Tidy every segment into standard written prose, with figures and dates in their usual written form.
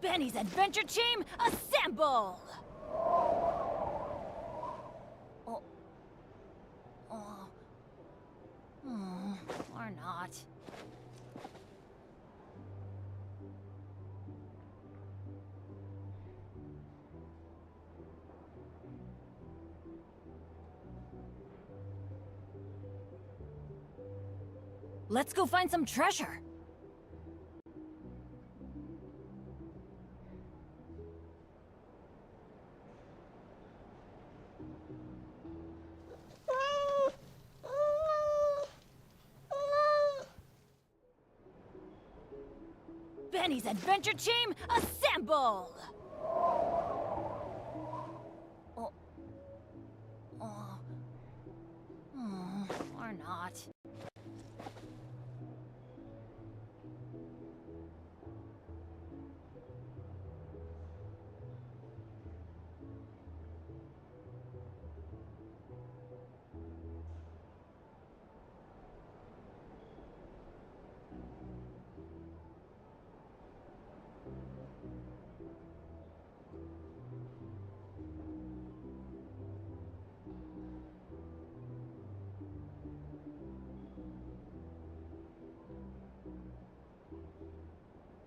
Benny's adventure team, assemble! Oh. Oh. Or not. Let's go find some treasure. Benny's adventure team, assemble! Oh. Oh. Or not.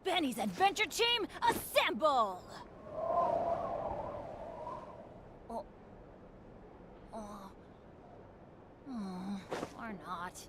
Benny's adventure team, assemble! Oh. Oh. Or not.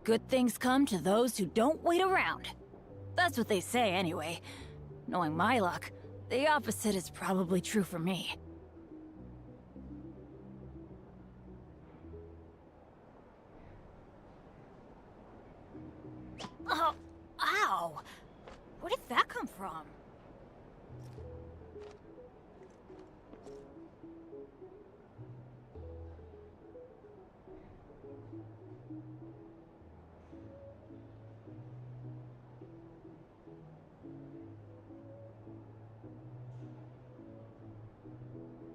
Good things come to those who don't wait around. That's what they say anyway. Knowing my luck, the opposite is probably true for me. Oh, ow! Where did that come from?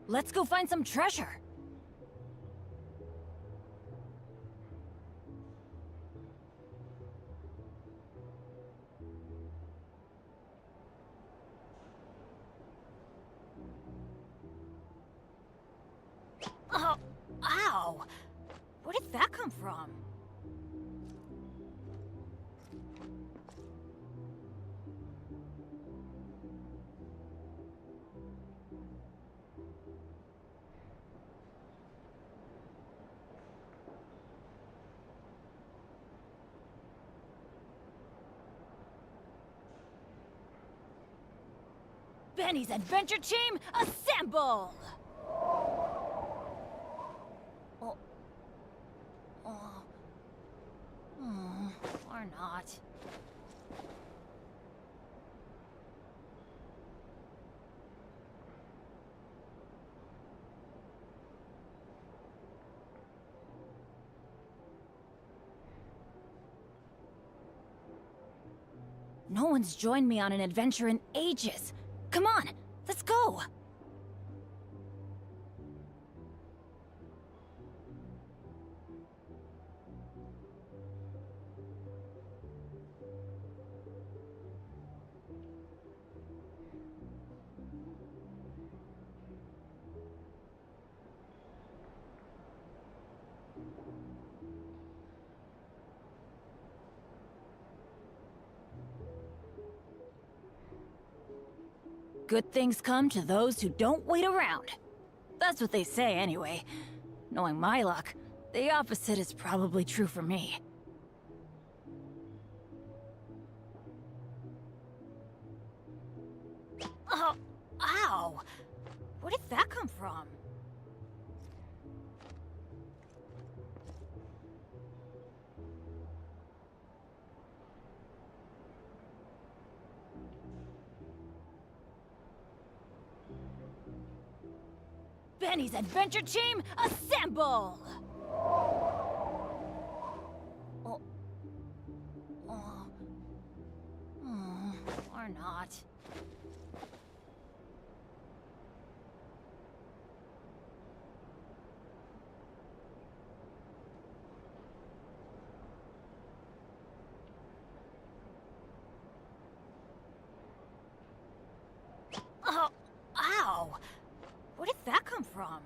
Let's go find some treasure. Oh, ow! Where did that come from? Benny's adventure team, assemble! Oh. Oh. Or not. No one's joined me on an adventure in ages. Come on, let's go! Good things come to those who don't wait around. That's what they say anyway. Knowing my luck, the opposite is probably true for me. Oh, ow! Where did that come from? Benny's adventure team, assemble! Oh. Oh. Or not. Oh, ow! Where did that come from?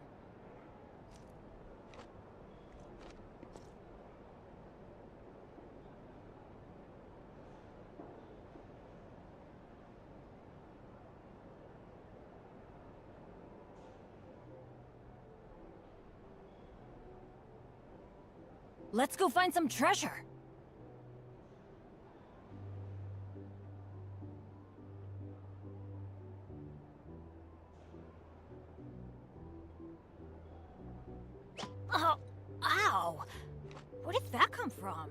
Let's go find some treasure. Oh, ow! Where did that come from?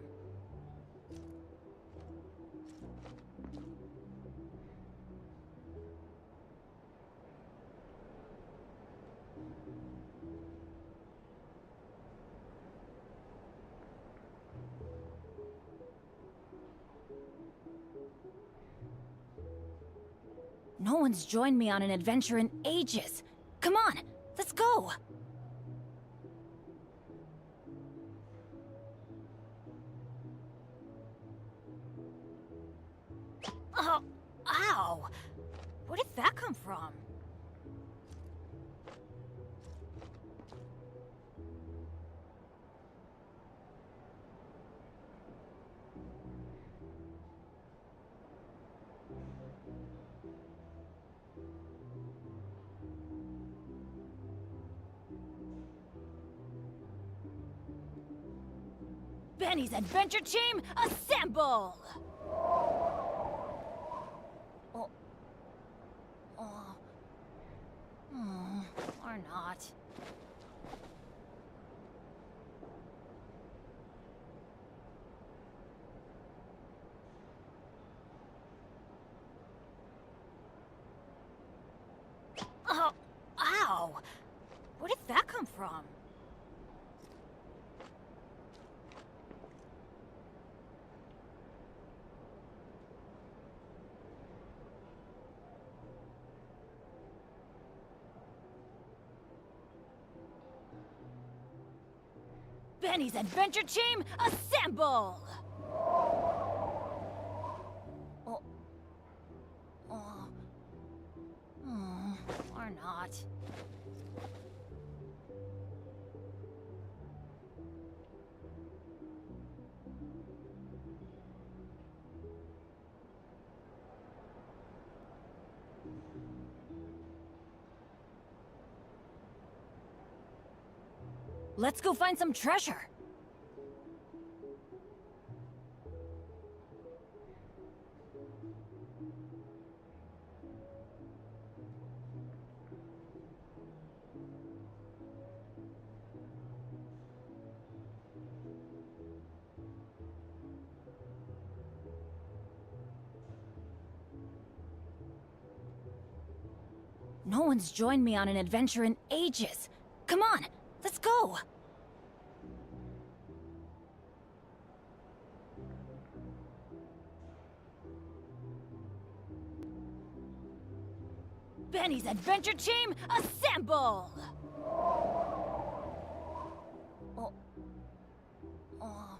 No one's joined me on an adventure in ages. Come on, let's go! Oh, ow! Where did that come from? Benny's adventure team, assemble! Oh. Oh. Or not. Oh, ow! Where did that come from? Benny's adventure team, assemble! Oh. Oh. Or not. Let's go find some treasure. No one's joined me on an adventure in ages. Come on, let's go! Benny's adventure team, assemble! Oh. Oh.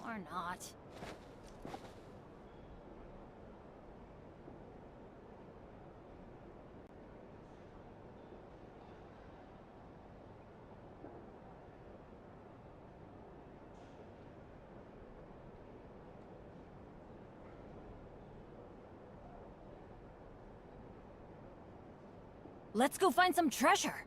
Or not. Let's go find some treasure.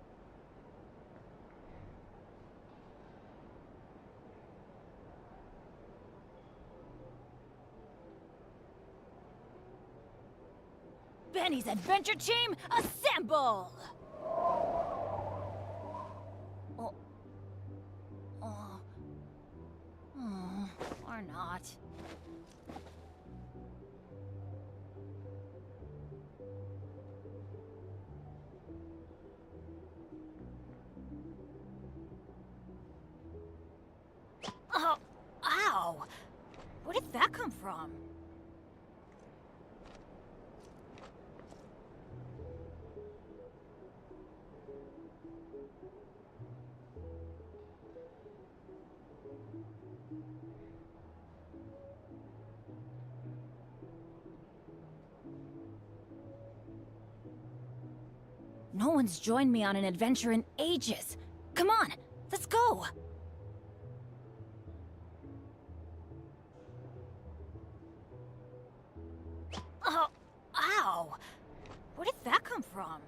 Benny's adventure team, assemble! Oh. Oh. Or not. Where did that come from? No one's joined me on an adventure in ages. Come on, let's go! Oh, ow! Where did that come from?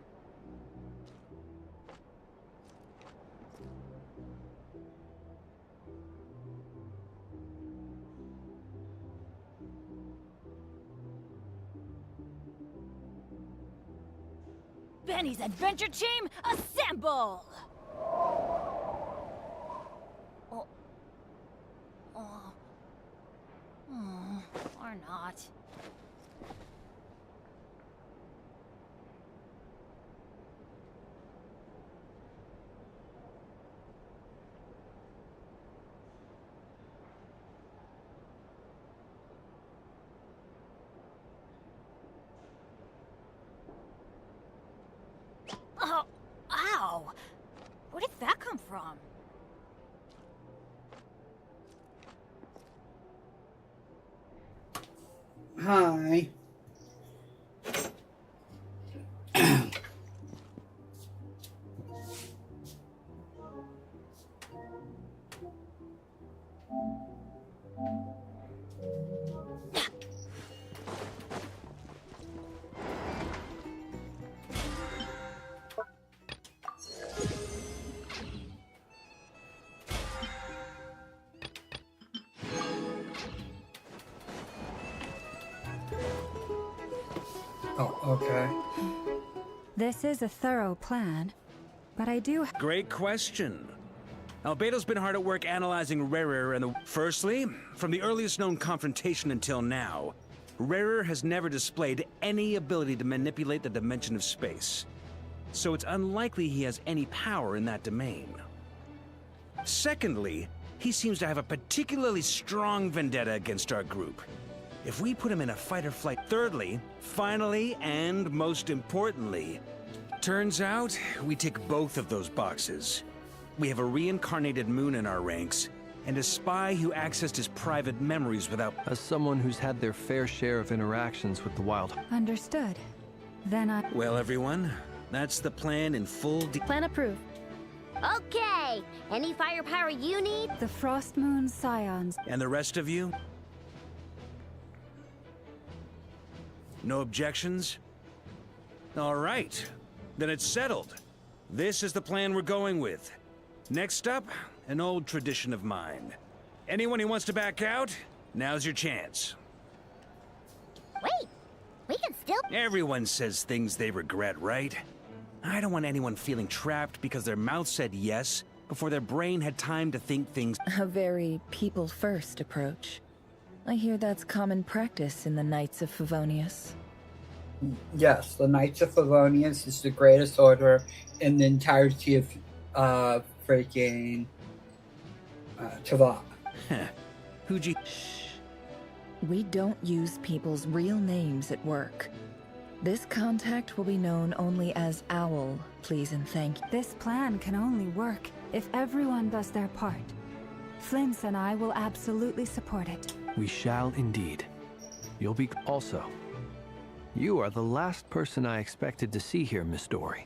Benny's adventure team, assemble! Oh. Oh. Or not. Oh, ow! Where did that come from? Hi. Oh, okay. This is a thorough plan, but I do... Great question. Albedo's been hard at work analyzing Rarer and the... Firstly, from the earliest known confrontation until now, Rarer has never displayed any ability to manipulate the dimension of space. So it's unlikely he has any power in that domain. Secondly, he seems to have a particularly strong vendetta against our group. If we put him in a fight or flight... Thirdly, finally, and most importantly, turns out we tick both of those boxes. We have a reincarnated moon in our ranks, and a spy who accessed his private memories without... As someone who's had their fair share of interactions with the wild... Understood. Then I... Well, everyone, that's the plan in full Plan approved. Okay! Any firepower you need? The Frost Moon Scions. And the rest of you? No objections? All right. Then it's settled. This is the plan we're going with. Next up, an old tradition of mine. Anyone who wants to back out, now's your chance. Wait! We can still... Everyone says things they regret, right? I don't want anyone feeling trapped because their mouth said yes before their brain had time to think things... A very people-first approach. I hear that's common practice in the Knights of Favonius. Yes, the Knights of Favonius is the greatest order in the entirety of freaking Tavat. Who'd you... Shh. We don't use people's real names at work. This contact will be known only as Owl, please and thank you. This plan can only work if everyone does their part. Flint's and I will absolutely support it. We shall indeed. You'll be... Also, you are the last person I expected to see here, Miss Dory.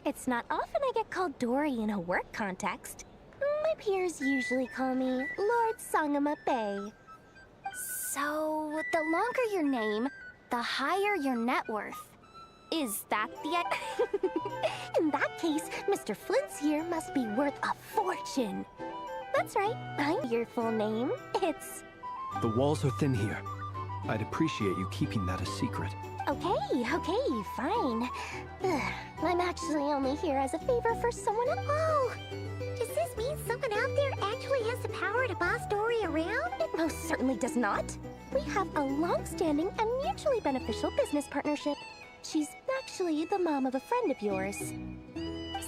It's not often I get called Dory in a work context. My peers usually call me Lord Sangama Bay. So, the longer your name, the higher your net worth. Is that the... In that case, Mr. Flint's here must be worth a fortune. That's right, I'm your full name. It's... The walls are thin here. I'd appreciate you keeping that a secret. Okay, fine. Ugh, I'm actually only here as a favor for someone else. Oh! Does this mean someone out there actually has the power to boss Dory around? It most certainly does not. We have a long-standing and mutually beneficial business partnership. She's actually the mom of a friend of yours.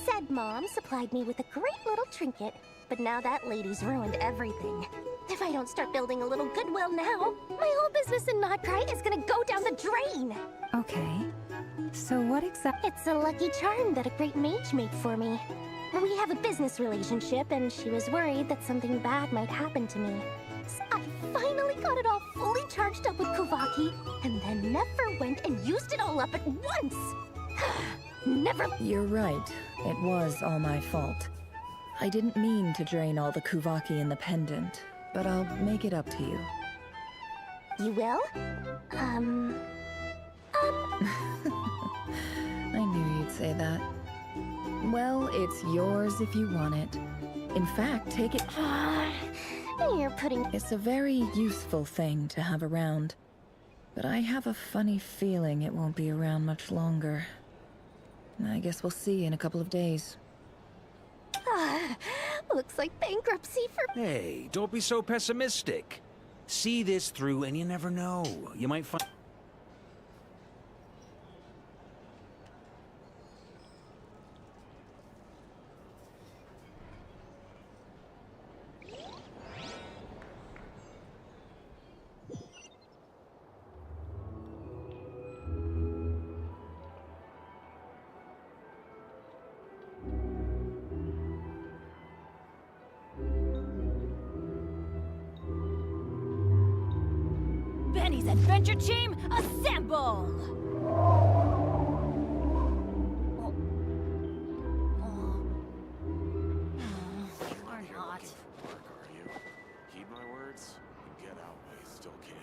Said mom supplied me with a great little trinket, but now that lady's ruined everything. If I don't start building a little goodwill now, my whole business in Notcry is gonna go down the drain. Okay. So what exactly? It's a lucky charm that a great mage made for me. We have a business relationship, and she was worried that something bad might happen to me. So I finally got it all fully charged up with Kuvaki, and then never went and used it all up at once. Never. You're right. It was all my fault. I didn't mean to drain all the Kuvaki in the pendant, but I'll make it up to you. You will? I knew you'd say that. Well, it's yours if you want it. In fact, take it. You're putting. It's a very useful thing to have around. But I have a funny feeling it won't be around much longer. I guess we'll see in a couple of days. Looks like bankruptcy for. Hey, don't be so pessimistic. See this through and you never know. You might find... Benny's adventure team, assemble! Or not. Are you? Heed my words and get out while you still can.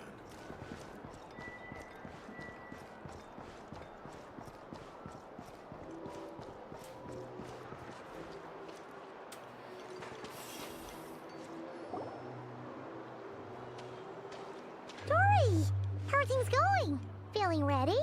Dory! How are things going? Feeling ready?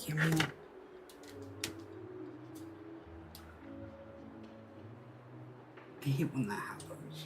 Give me... I hate when that happens.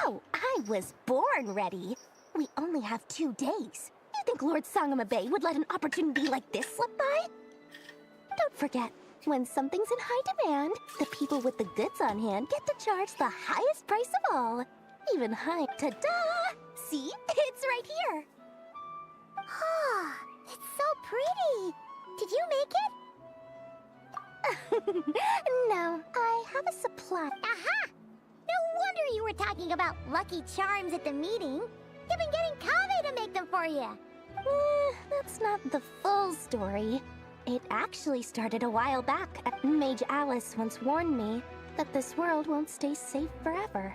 Oh, I was born ready. We only have 2 days. You think Lord Sangama Bay would let an opportunity like this slip by? Don't forget, when something's in high demand, the people with the goods on hand get to charge the highest price of all. Even high. Ta-da! See? It's right here. Ah, it's so pretty. Did you make it? No, I have a supply. Aha! No wonder you were talking about lucky charms at the meeting. You've been getting Kave to make them for you. That's not the full story. It actually started a while back. Mage Alice once warned me that this world won't stay safe forever.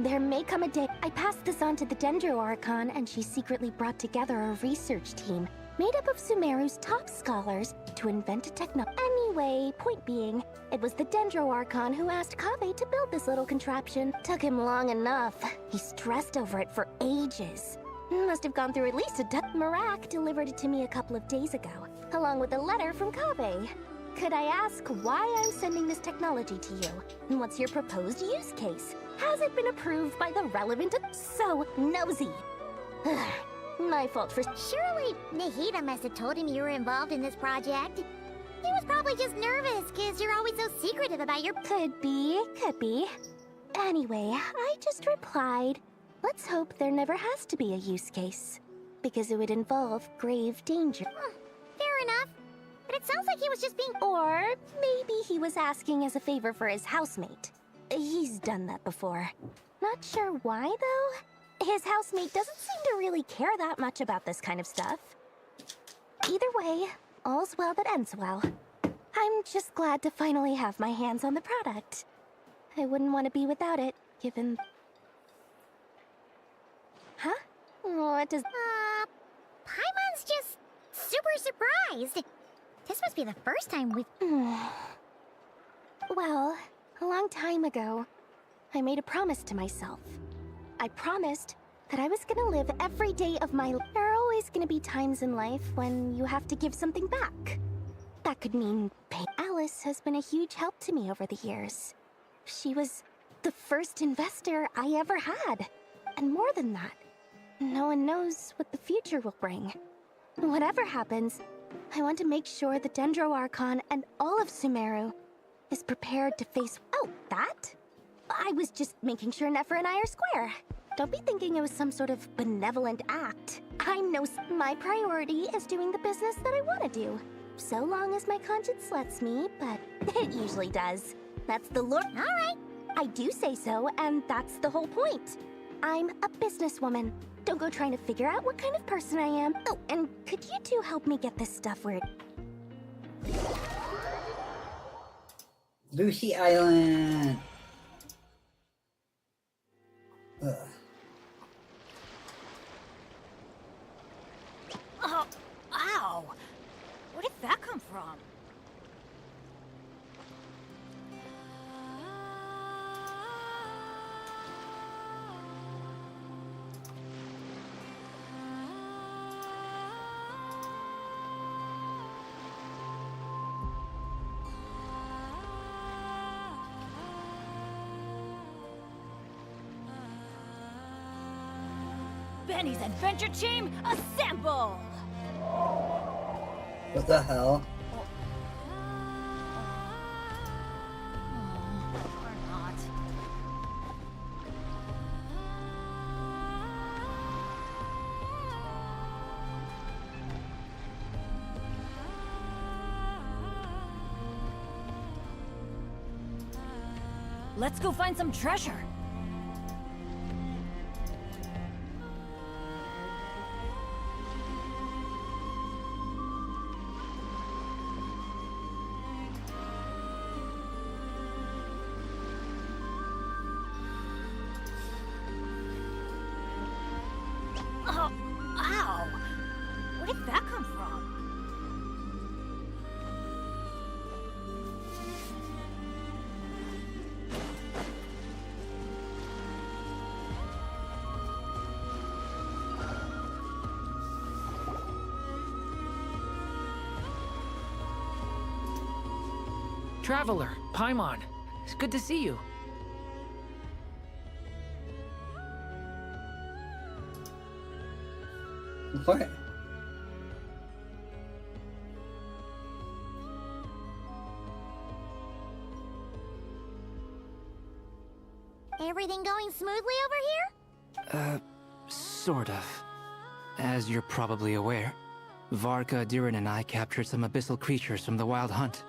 There may come a day I passed this on to the Dendro Archon, and she secretly brought together a research team made up of Sumeru's top scholars to invent a Anyway, point being, it was the Dendro Archon who asked Kaveh to build this little contraption. Took him long enough. He stressed over it for ages. Must have gone through at least a dozen. Marak delivered it to me a couple of days ago, along with a letter from Kaveh. Could I ask why I'm sending this technology to you? And what's your proposed use case? Has it been approved by the relevant... So nosy. My fault for... Surely Nahida must have told him you were involved in this project. He was probably just nervous because you're always so secretive about your... Could be. Anyway, I just replied, let's hope there never has to be a use case, because it would involve grave danger. Fair enough. But it sounds like he was just being... Or maybe he was asking as a favor for his housemate. He's done that before. Not sure why, though. His housemate doesn't seem to really care that much about this kind of stuff. Either way, all's well that ends well. I'm just glad to finally have my hands on the product. I wouldn't want to be without it, given... Huh? What does... Paimon's just super surprised. This must be the first time we've... Well, a long time ago, I made a promise to myself. I promised that I was gonna live every day of my life. There are always gonna be times in life when you have to give something back. That could mean pay. Alice has been a huge help to me over the years. She was the first investor I ever had. And more than that, no one knows what the future will bring. Whatever happens, I want to make sure the Dendro Archon and all of Sumeru is prepared to face... Oh, that? I was just making sure Nefer and I are square. Don't be thinking it was some sort of benevolent act. I'm no... My priority is doing the business that I want to do. So long as my conscience lets me, but it usually does. That's the Lord... All right. I do say so, and that's the whole point. I'm a businesswoman. Don't go trying to figure out what kind of person I am. Oh, and could you two help me get this stuff where... Lucy Island. Ugh. Oh, ow! Where did that come from? Benny's Adventure Team, assemble! What the hell? Or not. Let's go find some treasure. Oh, ow! Where did that come from? Traveler, Paimon. It's good to see you. What? Everything going smoothly over here? Sort of. As you're probably aware, Varka, Diren, and I captured some abyssal creatures from the Wild Hunt.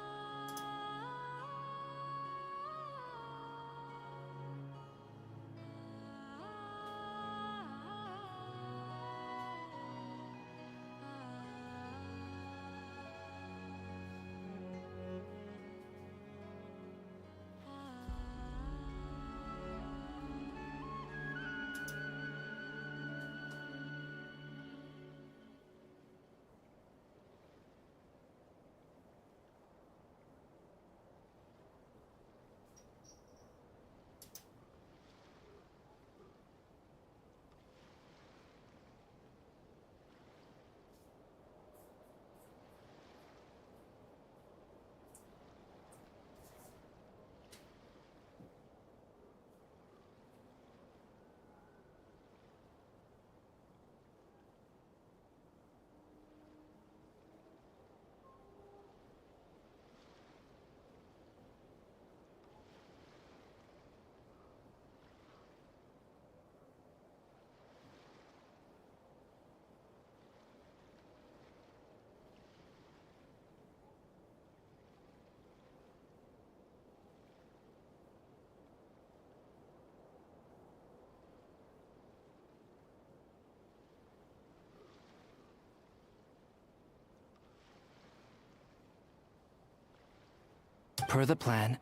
Per the plan,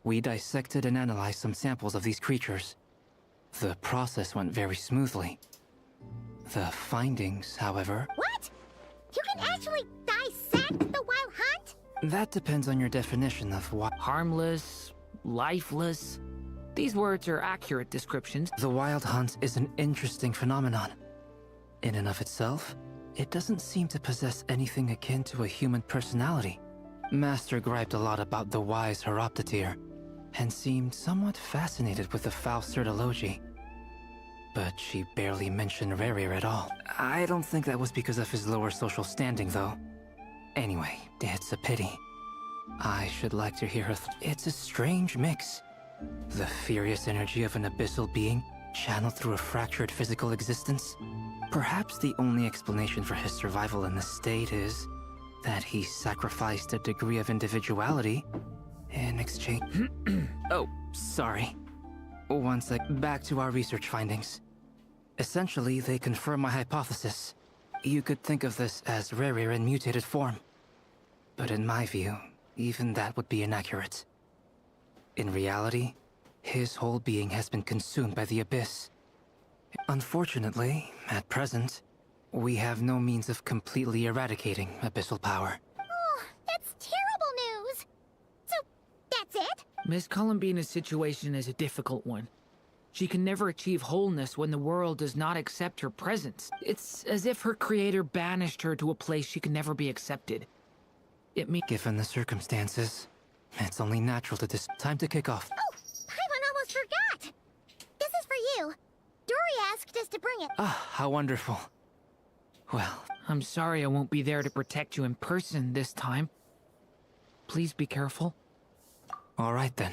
we dissected and analyzed some samples of these creatures. The process went very smoothly. The findings, however... What? You can actually dissect the wild hunt? That depends on your definition of what... Harmless, lifeless. These words are accurate descriptions. The wild hunt is an interesting phenomenon. In and of itself, it doesn't seem to possess anything akin to a human personality. Master griped a lot about the wise Horoptotire, and seemed somewhat fascinated with the foul Certology. But she barely mentioned Rerir at all. I don't think that was because of his lower social standing, though. Anyway, it's a pity. I should like to hear her It's a strange mix. The furious energy of an abyssal being channeled through a fractured physical existence. Perhaps the only explanation for his survival in this state is that he sacrificed a degree of individuality in exchange... Oh, sorry. Back to our research findings. Essentially, they confirm my hypothesis. You could think of this as Rerir in mutated form. But in my view, even that would be inaccurate. In reality, his whole being has been consumed by the Abyss. Unfortunately, at present, we have no means of completely eradicating abyssal power. Oh, that's terrible news. So, that's it? Miss Columbina's situation is a difficult one. She can never achieve wholeness when the world does not accept her presence. It's as if her creator banished her to a place she can never be accepted. Given the circumstances, it's only natural to time to kick off. Oh, Paimon almost forgot. This is for you. Dory asked us to bring it. Ah, how wonderful. Well, I'm sorry I won't be there to protect you in person this time. Please be careful. All right then.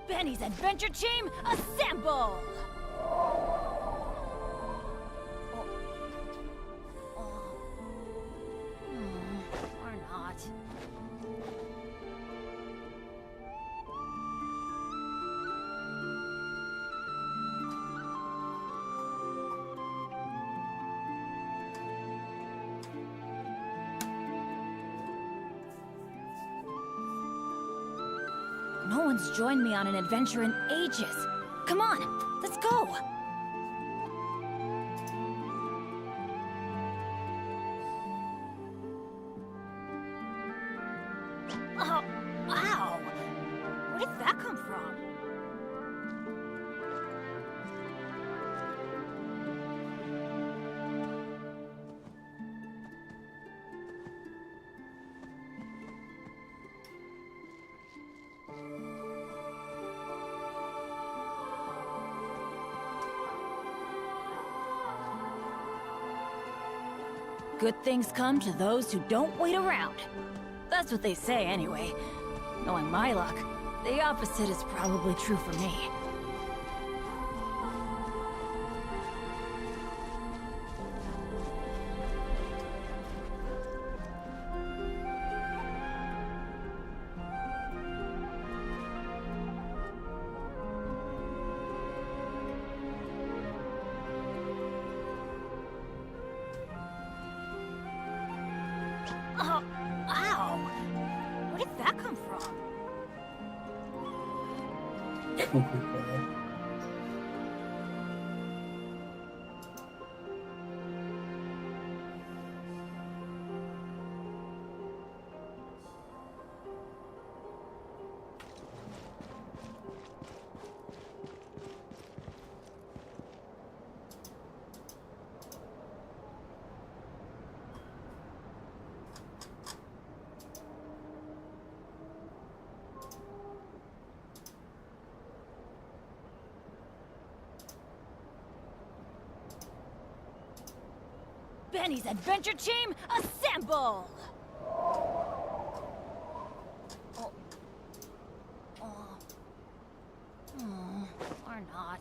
Benny's adventure team, assemble! Or not. No one's joined me on an adventure in ages. Come on, let's go! Oh, ow! Where did that come from? Good things come to those who don't wait around. That's what they say anyway. Knowing my luck, the opposite is probably true for me. Oh, ow! Where did that come from? Benny's adventure team, assemble! Or not.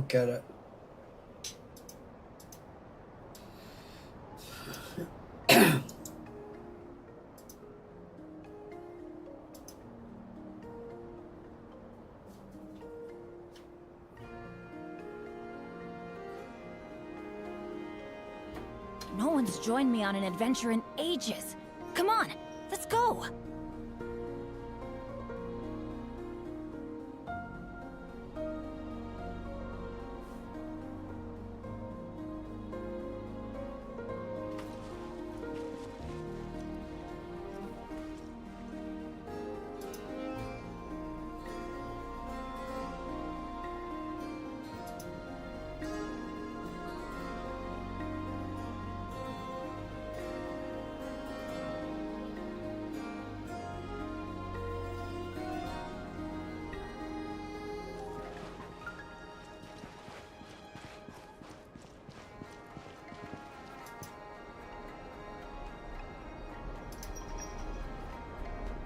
don't get it. No one's joined me on an adventure in ages. Come on, let's go!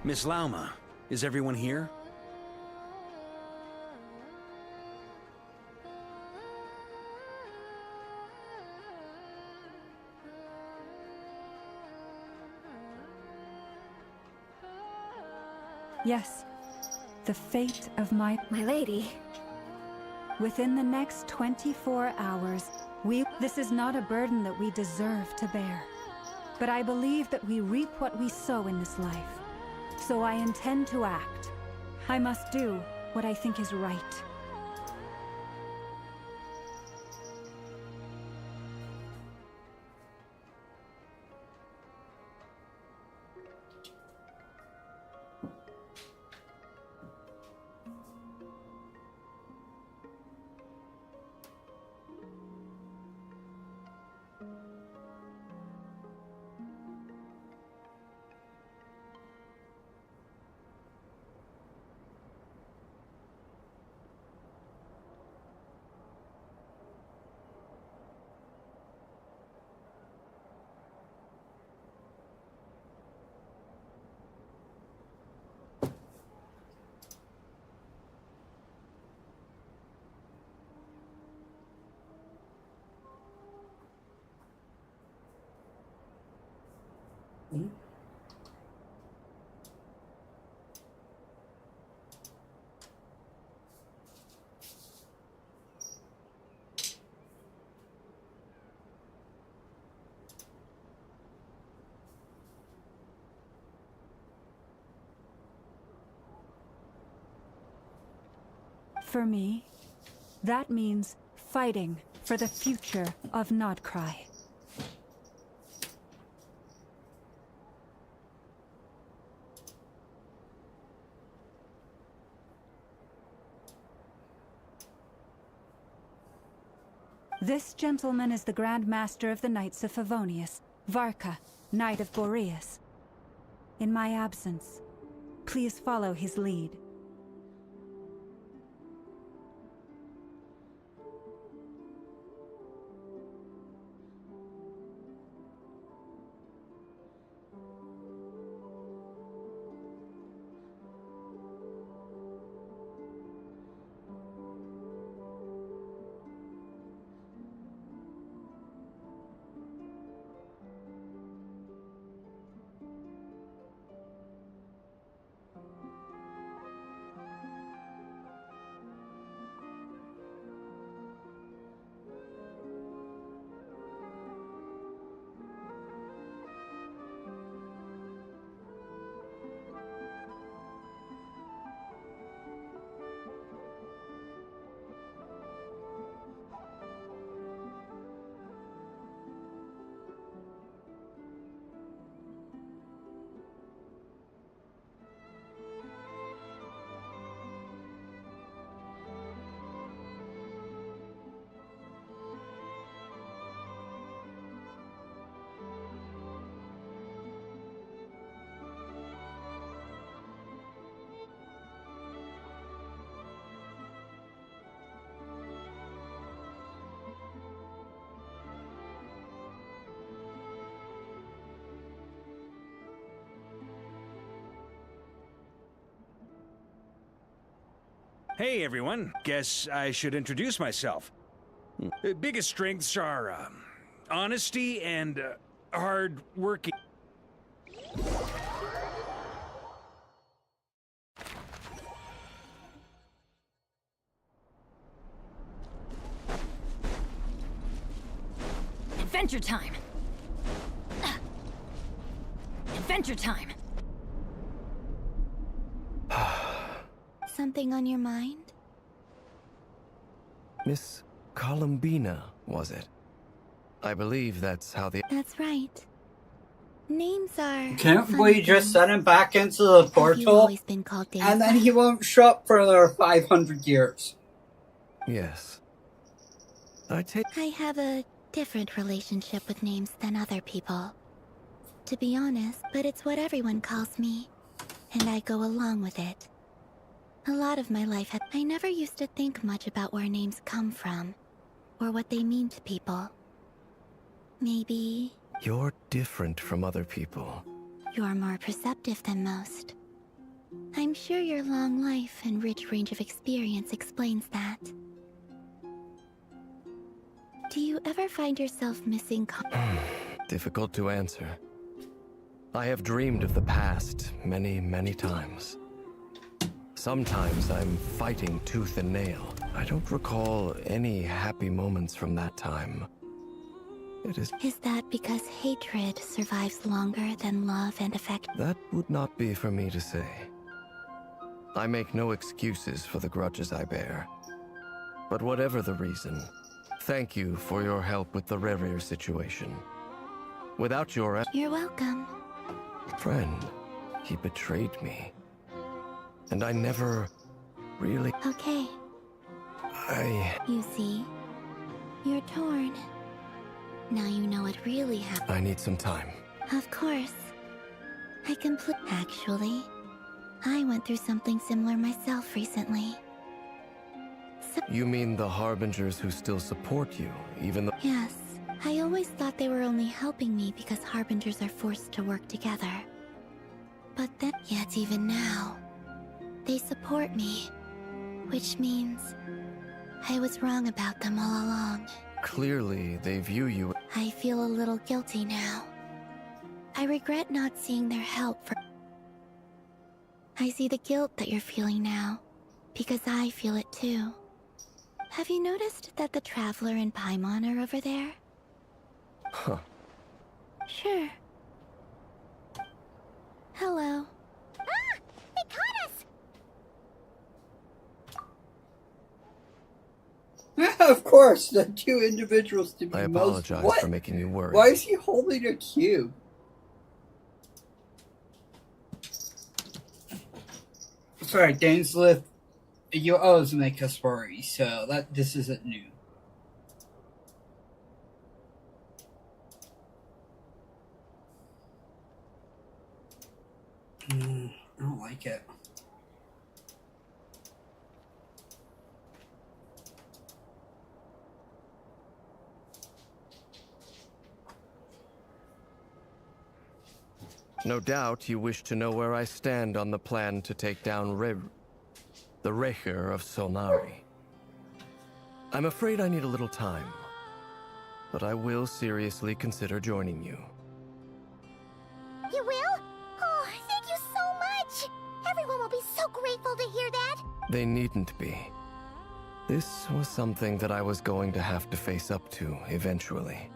Miss Lauma, is everyone here? Yes. The fate of my lady. Within the next 24 hours, this is not a burden that we deserve to bear. But I believe that we reap what we sow in this life. So I intend to act. I must do what I think is right. For me, that means fighting for the future of Nodcry. This gentleman is the Grand Master of the Knights of Favonius, Varka, Knight of Boreas. In my absence, please follow his lead. Hey everyone, guess I should introduce myself. Biggest strengths are honesty and hard working. Adventure time! Adventure time! Something on your mind? Miss Columbina, was it? I believe that's how the... That's right. Names are... Can't funny we just things. send him back into the Have you portal? always been called And then Daisy? he won't show up for another 500 years. Yes. I take... I have a different relationship with names than other people. To be honest, but it's what everyone calls me. And I go along with it. A lot of my life I never used to think much about where names come from. Or what they mean to people. Maybe You're different from other people. you're more perceptive than most. I'm sure your long life and rich range of experience explains that. Do you ever find yourself missing Difficult to answer. I have dreamed of the past many, many times. Sometimes I'm fighting tooth and nail. I don't recall any happy moments from that time. Is that because hatred survives longer than love and affection? That would not be for me to say. I make no excuses for the grudges I bear. But whatever the reason, thank you for your help with the Rerir situation. Without your... You're welcome. Friend, he betrayed me. And I never really... Okay. You see, you're torn. Now you know what really happened. I need some time. Of course. Actually, I went through something similar myself recently. You mean the Harbingers who still support you, even though... Yes, I always thought they were only helping me because Harbingers are forced to work together. But then, yet even now, they support me. Which means I was wrong about them all along. Clearly, they view you... I feel a little guilty now. I regret not seeing their help for... I see the guilt that you're feeling now, because I feel it too. Have you noticed that the Traveler and Paimon are over there? Huh. Sure. Hello. Ah! They caught us! Of course, the two individuals to be I most... apologize for making you worry. Why is he holding a cube? Sorry, Dainsleif, you always make us worry, so this isn't new. I don't like it. No doubt you wish to know where I stand on the plan to take down the Recher of Solnari. I'm afraid I need a little time, but I will seriously consider joining you. You will? Oh, thank you so much! Everyone will be so grateful to hear that! They needn't be. This was something that I was going to have to face up to eventually.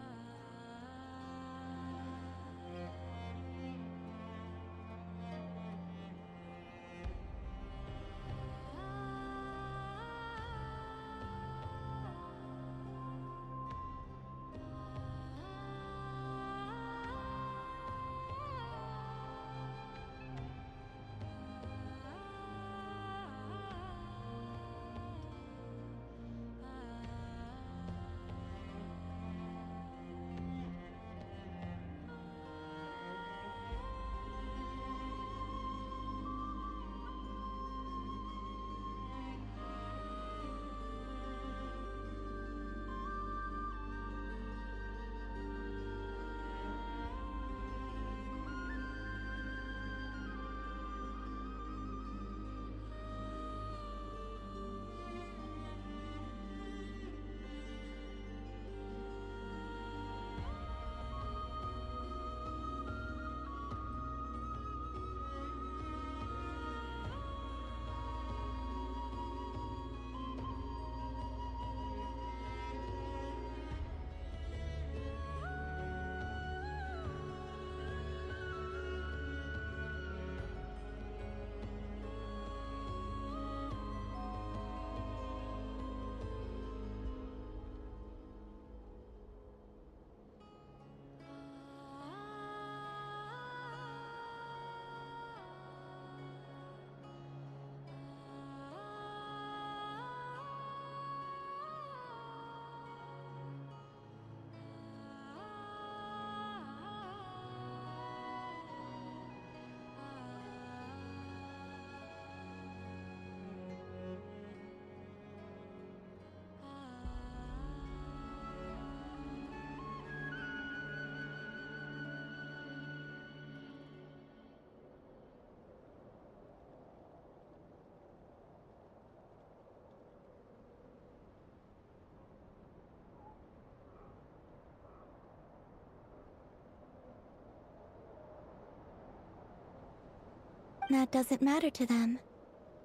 That doesn't matter to them.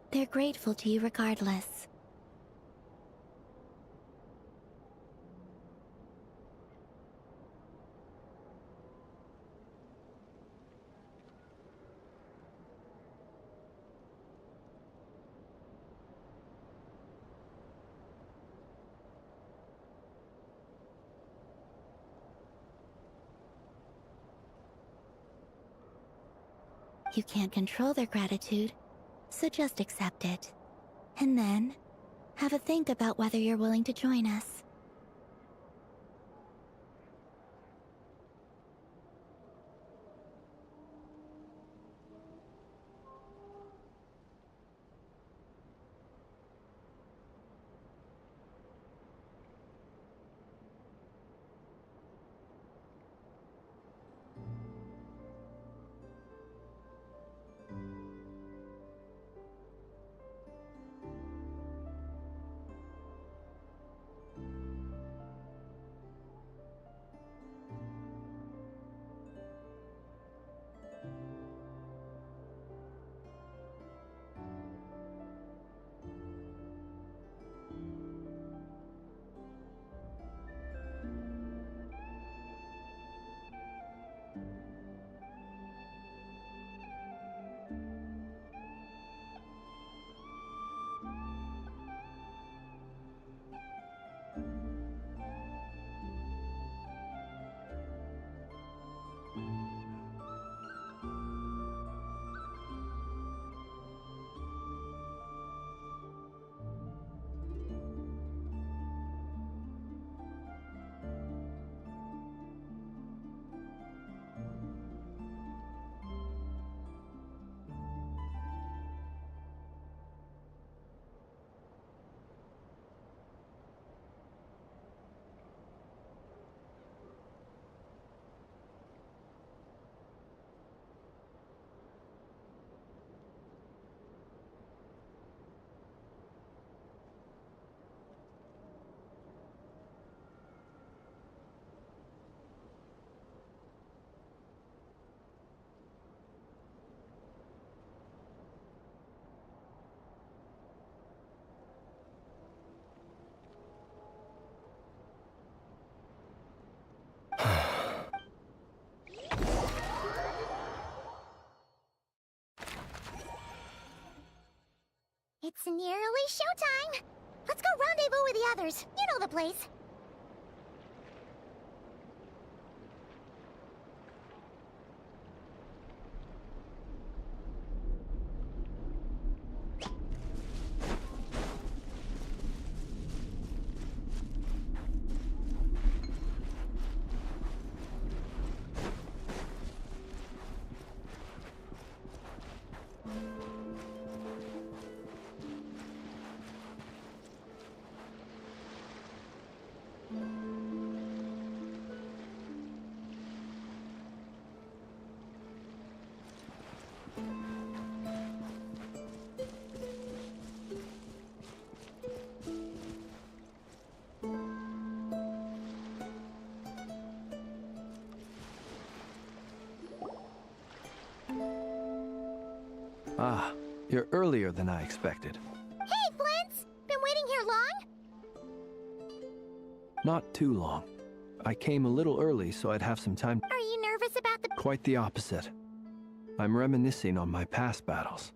They're grateful to you regardless. You can't control their gratitude, so just accept it. And then, have a think about whether you're willing to join us. It's nearly showtime! Let's go rendezvous with the others. You know the place. Ah, you're earlier than I expected. Hey, Flint's! Been waiting here long? Not too long. I came a little early so I'd have some time. Are you nervous about the... Quite the opposite. I'm reminiscing on my past battles.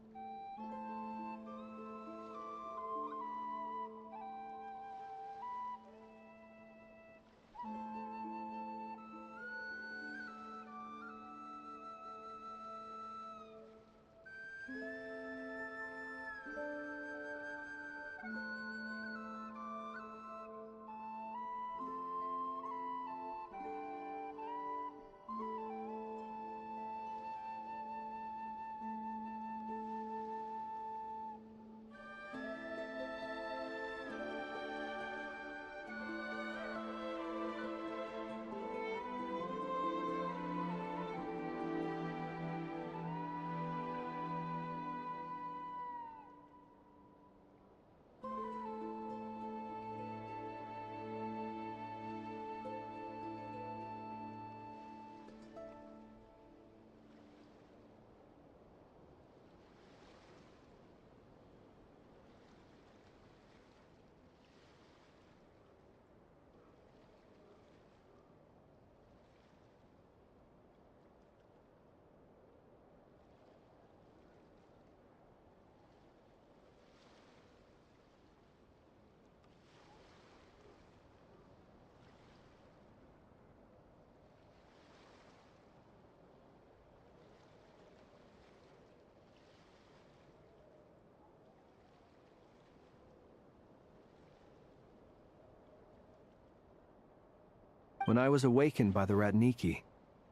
When I was awakened by the Ratniki,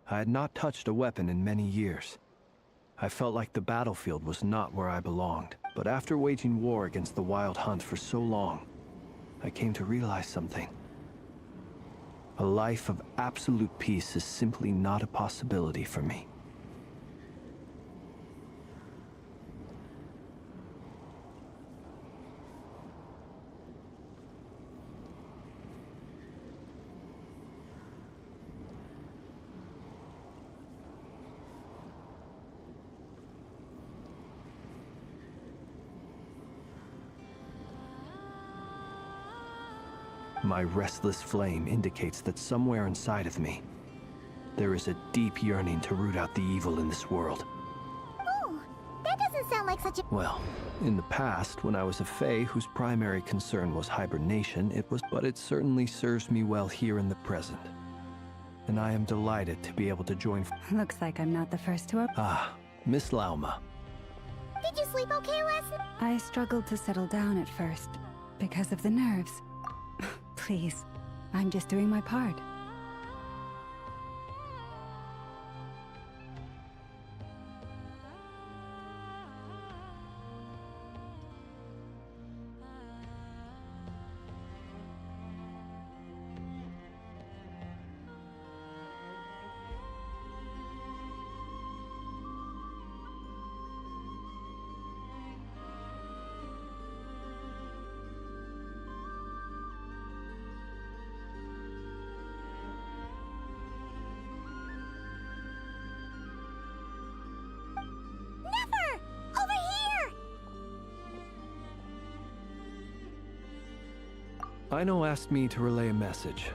I had not touched a weapon in many years. I felt like the battlefield was not where I belonged. But after waging war against the Wild Hunt for so long, I came to realize something. A life of absolute peace is simply not a possibility for me. My restless flame indicates that somewhere inside of me, there is a deep yearning to root out the evil in this world. Oh, that doesn't sound like such a... Well, in the past, when I was a Fae whose primary concern was hibernation, but it certainly serves me well here in the present. And I am delighted to be able to join... Looks like I'm not the first to... Ah, Miss Lauma. Did you sleep okay last night? I struggled to settle down at first, because of the nerves. Please, I'm just doing my part. Aino asked me to relay a message.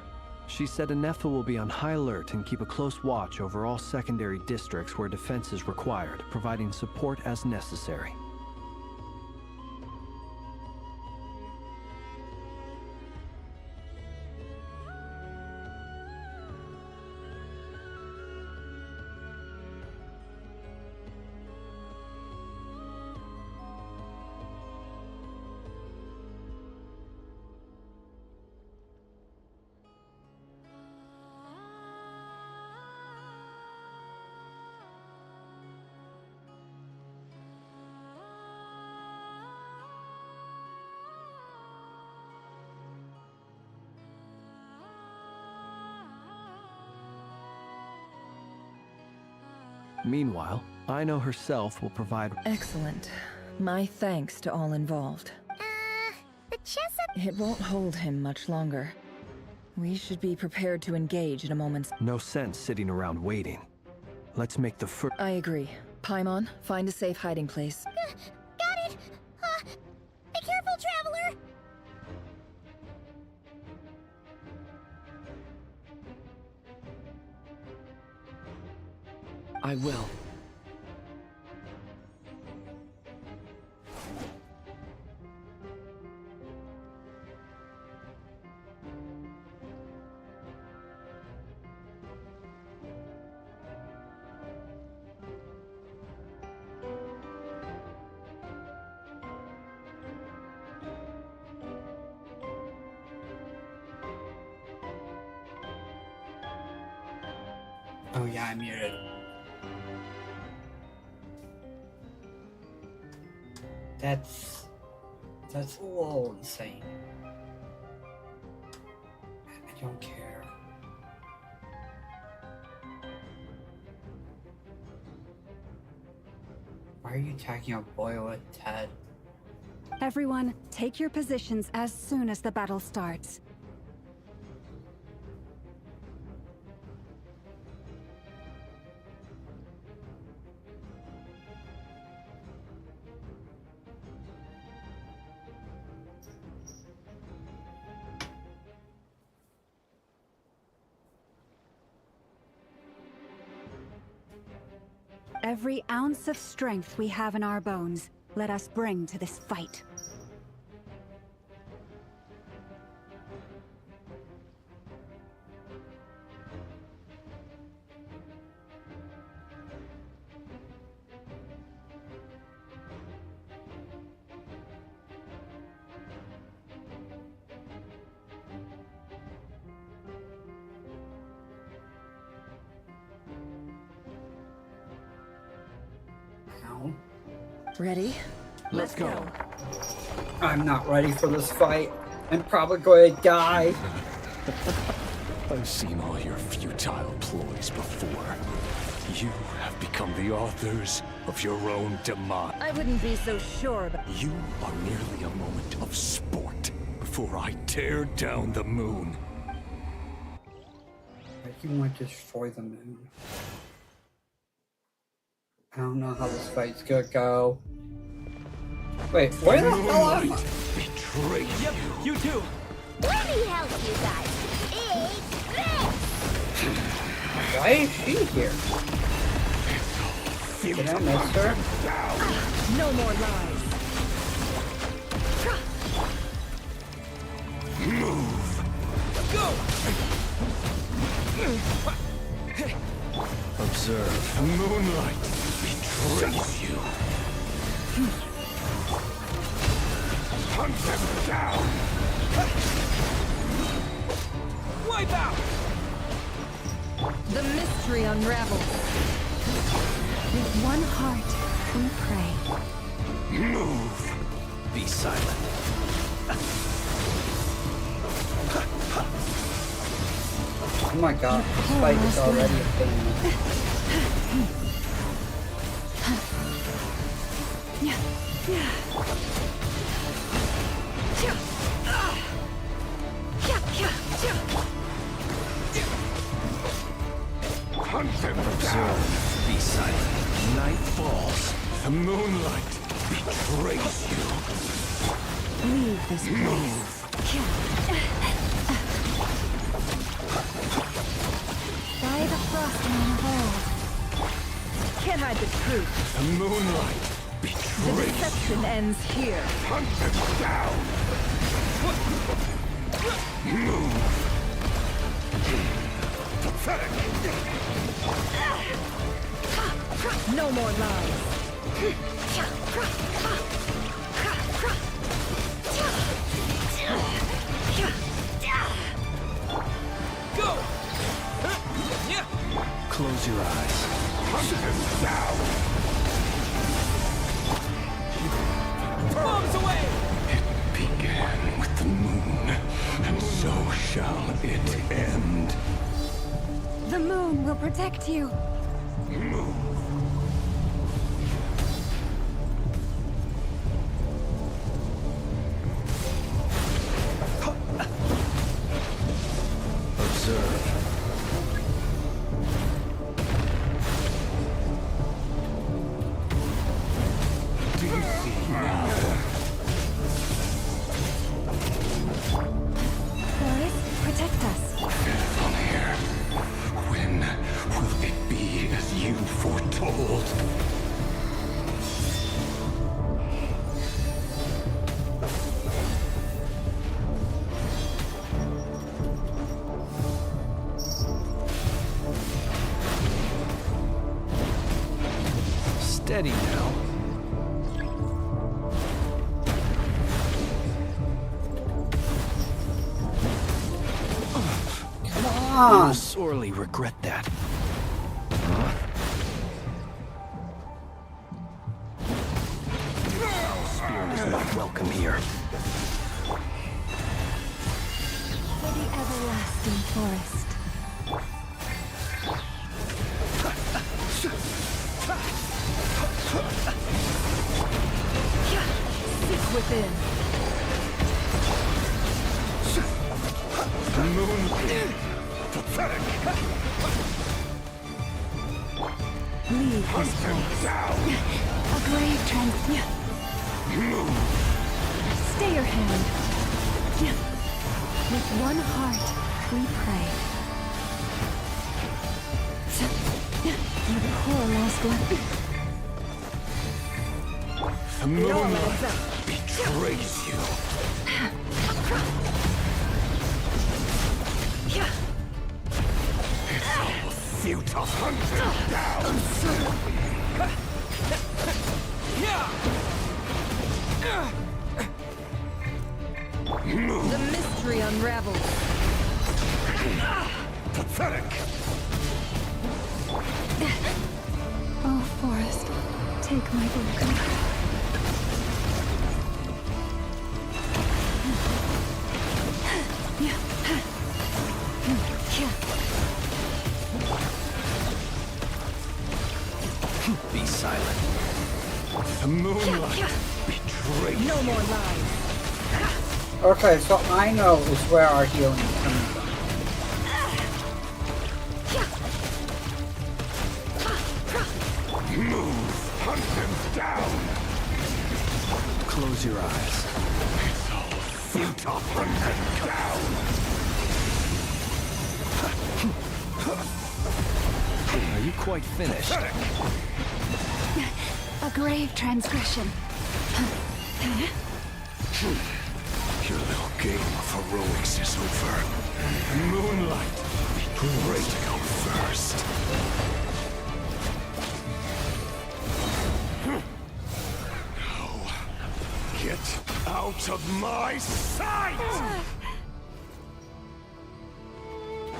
She said Anefa will be on high alert and keep a close watch over all secondary districts where defense is required, providing support as necessary. Meanwhile, Aino herself will provide... Excellent. My thanks to all involved. The Jessup... It won't hold him much longer. We should be prepared to engage in a moment's... No sense sitting around waiting. Let's make the first... I agree. Paimon, find a safe hiding place. Got it! Be careful, traveler! I will. Oh yeah, I'm muted. That's a little insane. I don't care. Why are you attacking a boy with Ted? Everyone, take your positions as soon as the battle starts. Every ounce of strength we have in our bones, let us bring to this fight. Ready? Let's go. I'm not ready for this fight. I'm probably going to die. I've seen all your futile ploys before. You have become the authors of your own demise. I wouldn't be so sure about... You are merely a moment of sport before I tear down the moon. You want to destroy the moon. I don't know how this fight's gonna go. Wait, where the hell am I? Betray Yep, you too. Let me help you guys. Eat this! Why is she here? Did I miss her? No more lies. Move! Go! Observe. Moonlight betrays you. Hunt them down! Wipe out! The mystery unravels. With one heart, we pray. Move! Be silent. Oh my god, this fight is already a thing. Hunt them down! Be silent. Night falls. The moonlight betrays you. Leave this place. By the frost moon of old. Can't hide the truth. The moonlight The betrays you. deception ends here. Hunt them down! Move! Pathetic! No more lies. Go! Yeah! Close your eyes. Hunt them down! Bombs away! It began with the moon, and so shall it end. The moon will protect you. Move! Observe. Do you see now? Boris, protect us. From here. When will it be as you foretold? Steady now. Come I on! will sorely regret that. Spirit is not welcome here. For the everlasting forest. Seek within. The moon. Pathetic. Leave Hunt this them place. down. A grave trans... Move. Stay your hand. With one heart, we pray. You're the poor lost one. The moonlight betrays you. It's all futile. Hunt them down. Move. The mystery unravels. Pathetic. Oh, forest, take my broken heart. Be silent. The moonlight betrayed No more lies. Okay, so I know is where our healing is coming from. Move! Hunt them down! Close your eyes. It's all futile. Hunt them down! Are you quite finished? A grave transgression. Your little game of heroics is over. Moonlight, be great to go first. Now, get out of my sight!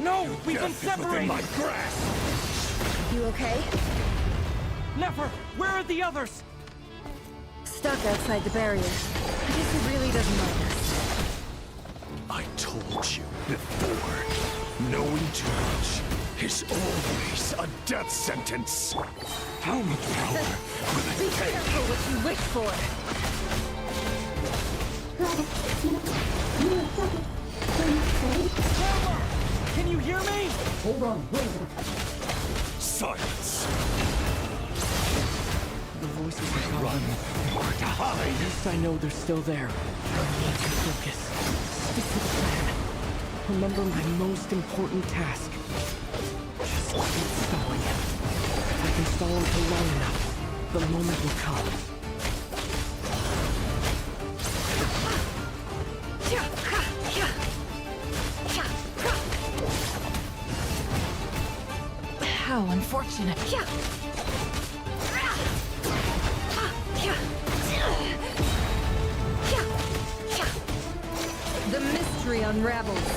No! We've been Death is within separated! my grasp! You okay? Never! Where are the others? Stuck outside the barrier. I guess he really doesn't like us. I told you before, knowing too much is always a death sentence. How much power will it Be take? careful what you wish for. Soma! Can you hear me? Silence. The voices are gone. Run or die. At least I know they're still there. Need to focus. Stick to the plan. Remember my most important task. Just keep stalling him. If I can stall him for long enough, the moment will come. How unfortunate. The mystery unravels.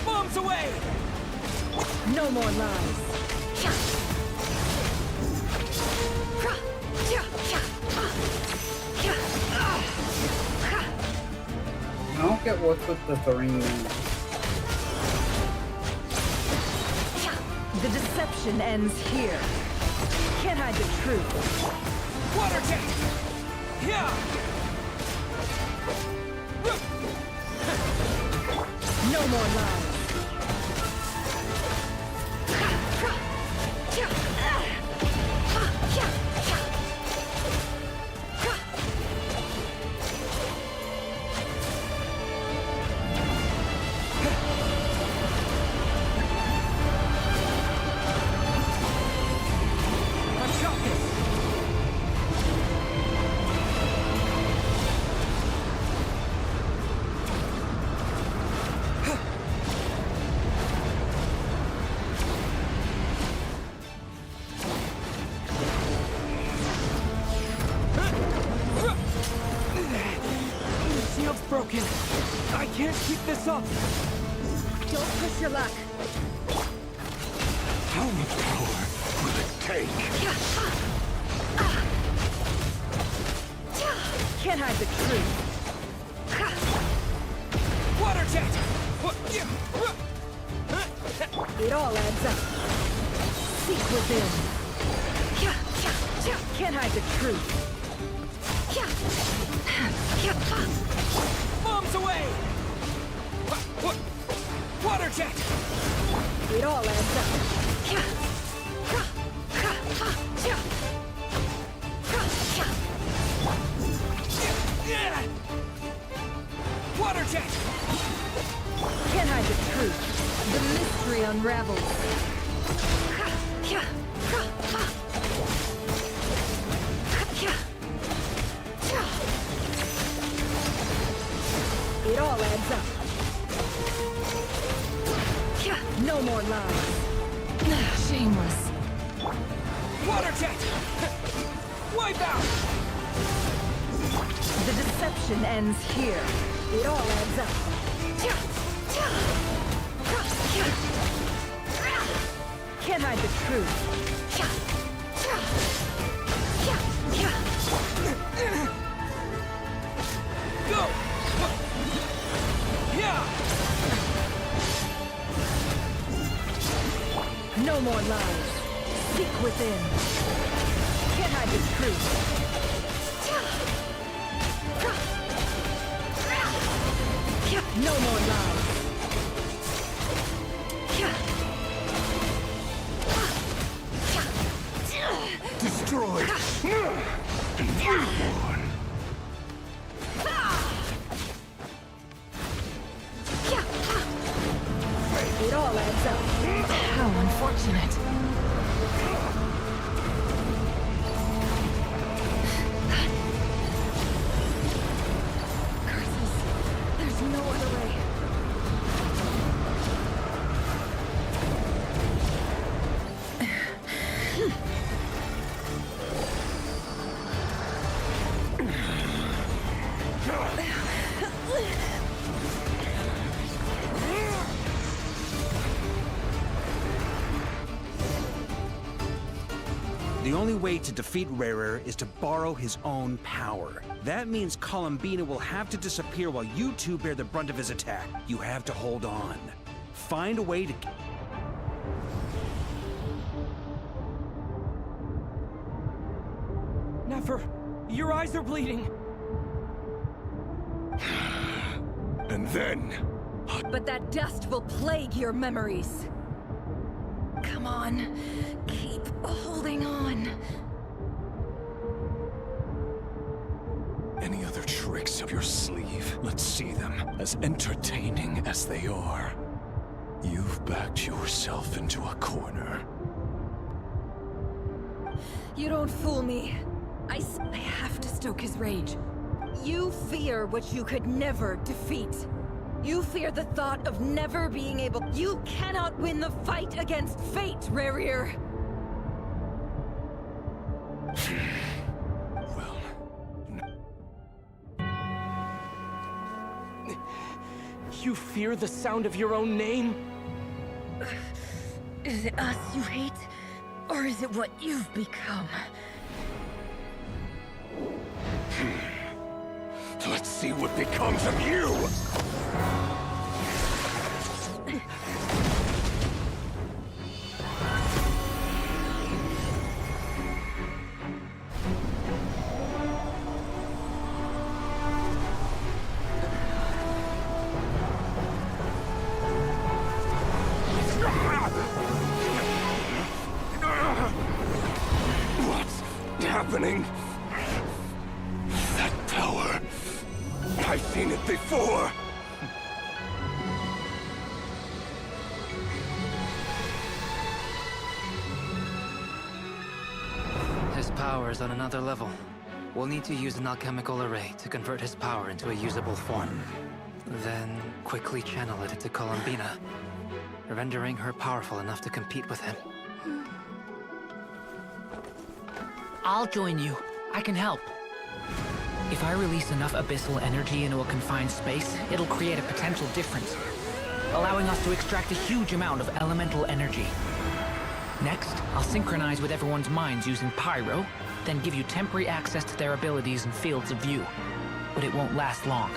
Bombs away! No more lies. I don't get what's with the 3 minutes. The deception ends here. Can't hide the truth. Water jet! Yeah! No more lies. Broken. I can't keep this up. Don't push your luck. How much power will it take? Can't hide the truth. Water jet! It all adds up. Seek within. Can't hide the truth. Bombs away! Water jet! It all adds up. Water jet! Can't hide the truth. The mystery unravels. It all adds up. No more lies. Shameless. Water jet! Wipe out! The deception ends here. It all adds up. Can't hide the truth. Go! Yeah! No more lies. Seek within. Can't hide the truth. No more lies. Destroyed. It all adds up. How unfortunate. Curses. There's no other way. The only way to defeat Rarer is to borrow his own power. That means Columbina will have to disappear while you two bear the brunt of his attack. You have to hold on. Find a way to... Never. Your eyes are bleeding. And then... But that dust will plague your memories. Come on. Keep holding on. Any other tricks up your sleeve? Let's see them, as entertaining as they are. You've backed yourself into a corner. You don't fool me. I have to stoke his rage. You fear what you could never defeat. You fear the thought of never being able... You cannot win the fight against fate, Rarir. Well... You fear the sound of your own name? Is it us you hate? Or is it what you've become? Let's see what becomes of you! What's happening? That power... I've seen it before! His power is on another level. We'll need to use an alchemical array to convert his power into a usable form. Then quickly channel it into Columbina, rendering her powerful enough to compete with him. I'll join you. I can help. If I release enough abyssal energy into a confined space, it'll create a potential difference, allowing us to extract a huge amount of elemental energy. Next, I'll synchronize with everyone's minds using Pyro, then give you temporary access to their abilities and fields of view. But it won't last long.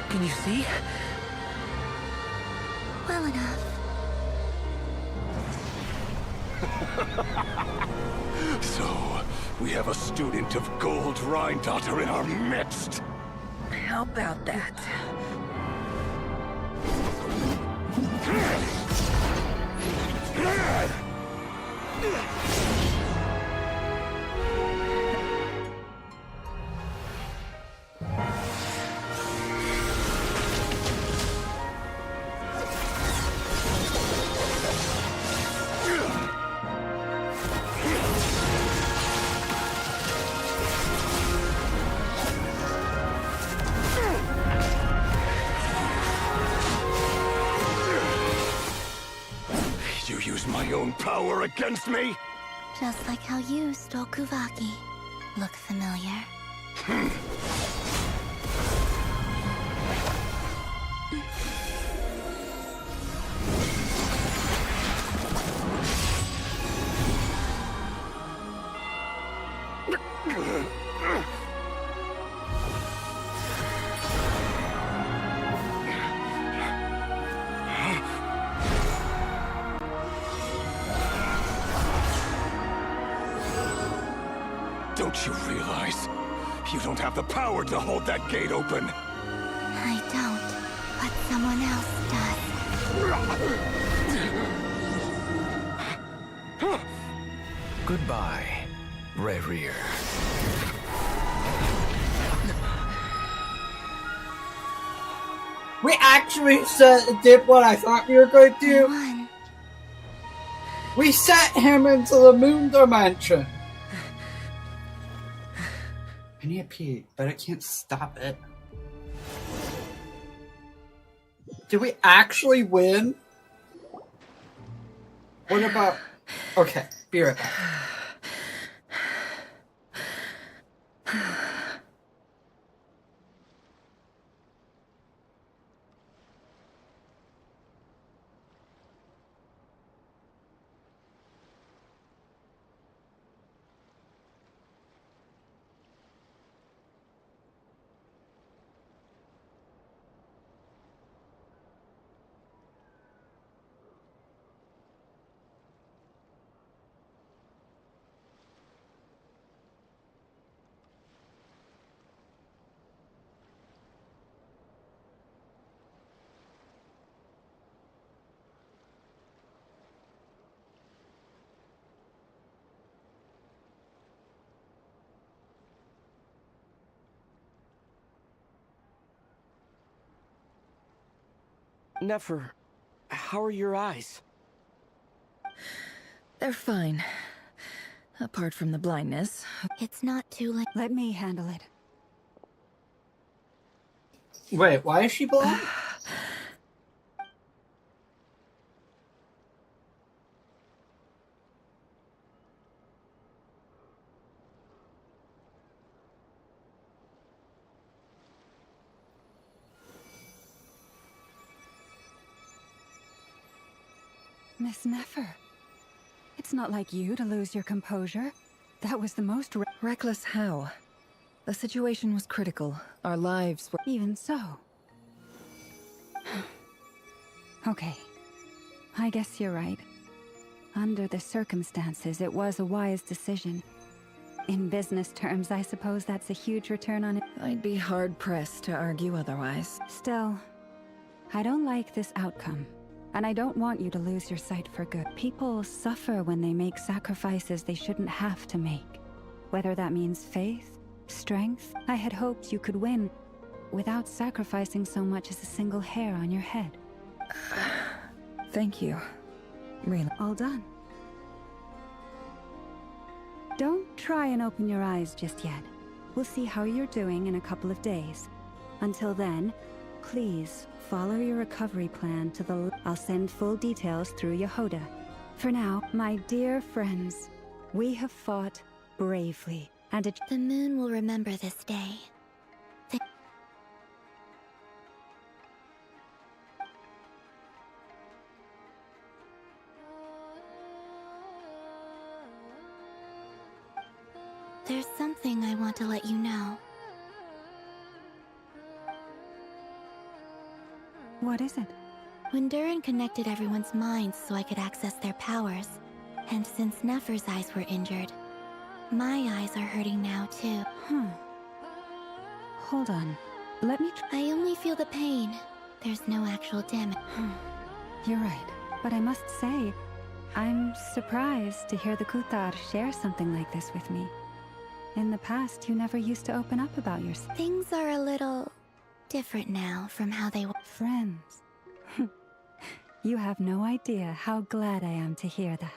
Can you see? Well enough. So, we have a student of Gold Rheindotter in our midst! How about that? You use my own power against me? Just like how you stole Kuvaki. Look familiar? Don't you realize you don't have the power to hold that gate open? I don't, but someone else does. Goodbye, Rerir. We actually did what I thought we were going to do. We sent him into the moon dimension. I need a pee, but I can't stop it. Did we actually win? What about... Okay, be right back. Nefer, how are your eyes? They're fine. Apart from the blindness. It's not too late. Let me handle it. Wait, why is she blind? Miss Nefer, it's not like you to lose your composure. That was the most reckless how? The situation was critical. Our lives were... Even so. Okay. I guess you're right. Under the circumstances, it was a wise decision. In business terms, I suppose that's a huge return on it. I'd be hard-pressed to argue otherwise. Still, I don't like this outcome. And I don't want you to lose your sight for good. People suffer when they make sacrifices they shouldn't have to make. Whether that means faith, strength, I had hoped you could win without sacrificing so much as a single hair on your head. Thank you. Really. All done. Don't try and open your eyes just yet. We'll see how you're doing in a couple of days. Until then, please follow your recovery plan to the... I'll send full details through Yehoda. For now, my dear friends, we have fought bravely, and it... The moon will remember this day. There's something I want to let you know. What is it? When Durin connected everyone's minds so I could access their powers, and since Nefer's eyes were injured, my eyes are hurting now too. Hold on. Let me I only feel the pain. There's no actual damage. You're right. But I must say, I'm surprised to hear the Kuthar share something like this with me. In the past, you never used to open up about yourself. Things are a little different now from how they were. Friends. You have no idea how glad I am to hear that.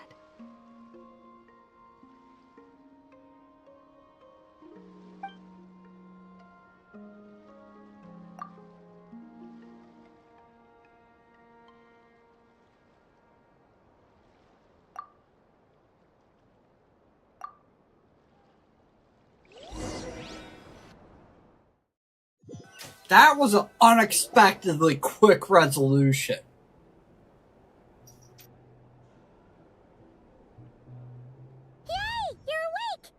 That was an unexpectedly quick resolution. Yay! You're awake!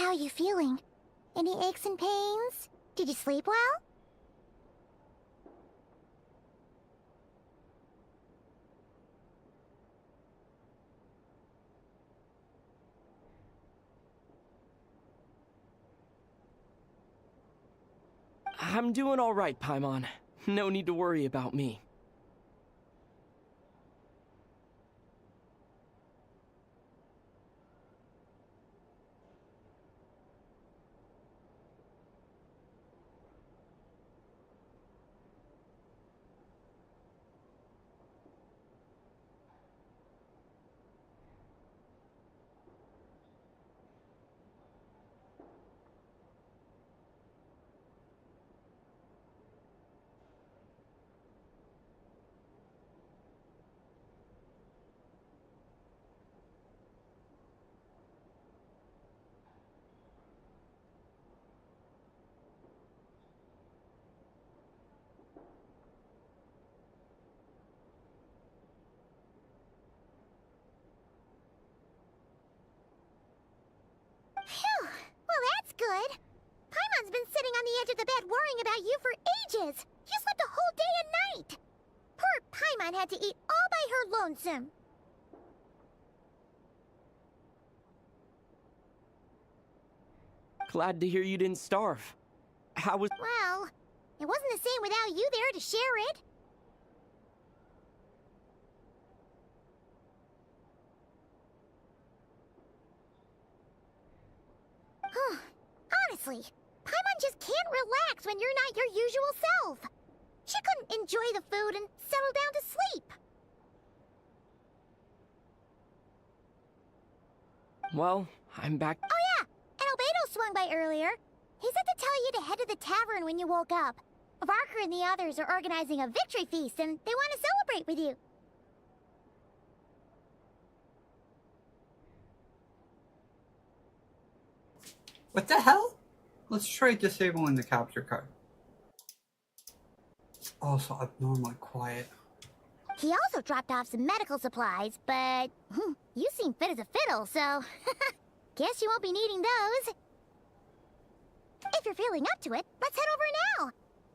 How are you feeling? Any aches and pains? Did you sleep well? I'm doing all right, Paimon. No need to worry about me. Phew! Well, that's good. Paimon's been sitting on the edge of the bed worrying about you for ages. You slept a whole day and night. Poor Paimon had to eat all by her lonesome. Glad to hear you didn't starve. How was... Well, it wasn't the same without you there to share it. Honestly, Paimon just can't relax when you're not your usual self. She couldn't enjoy the food and settle down to sleep. Well, I'm back. Oh yeah, and Albedo swung by earlier. He said to tell you to head to the tavern when you woke up. Varker and the others are organizing a victory feast and they want to celebrate with you. What the hell? Let's try disabling the capture card. It's also abnormally quiet. He also dropped off some medical supplies, but you seem fit as a fiddle, so guess you won't be needing those. If you're feeling up to it, let's head over now.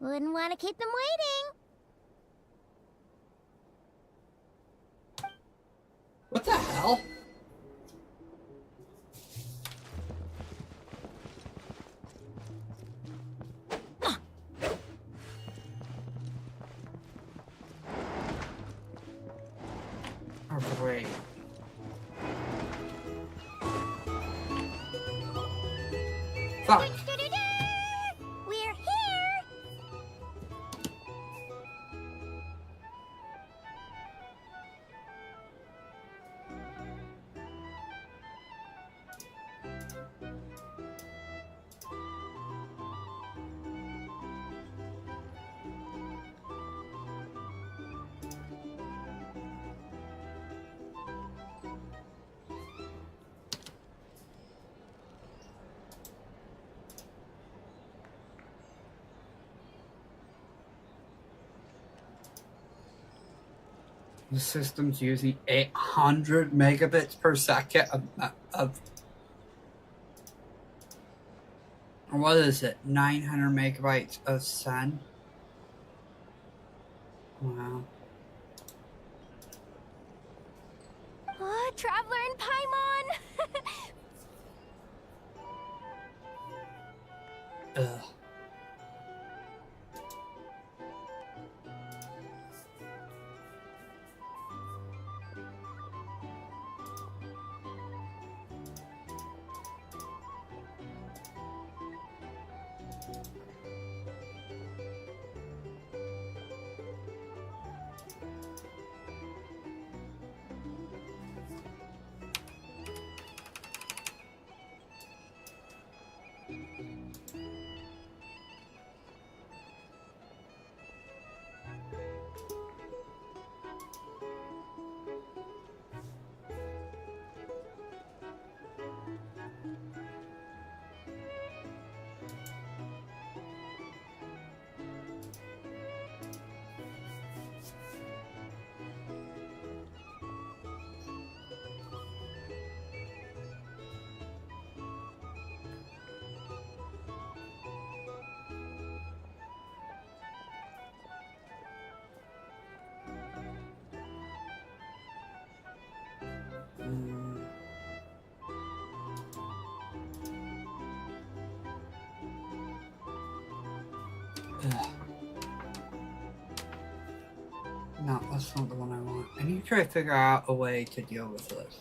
Wouldn't want to keep them waiting. What the hell? Oh, great. Fuck. We're here! The system's using 800 megabits per second of what is it? 900 megabytes of sun. Wow. Oh, Traveler and Paimon! Ugh. Ugh. No, that's not the one I want. I need to try to figure out a way to deal with this.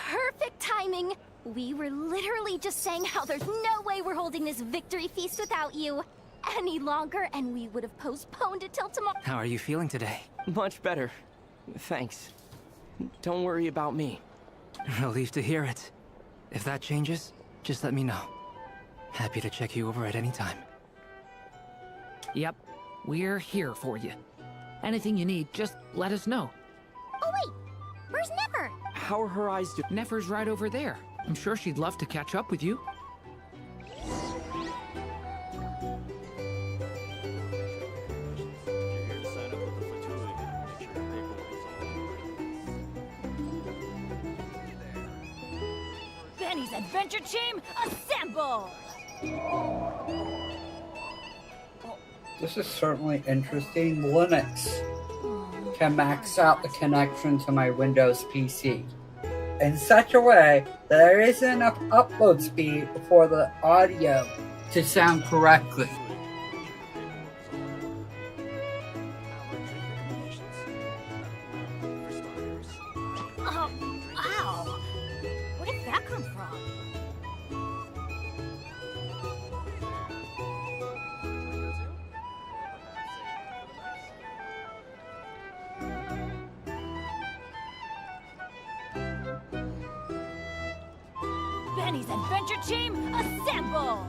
Perfect timing! We were literally just saying how there's no way we're holding this victory feast without you any longer, and we would have postponed it till tomorrow. How are you feeling today? Much better. Thanks. Don't worry about me. Relieved to hear it. If that changes, just let me know. Happy to check you over at any time. Yep, we're here for you. Anything you need, just let us know. Oh wait, where's Never? How are her eyes doing? Nefer's right over there. I'm sure she'd love to catch up with you. Benny's adventure team, assemble! This is certainly interesting. Linux can max out the connection to my Windows PC in such a way that there isn't enough upload speed for the audio to sound correctly. Oh, ow! Where did that come from? Benny's adventure team, assemble!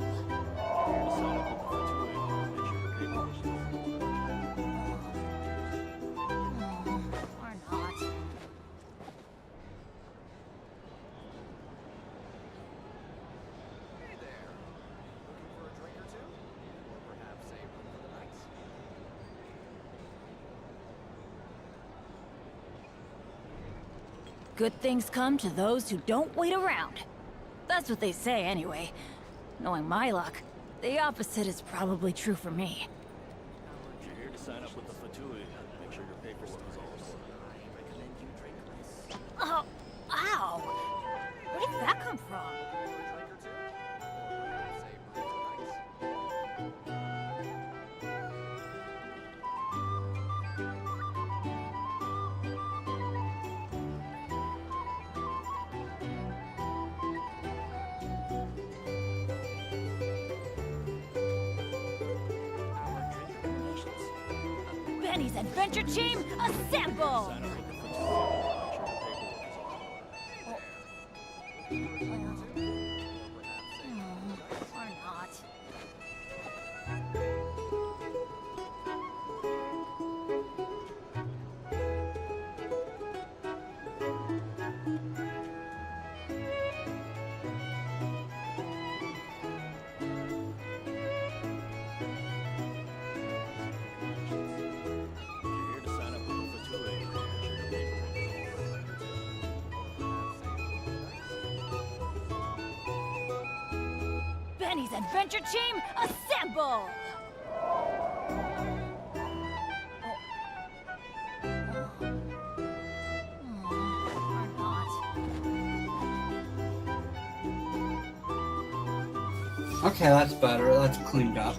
Or not. Good things come to those who don't wait around. That's what they say anyway. Knowing my luck, the opposite is probably true for me. You're here to sign up with the Fatui. Make sure your paperwork is all Oh, ow! Where did that come from? Benny's adventure team, assemble! Or not. Benny's adventure team, assemble! Or not. Okay, that's better. That's cleaned up.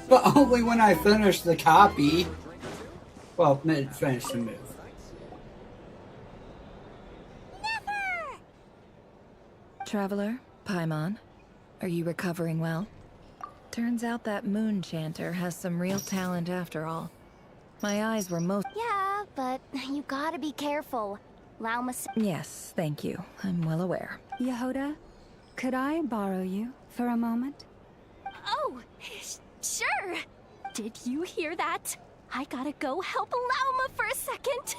But only when I finish the copy. Well, finish the move. Traveler, Paimon, are you recovering well? Turns out that moon chanter has some real talent after all. My eyes were most— Yeah, but you gotta be careful. Laumas— Yes, thank you. I'm well aware. Yehoda, could I borrow you for a moment? Oh, sure. Did you hear that? I gotta go help Lauma for a second.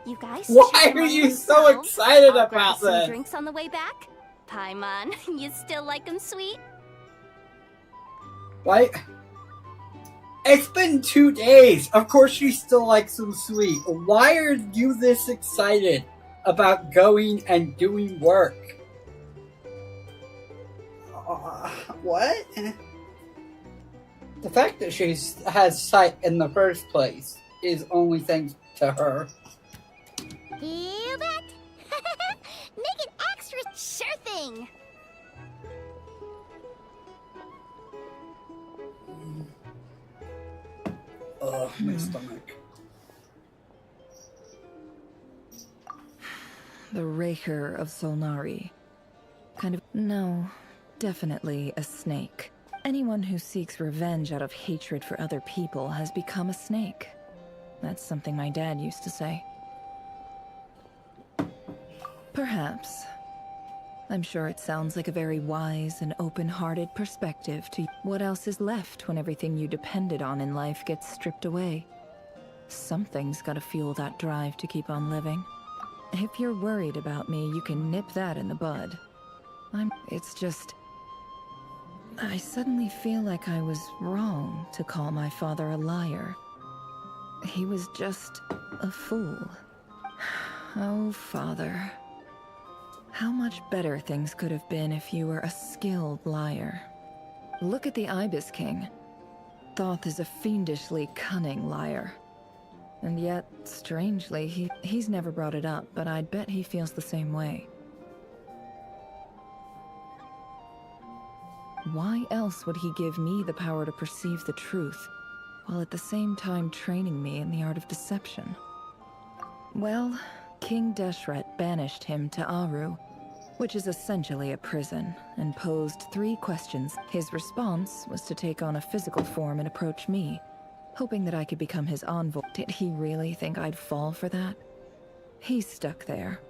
You guys. Why chat are among you so yourselves. excited I'll grab about some this? drinks on the way back. Paimon, you still like them sweet? Why? It's been 2 days. Of course she still likes them sweet. Why are you this excited about going and doing work? What? The fact that she has sight in the first place is only thanks to her. You bet. Make it extra. Sure thing. Ugh, my stomach. The Raker of Solnari. Kind of— No, definitely a snake. Anyone who seeks revenge out of hatred for other people has become a snake. That's something my dad used to say. Perhaps. I'm sure it sounds like a very wise and open-hearted perspective to— What else is left when everything you depended on in life gets stripped away? Something's gotta fuel that drive to keep on living. If you're worried about me, you can nip that in the bud. It's just— I suddenly feel like I was wrong to call my father a liar. He was just a fool. Oh, father. How much better things could have been if you were a skilled liar. Look at the Ibis King. Thoth is a fiendishly cunning liar. And yet, strangely, he's never brought it up, but I'd bet he feels the same way. Why else would he give me the power to perceive the truth, while at the same time training me in the art of deception? Well, King Deshret banished him to Aru, which is essentially a prison, and posed 3 questions. His response was to take on a physical form and approach me, hoping that I could become his envoy. Did he really think I'd fall for that? He's stuck there.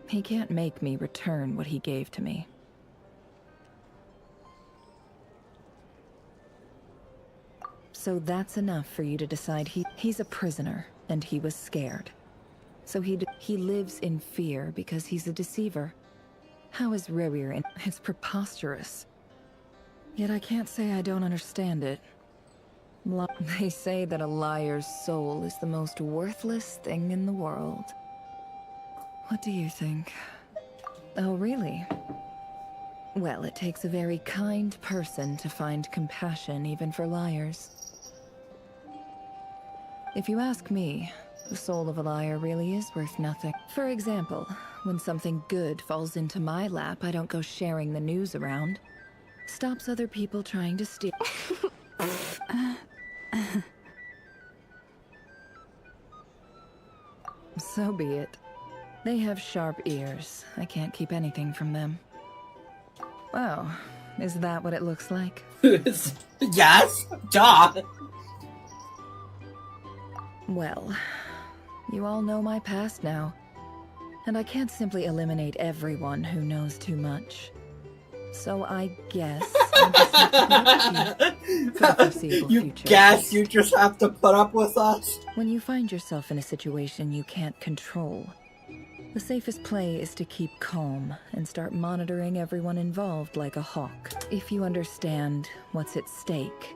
He can't make me return what he gave to me. So that's enough for you to decide he's a prisoner, and he was scared. So he lives in fear because he's a deceiver. How is Rerir in— It's preposterous. Yet I can't say I don't understand it. They say that a liar's soul is the most worthless thing in the world. What do you think? Oh, really? Well, it takes a very kind person to find compassion even for liars. If you ask me, the soul of a liar really is worth nothing. For example, when something good falls into my lap, I don't go sharing the news around. Stops other people trying to steal. So be it. They have sharp ears. I can't keep anything from them. Wow, is that what it looks like? Yes, duh. Well, you all know my past now. And I can't simply eliminate everyone who knows too much. So I guess I'll just have to put up with you for the foreseeable future. Guess you just have to put up with us? When you find yourself in a situation you can't control, the safest play is to keep calm and start monitoring everyone involved like a hawk. If you understand what's at stake,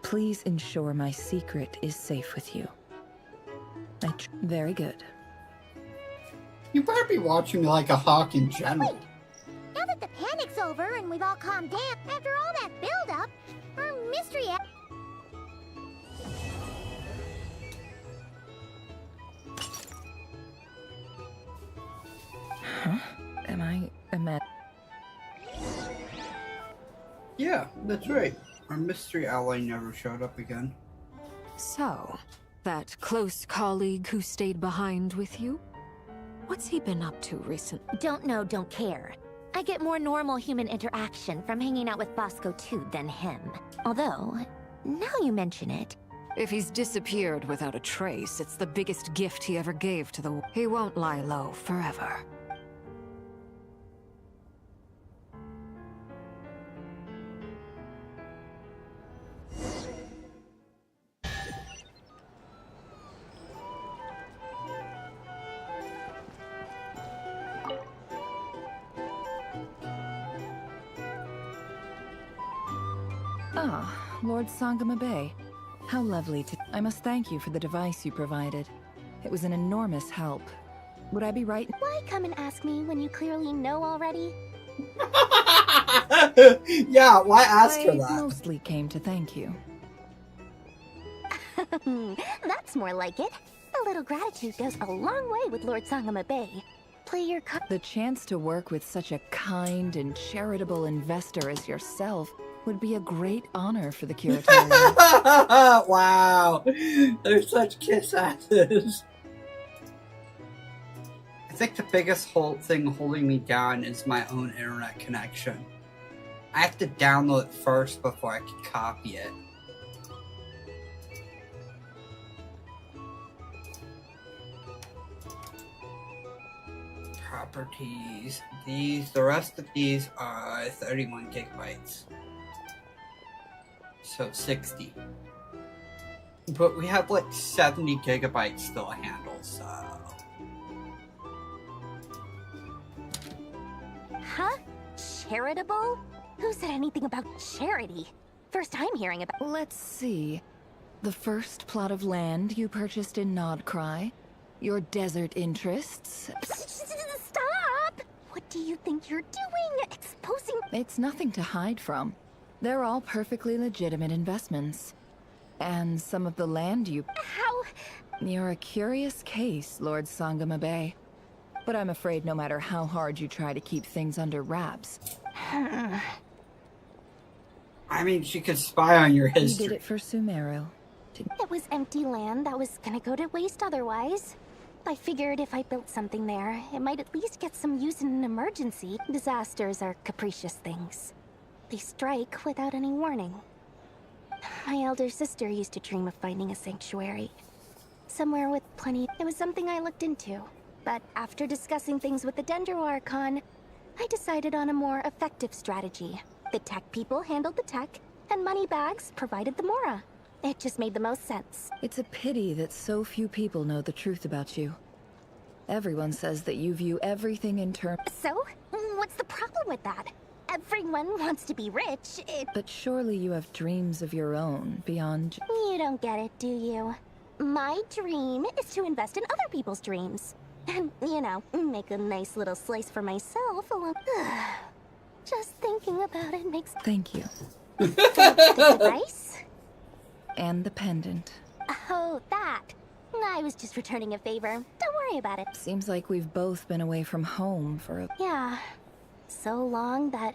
please ensure my secret is safe with you. Very good. You better be watching me like a hawk in general. Now that the panic's over and we've all calmed down, after all that build-up, our mystery... Huh? Am I... Yeah, that's right. Our mystery ally never showed up again. So, that close colleague who stayed behind with you? What's he been up to recently? Don't know, don't care. I get more normal human interaction from hanging out with Bosco too than him. Although, now you mention it... If he's disappeared without a trace, it's the biggest gift he ever gave to the world. He won't lie low forever. Ah, Lord Sangama Bay. How lovely to... I must thank you for the device you provided. It was an enormous help. Would I be right? Why come and ask me when you clearly know already? Yeah, why ask her I that? mostly came to thank you. That's more like it. A little gratitude goes a long way with Lord Sangama Bay. Play your card. The chance to work with such a kind and charitable investor as yourself would be a great honor for the curatorial. Wow, they're such kiss asses. I think the biggest thing holding me down is my own internet connection. I have to download it first before I can copy it. Properties. The rest of these are 31 gigabytes. So 60. But we have like 70 gigabytes still to handle, so... Huh? Charitable? Who said anything about charity? First time hearing about... Let's see. The first plot of land you purchased in Nodcry, your desert interests... Stop! What do you think you're doing? Exposing... It's nothing to hide from. They're all perfectly legitimate investments. And some of the land you... How? You're a curious case, Lord Sangama Bay. But I'm afraid no matter how hard you try to keep things under wraps... I mean, she could spy on your history. You did it for Sumeru. It was empty land that was gonna go to waste otherwise. I figured if I built something there, it might at least get some use in an emergency. Disasters are capricious things. They strike without any warning. My elder sister used to dream of finding a sanctuary. Somewhere with plenty... It was something I looked into. But after discussing things with the Dendro Archon, I decided on a more effective strategy. The tech people handled the tech, and Moneybags provided the Mora. It just made the most sense. It's a pity that so few people know the truth about you. Everyone says that you view everything in terms... So? What's the problem with that? Everyone wants to be rich. But surely you have dreams of your own beyond... You don't get it, do you? My dream is to invest in other people's dreams. And, you know, make a nice little slice for myself along... Just thinking about it makes... Thank you. The device? And the pendant. Oh, that. I was just returning a favor. Don't worry about it. Seems like we've both been away from home for a... Yeah. So long that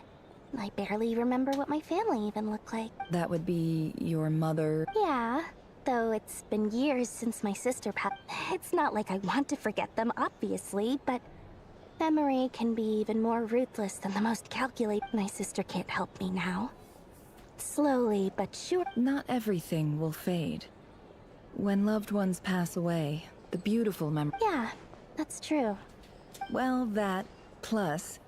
I barely remember what my family even looked like. That would be your mother... Yeah. Though it's been years since my sister passed. It's not like I want to forget them, obviously, but... memory can be even more ruthless than the most calculated. My sister can't help me now. Slowly, but sure. Not everything will fade. When loved ones pass away, the beautiful memory... Yeah, that's true. Well, that, plus,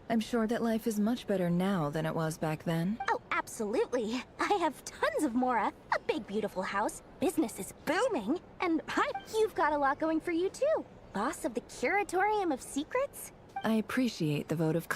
I'm sure that life is much better now than it was back then. Oh, absolutely. I have tons of Mora, a big beautiful house, business is booming, and you've got a lot going for you too. Boss of the Curatorium of Secrets? I appreciate the vote of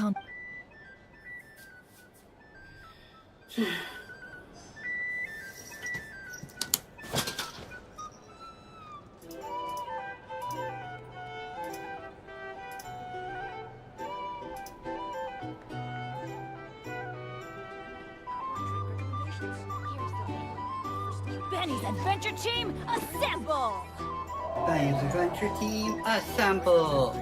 Benny's Adventure Team, assemble! Benny's Adventure Team, assemble!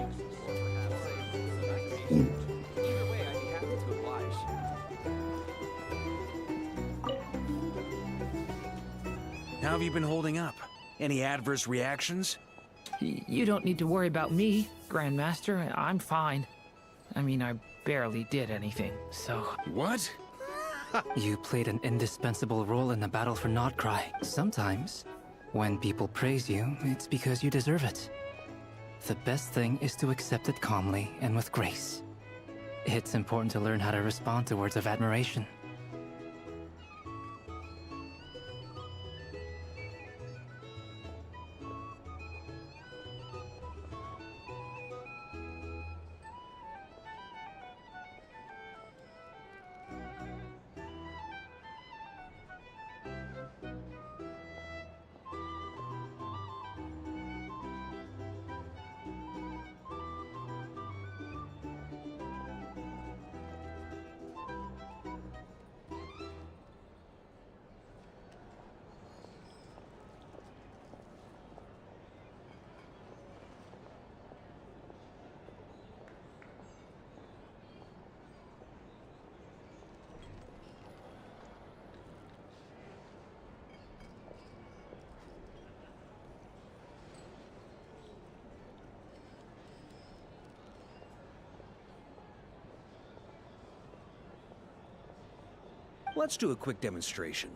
How have you been holding up? Any adverse reactions? You don't need to worry about me, Grandmaster. I'm fine. I mean, I barely did anything, so... What? You played an indispensable role in the battle for Nodcry. Sometimes, when people praise you, it's because you deserve it. The best thing is to accept it calmly and with grace. It's important to learn how to respond to words of admiration. Let's do a quick demonstration.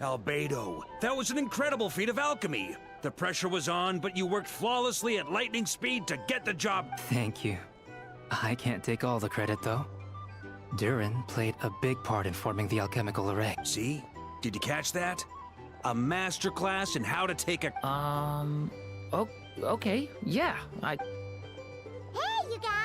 Albedo, that was an incredible feat of alchemy. The pressure was on, but you worked flawlessly at lightning speed to get the job. Thank you. I can't take all the credit, though. Durin played a big part in forming the alchemical array. See? Did you catch that? A masterclass in how to take a... Oh, okay, yeah, Hey, you guys!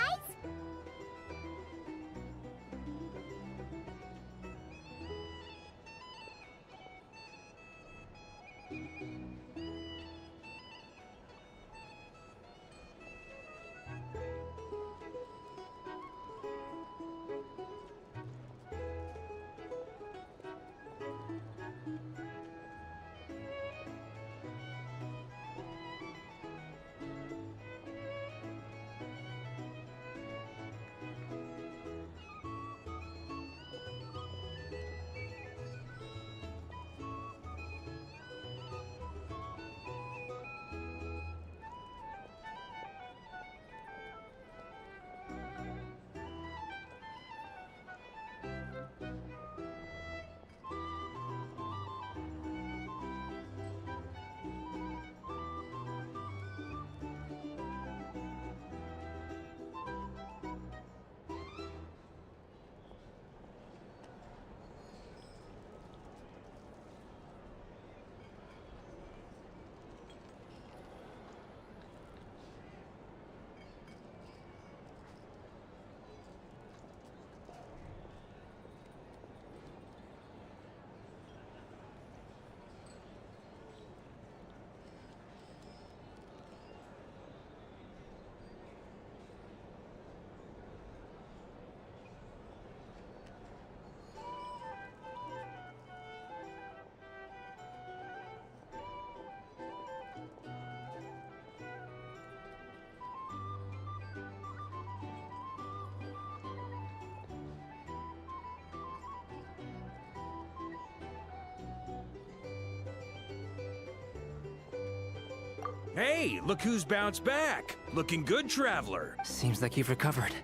Hey, look who's bounced back. Looking good, Traveler. Seems like you've recovered.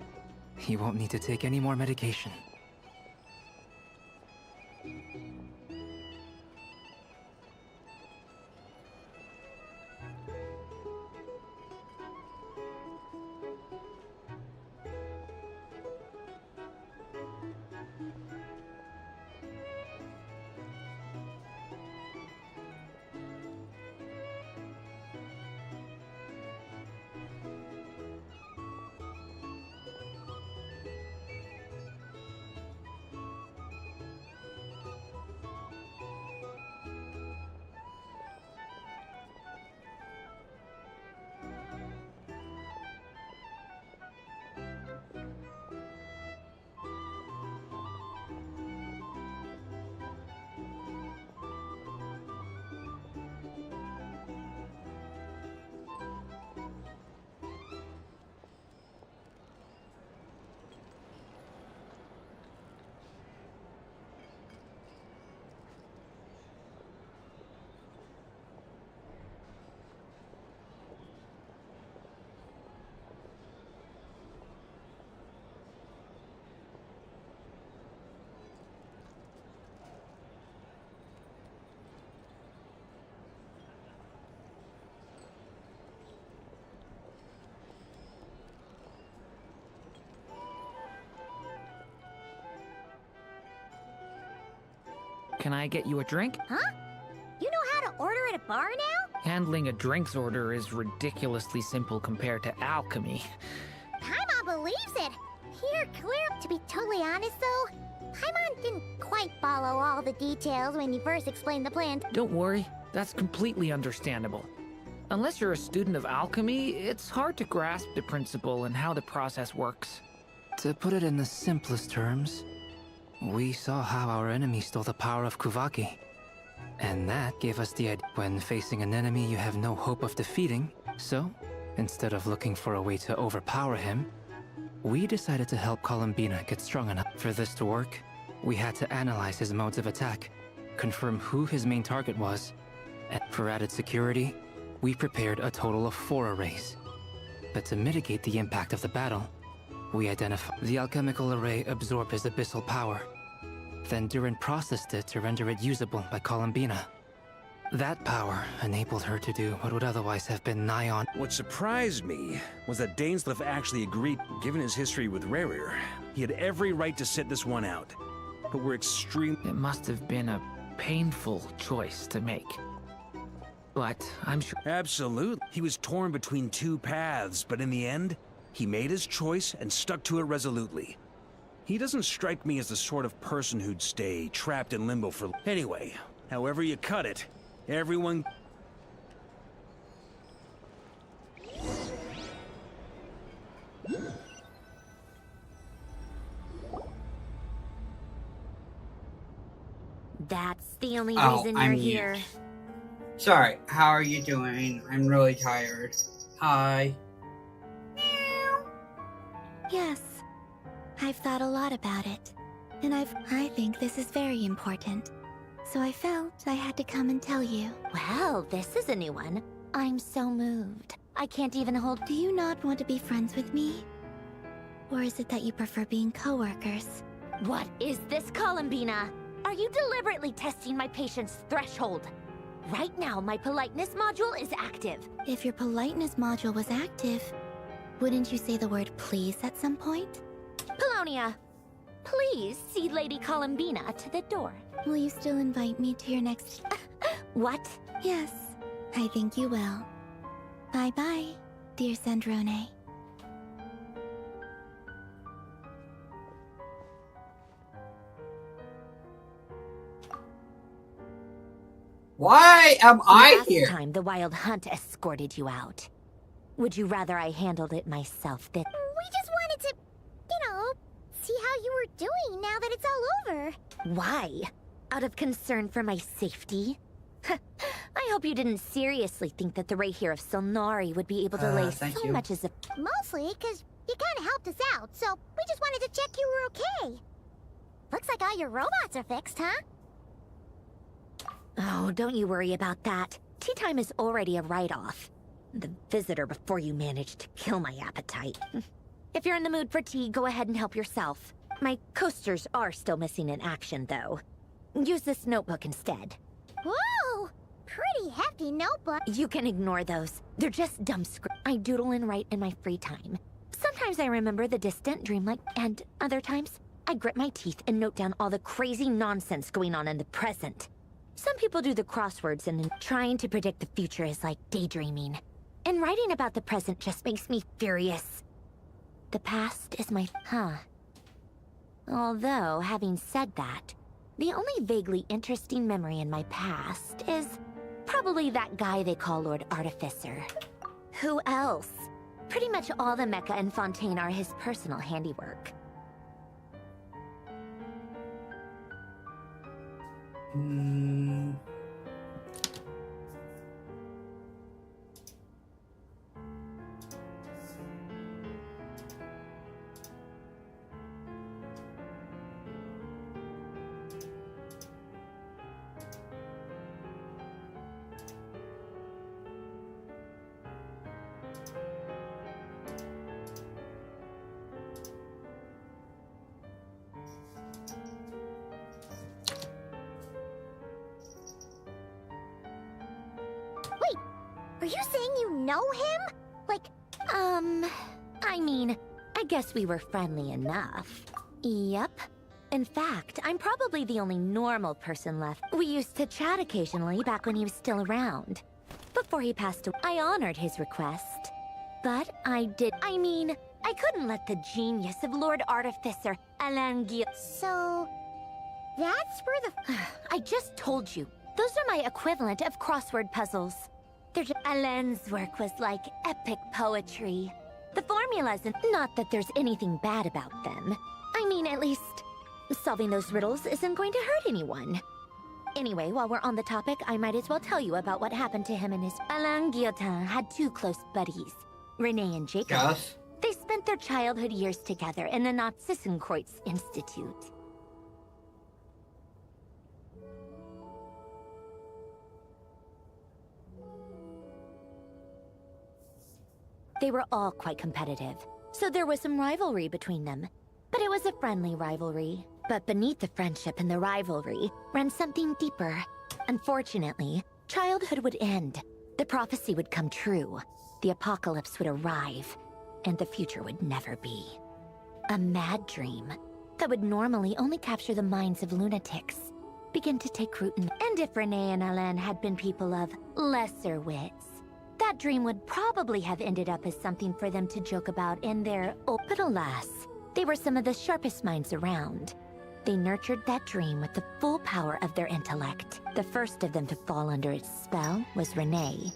You won't need to take any more medication. Can I get you a drink? Huh? You know how to order at a bar now? Handling a drinks order is ridiculously simple compared to alchemy. Paimon believes it. Here, clear. To be totally honest, though, Paimon didn't quite follow all the details when you first explained the plan. Don't worry, that's completely understandable. Unless you're a student of alchemy, it's hard to grasp the principle and how the process works. To put it in the simplest terms, we saw how our enemy stole the power of Kuvaki. And that gave us the idea when facing an enemy you have no hope of defeating. So, instead of looking for a way to overpower him, we decided to help Columbina get strong enough. For this to work, we had to analyze his modes of attack, confirm who his main target was, and for added security, we prepared a total of 4 arrays. But to mitigate the impact of the battle, we identified the alchemical array absorbed his abyssal power. Then Durin processed it to render it usable by Columbina. That power enabled her to do what would otherwise have been nigh on. What surprised me was that Dainsleif actually agreed. Given his history with Rerir, he had every right to sit this one out. But we're extreme. It must have been a painful choice to make. But I'm sure... Absolutely. He was torn between 2 paths, but in the end, he made his choice and stuck to it resolutely. He doesn't strike me as the sort of person who'd stay trapped in limbo for... Anyway, however you cut it, everyone... That's the only reason you're here. Sorry, how are you doing? I'm really tired. Hi. Yes. I've thought a lot about it. And I think this is very important. So I felt I had to come and tell you. Well, this is a new one. I'm so moved. I can't even hold... Do you not want to be friends with me? Or is it that you prefer being co-workers? What is this, Columbina? Are you deliberately testing my patience threshold? Right now, my politeness module is active. If your politeness module was active, wouldn't you say the word please at some point? Polonia, please see Lady Columbina to the door. Will you still invite me to your next... What? Yes, I think you will. Bye-bye, dear Sandrone. Why am I here? Last time the Wild Hunt escorted you out. Would you rather I handled it myself this... We just wanted to, see how you were doing now that it's all over. Why? Out of concern for my safety? I hope you didn't seriously think that the Rayhir of Solnari would be able to lay so much as a... Mostly because you kind of helped us out, so we just wanted to check you were okay. Looks like all your robots are fixed, huh? Oh, don't you worry about that. Tea time is already a write-off. The visitor before you managed to kill my appetite. If you're in the mood for tea, go ahead and help yourself. My coasters are still missing in action, though. Use this notebook instead. Whoa! Pretty hefty notebook. You can ignore those. They're just dumb script. I doodle and write in my free time. Sometimes I remember the distant dreamlike, and other times, I grit my teeth and note down all the crazy nonsense going on in the present. Some people do the crosswords, and then trying to predict the future is like daydreaming. And writing about the present just makes me furious. The past is my... Although, having said that, the only vaguely interesting memory in my past is probably that guy they call Lord Artificer. Who else? Pretty much all the mecha and Fontaine are his personal handiwork. Are you saying you know him? Like, I mean, I guess we were friendly enough. Yep. In fact, I'm probably the only normal person left. We used to chat occasionally back when he was still around. Before he passed away, I honored his request. But I couldn't let the genius of Lord Artificer Alain Guillaume... So... that's where the... I just told you. Those are my equivalent of crossword puzzles. Alain's work was like epic poetry. The formulas, and not that there's anything bad about them. I mean, at least, solving those riddles isn't going to hurt anyone. Anyway, while we're on the topic, I might as well tell you about what happened to him and his... Alain Guillotin had two close buddies, Renee and Jacob. Yes? They spent their childhood years together in the Narzissenkreuz Institute. They were all quite competitive, so there was some rivalry between them. But it was a friendly rivalry. But beneath the friendship and the rivalry ran something deeper. Unfortunately, childhood would end. The prophecy would come true. The apocalypse would arrive, and the future would never be. A mad dream that would normally only capture the minds of lunatics began to take root in... And if Renee and Alain had been people of lesser wits, that dream would probably have ended up as something for them to joke about in their... But alas, they were some of the sharpest minds around. They nurtured that dream with the full power of their intellect. The first of them to fall under its spell was Renee.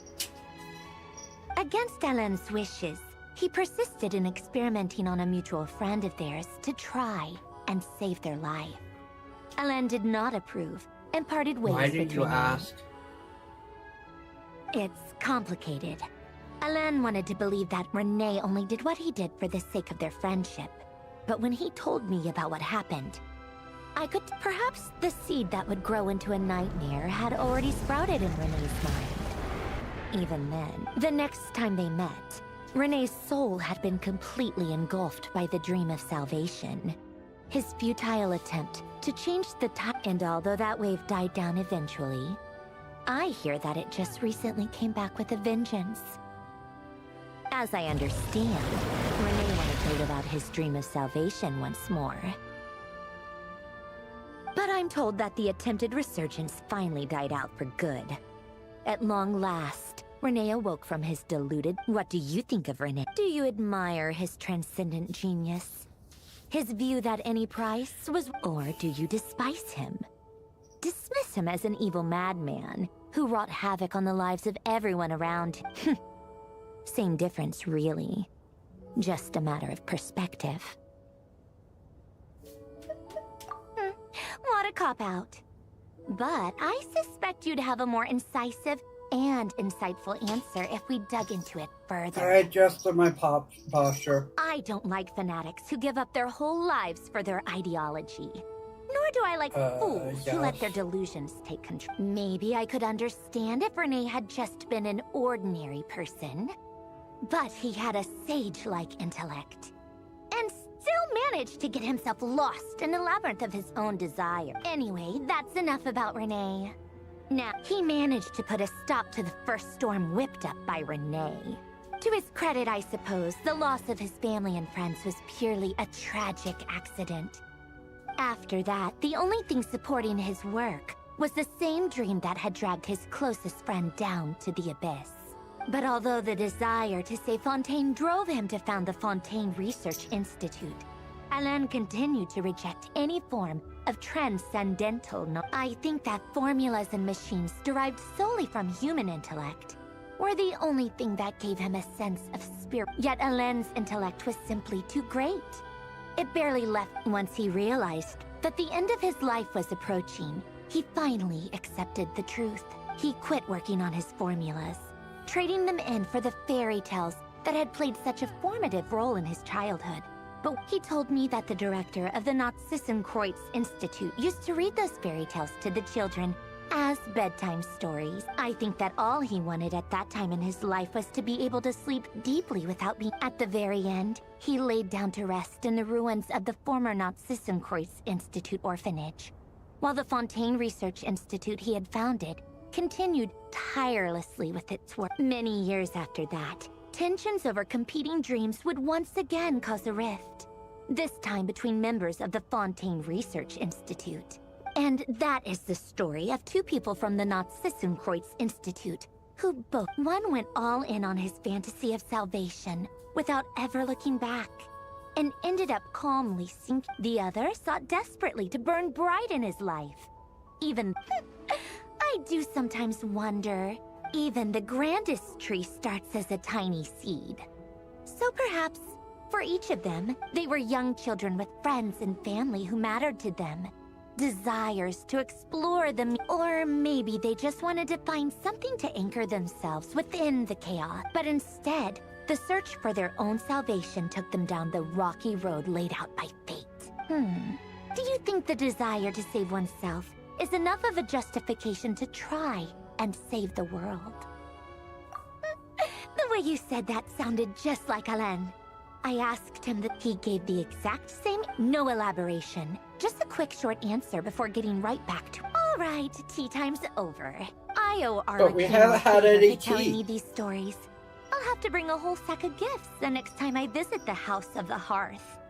Against Alain's wishes, he persisted in experimenting on a mutual friend of theirs to try and save their life. Alain did not approve and parted ways with Renee. Why did you ask? It's complicated. Alain wanted to believe that Renee only did what he did for the sake of their friendship. But when he told me about what happened, I could... Perhaps the seed that would grow into a nightmare had already sprouted in Renee's mind. Even then, the next time they met, Renee's soul had been completely engulfed by the dream of salvation. His futile attempt to change the time... And although that wave died down eventually, I hear that it just recently came back with a vengeance. As I understand, Renee wanted to live out his dream of salvation once more. But I'm told that the attempted resurgence finally died out for good. At long last, Renee awoke from his deluded... What do you think of Renee? Do you admire his transcendent genius? His view that any price was... Or do you despise him? Dismiss him as an evil madman who wrought havoc on the lives of everyone around him. Same difference, really. Just a matter of perspective. What a cop-out. But I suspect you'd have a more incisive and insightful answer if we dug into it further. I adjusted my posture. I don't like fanatics who give up their whole lives for their ideology. Nor do I like fools who let their delusions take control. Maybe I could understand if Renee had just been an ordinary person. But he had a sage-like intellect. And still managed to get himself lost in the labyrinth of his own desire. Anyway, that's enough about Renee. Now, he managed to put a stop to the first storm whipped up by Renee. To his credit, I suppose, the loss of his family and friends was purely a tragic accident. After that, the only thing supporting his work was the same dream that had dragged his closest friend down to the abyss. But although the desire to save Fontaine drove him to found the Fontaine Research Institute, Alain continued to reject any form of transcendental knowledge. I think that formulas and machines derived solely from human intellect were the only thing that gave him a sense of spirit. Yet Alain's intellect was simply too great. It barely left. Once he realized that the end of his life was approaching, he finally accepted the truth. He quit working on his formulas, trading them in for the fairy tales that had played such a formative role in his childhood. But he told me that the director of the Narzissenkreuz Institute used to read those fairy tales to the children as bedtime stories. I think that all he wanted at that time in his life was to be able to sleep deeply without being... At the very end, he laid down to rest in the ruins of the former Narzissenkreuz Institute orphanage, while the Fontaine Research Institute he had founded continued tirelessly with its work. Many years after that, tensions over competing dreams would once again cause a rift. this time between members of the Fontaine Research Institute. And that is the story of two people from the Narzissenkreuz Institute, who both... One went all in on his fantasy of salvation, without ever looking back, and ended up calmly sinking. The other sought desperately to burn bright in his life. Even... I do sometimes wonder, even the grandest tree starts as a tiny seed. So perhaps, for each of them, they were young children with friends and family who mattered to them. Desires to explore them, or maybe they just wanted to find something to anchor themselves within the chaos. But instead, the search for their own salvation took them down the rocky road laid out by fate. Do you think the desire to save oneself is enough of a justification to try and save the world? The way you said that sounded just like Alain. I asked him that he gave the exact same, no elaboration. Just a quick short answer before getting right back to... All right, tea time's over. I owe Arlecchino But we haven't had any for telling tea. me these stories. I'll have to bring a whole sack of gifts the next time I visit the House of the Hearth.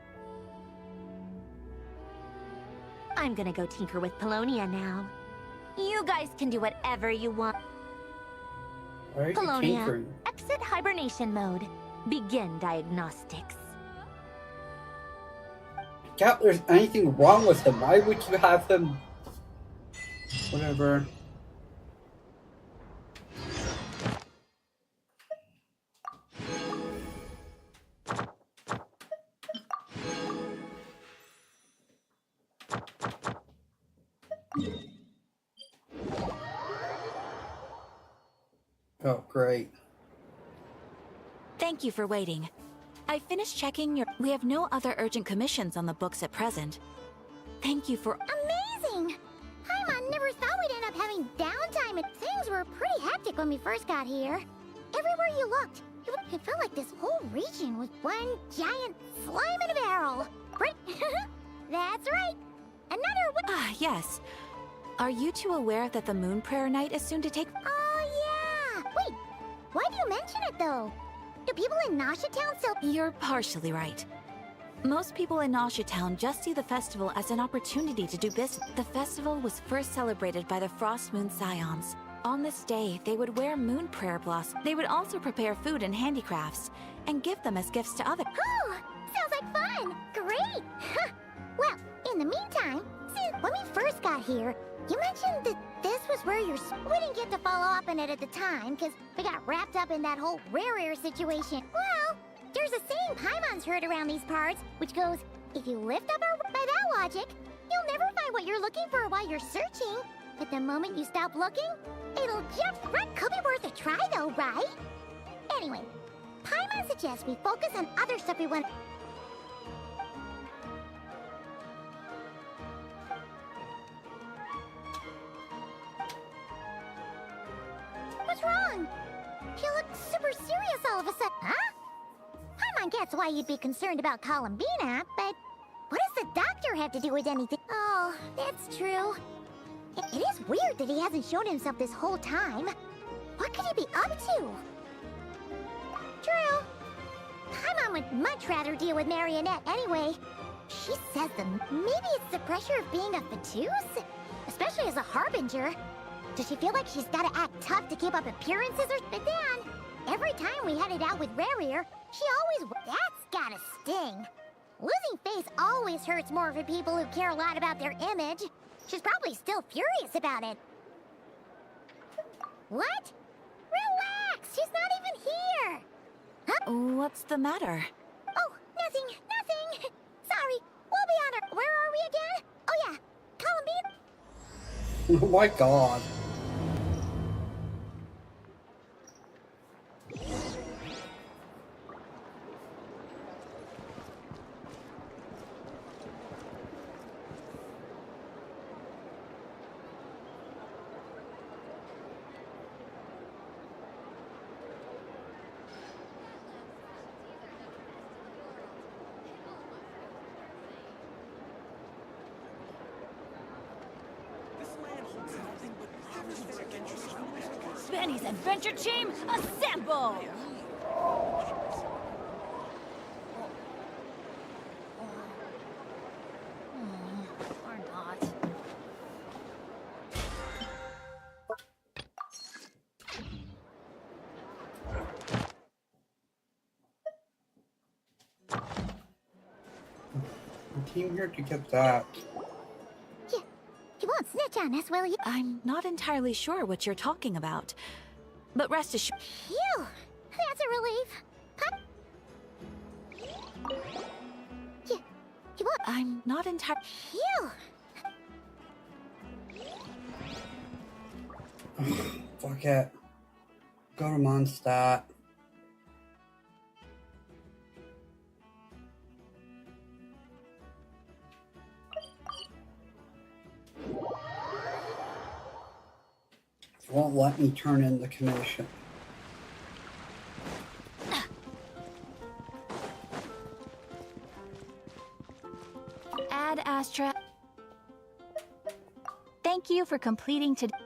I'm gonna go tinker with Polonia now. You guys can do whatever you want. Why are you Polonia, tinkering? exit hibernation mode. Begin diagnostics. I doubt there's anything wrong with him. Why would you have him... Whatever. Oh, great. Thank you for waiting. I finished checking your... We have no other urgent commissions on the books at present. Thank you for... Amazing! Paimon never thought we'd end up having downtime, and things were pretty hectic when we first got here. Everywhere you looked, it felt like this whole region was one giant slime in a barrel. That's right. Ah, yes. Are you two aware that the Moon Prayer Night is soon to take... Oh, yeah! Wait, why do you mention it, though? Do people in Nasha Town still... You're partially right. Most people in Nasha Town just see the festival as an opportunity to do business. The festival was first celebrated by the Frost Moon Scions. On this day, they would wear moon prayer blossoms. They would also prepare food and handicrafts, and give them as gifts to others. Oh, sounds like fun! Great! Well, in the meantime, since when we first got here, you mentioned that this was where your... We didn't get to follow up on it at the time, because we got wrapped up in that whole rare situation. Well, there's a saying Paimon's heard around these parts, which goes, if you lift up our... By that logic, you'll never find what you're looking for while you're searching. But the moment you stop looking, it'll jump right. Could be worth a try, though, right? Anyway, Paimon suggests we focus on other stuff we want... What's wrong? You look super serious all of a sudden. Huh? Paimon gets why you'd be concerned about Columbina, but what does the doctor have to do with anything? Oh, that's true. It is weird that he hasn't shown himself this whole time. What could he be up to? True. Paimon would much rather deal with Marionette anyway. She says that maybe it's the pressure of being a Fatus, especially as a Harbinger. Does she feel like she's gotta act tough to keep up appearances or... But then, every time we headed out with Rarier, she always... That's gotta sting. Losing face always hurts more for people who care a lot about their image. She's probably still furious about it. What? Relax! She's not even here! Huh? What's the matter? Oh, nothing. Sorry, we'll be on our... Where are we again? Oh yeah, Columbine. Oh my god. Benny's adventure team, assemble! I came here to get that. You won't snitch on us, will you? I'm not entirely sure what you're talking about. But rest assured. Phew! That's a relief. You won't. I'm not entirely. Phew! Fuck it. Go to Mondstadt. Won't let me turn in the commission. Ad Astra. Thank you for completing today.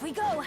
we go!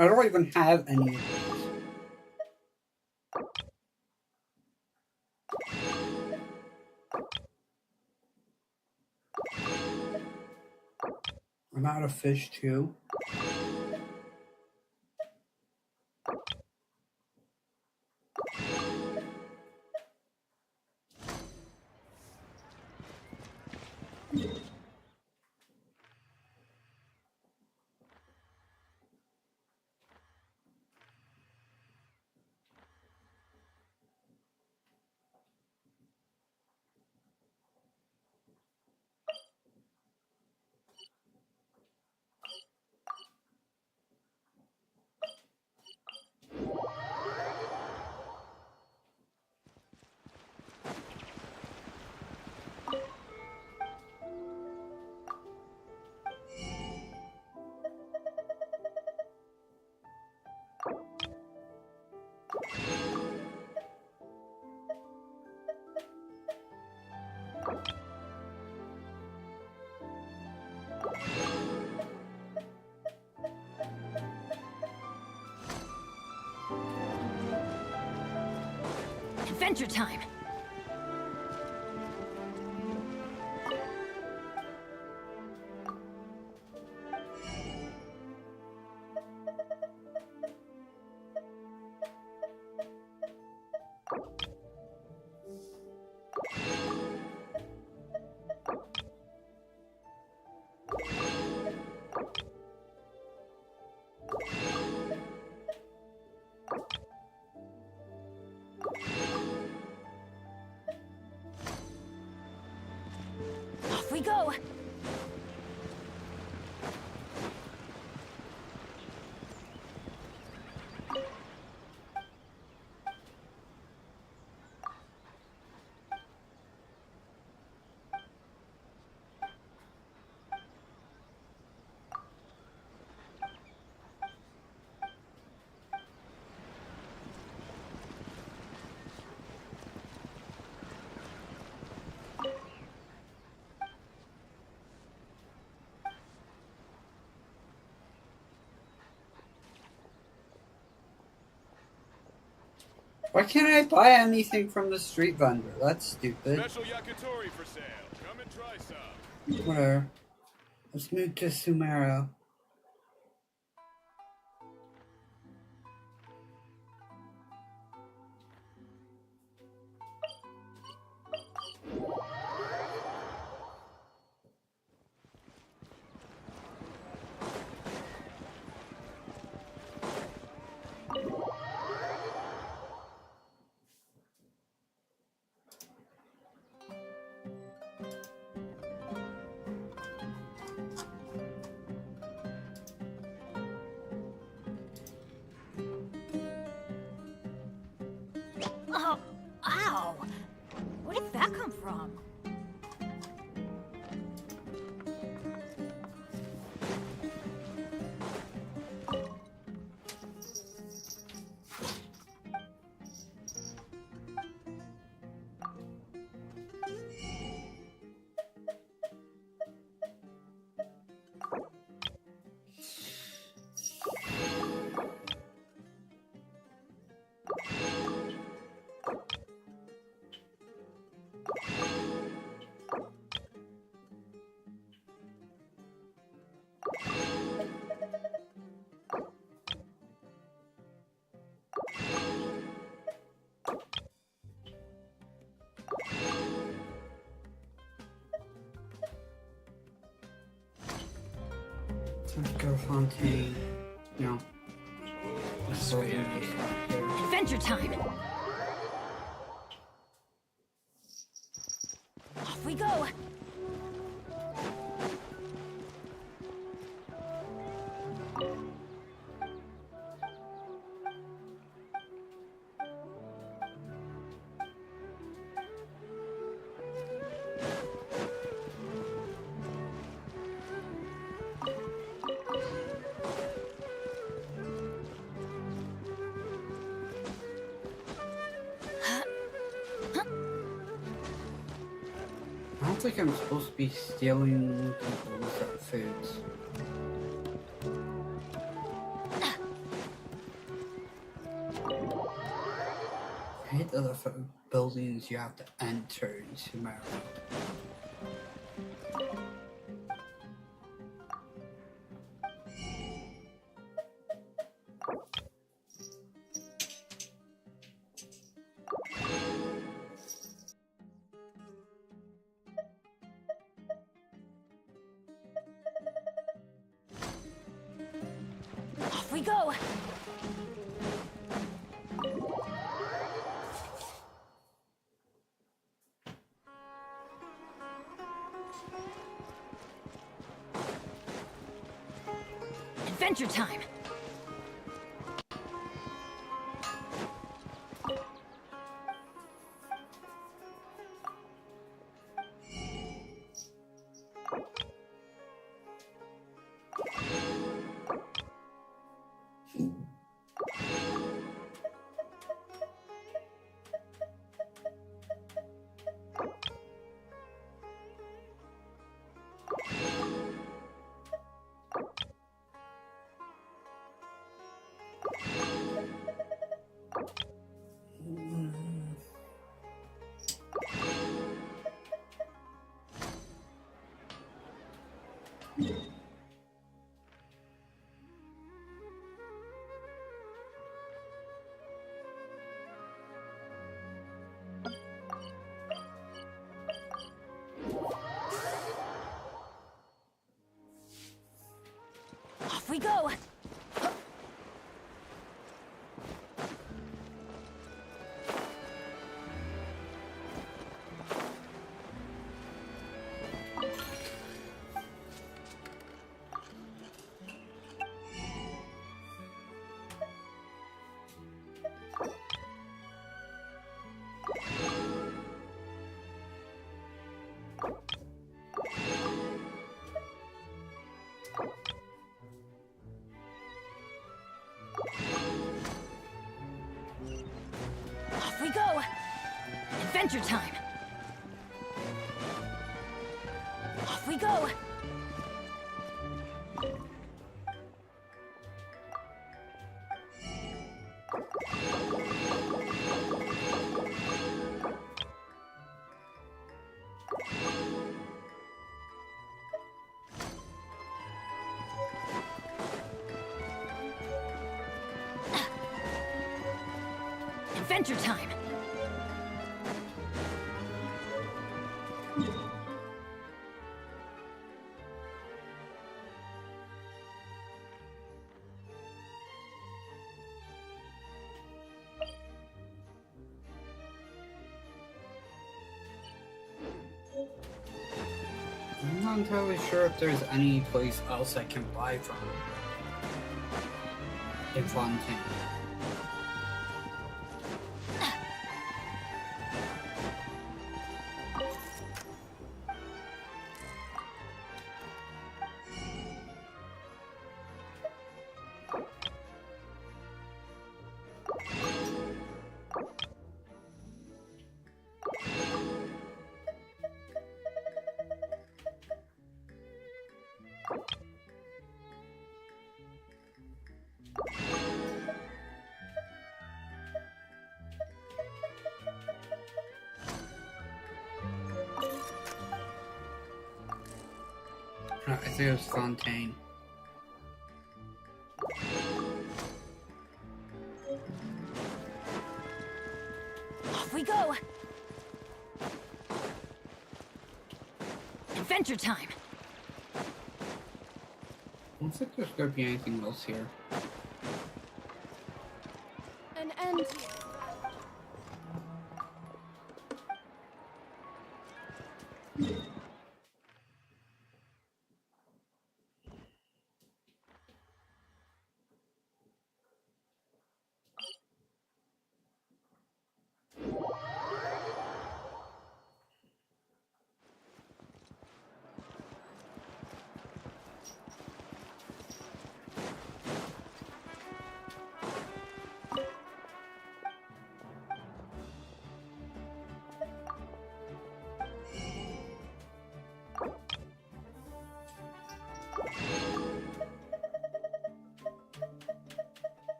I don't even have any of these. I'm out of fish too. Adventure time! Off we go! Why can't I buy anything from the street vendor? That's stupid. Special yakitori for sale. Come and try some. Whatever. Let's move to Sumeru. Let's go Fontaine. No. Let's go Adventure time! Off we go! I don't think I'm supposed to be stealing people's foods. I hate the other buildings you have to enter into Maryland. Off we go! Adventure time! Off we go! Off we go! Adventure time! Off we go! Adventure time! I'm not entirely sure if there's any place else I can buy from in Fontaine. I think it was Fontaine. Off we go! Adventure time! don't think there's gonna be anything else here. An end.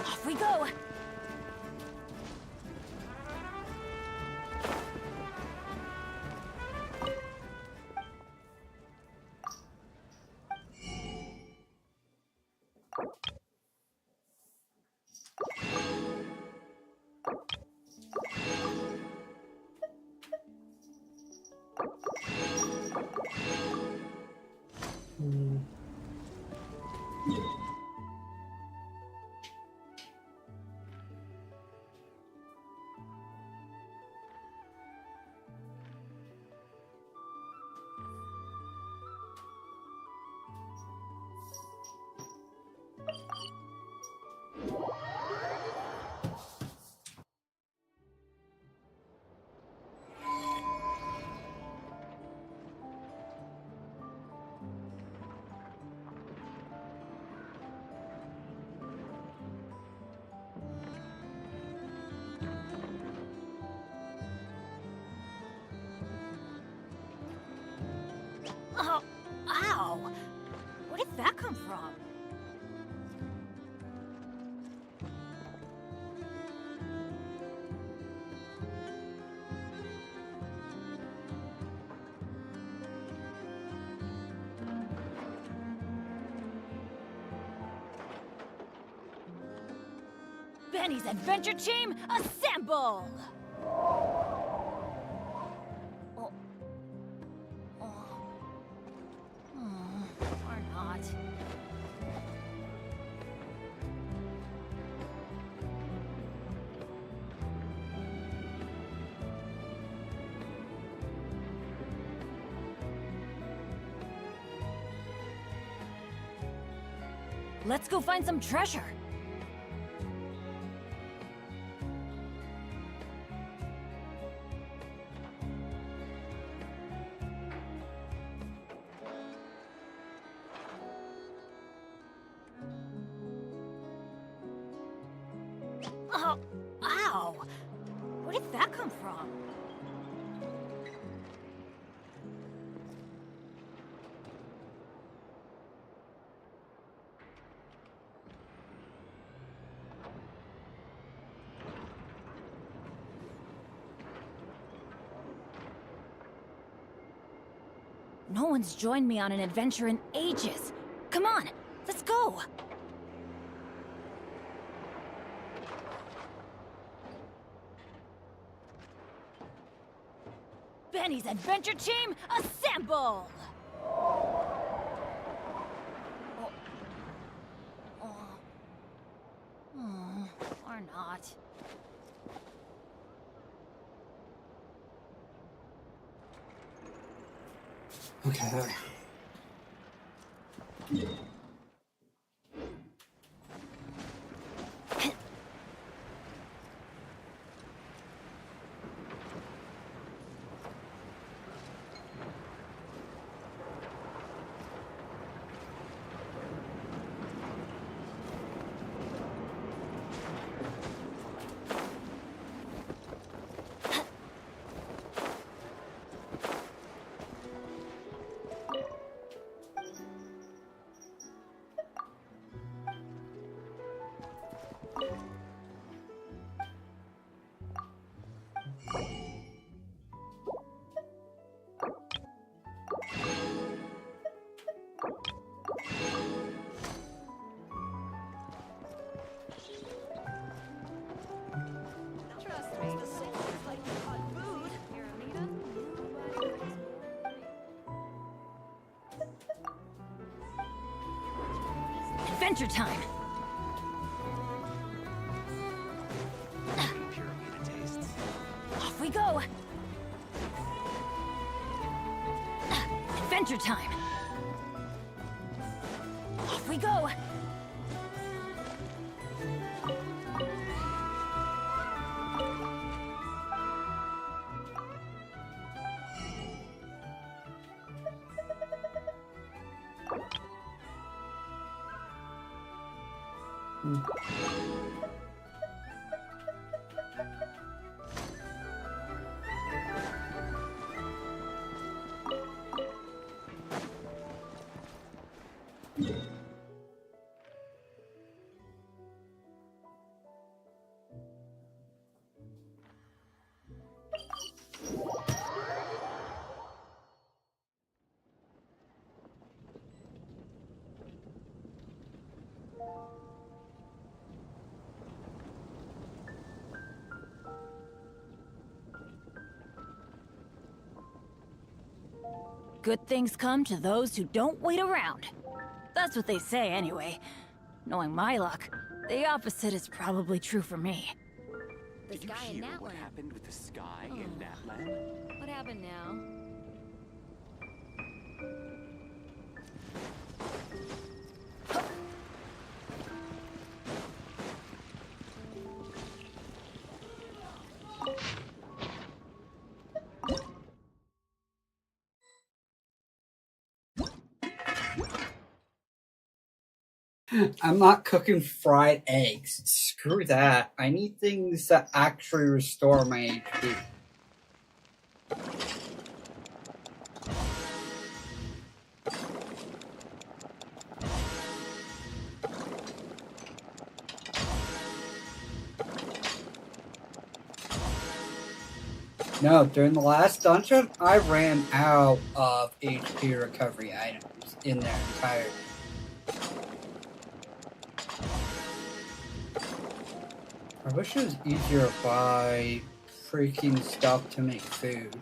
Off we go! Oh, ow! Where did that come from? Benny's Adventure Team, assemble! Or not. Let's go find some treasure. Oh, ow! Where did that come from? No one's joined me on an adventure in ages. Come on, let's go! Benny's Adventure Team, assemble! Or not. Okay. Adventure time! Off we go! Adventure time! Off we go! Good things come to those who don't wait around. That's what they say anyway. Knowing my luck, the opposite is probably true for me. Did you hear what happened with the sky in Natland? What happened now? I'm not cooking fried eggs. Screw that. I need things that actually restore my HP. No, during the last dungeon, I ran out of HP recovery items in there entirely. I wish it was easier to buy freaking stuff to make food.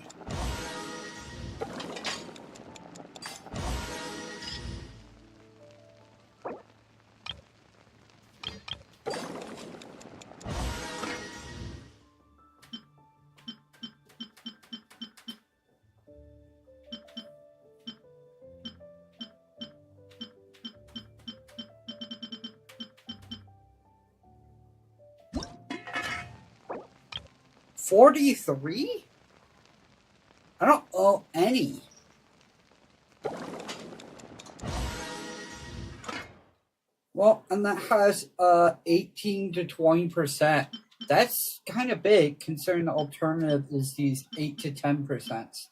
$43? I don't owe any. Well, and that has 18 to 20%. That's kind of big considering the alternative is these 8 to 10%.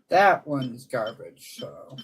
That one's garbage, so...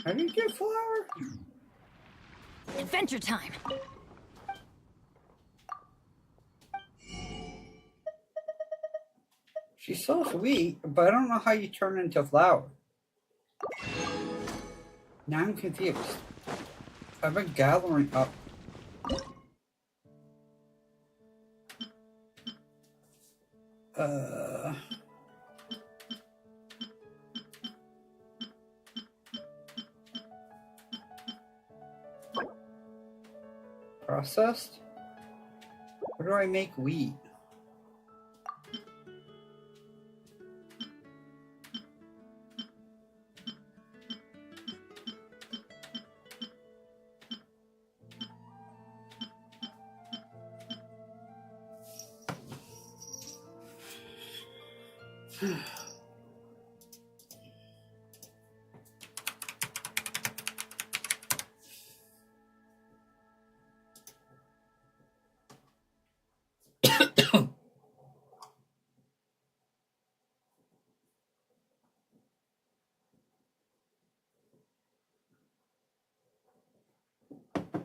How do you get flour? Adventure time! She's so sweet, but I don't know how you turn into flour. Now I'm confused. I've been gathering up. Processed? Where do I make wheat?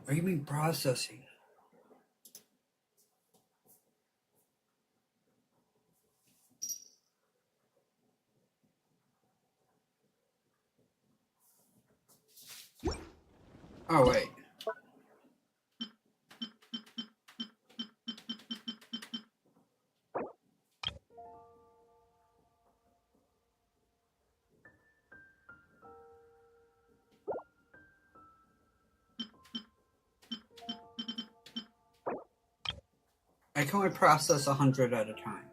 What do you mean processing? Oh, wait. I can only process 100 at a time.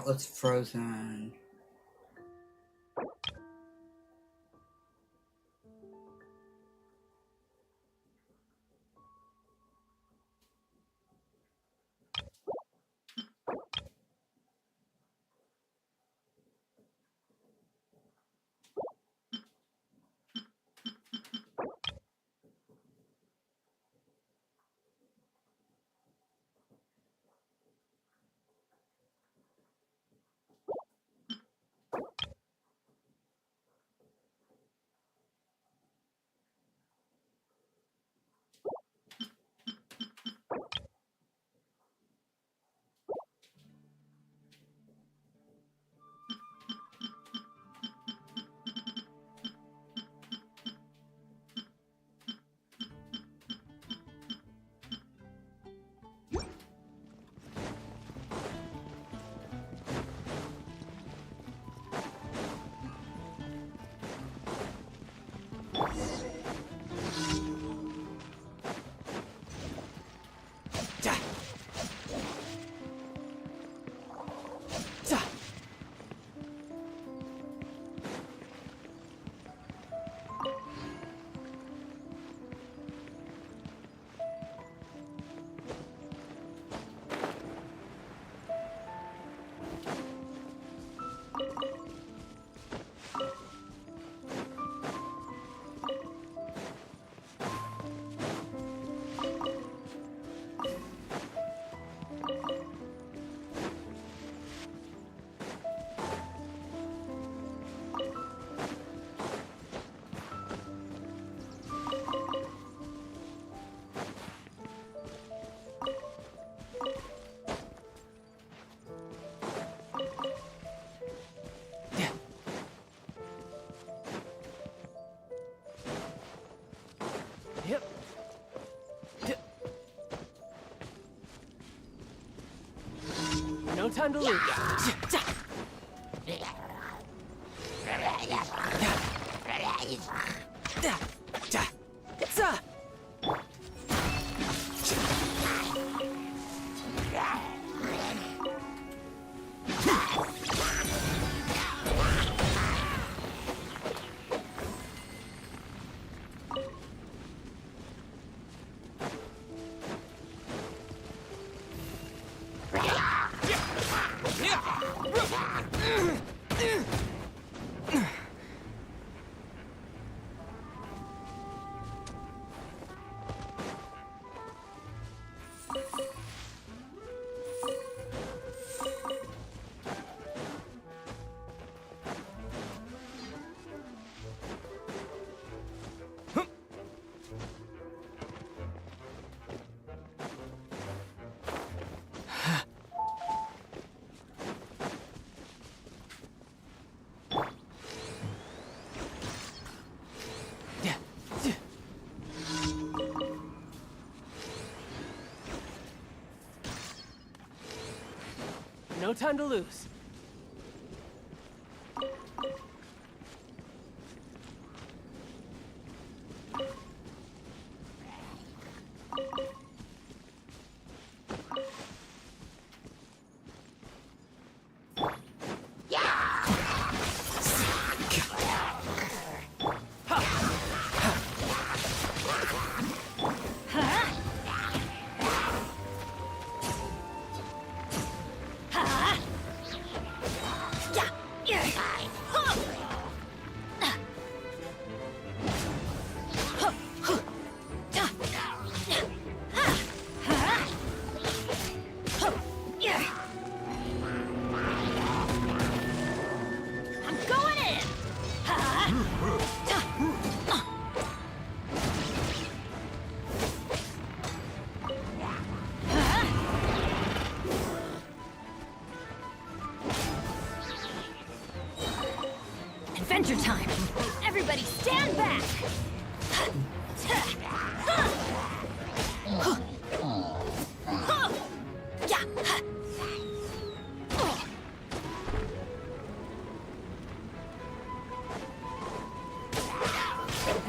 Let's frozen. No time to lose. No time to lose. Adventure time! Everybody stand back!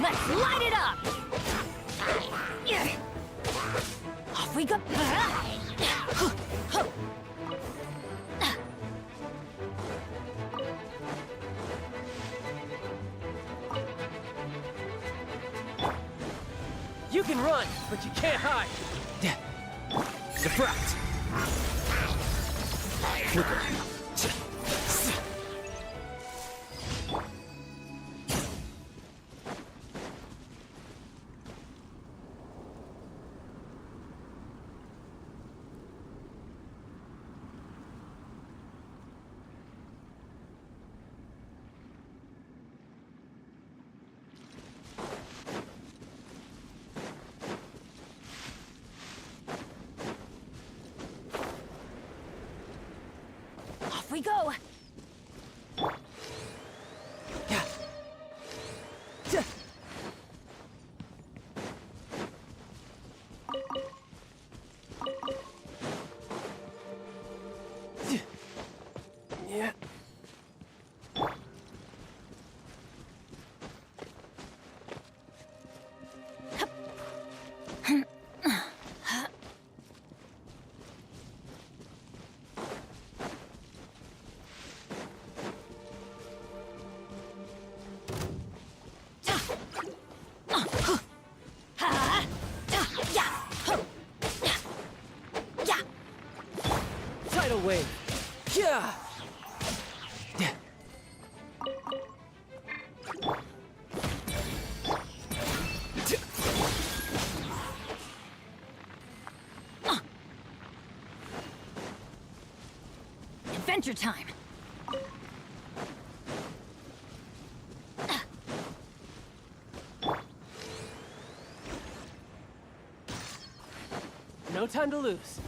Let's light it up! Off we go! You can run, but you can't hide. Surprise! Flicker. Off we go! Yeah. Tidal wave. Yeah. Adventure time! No time to lose.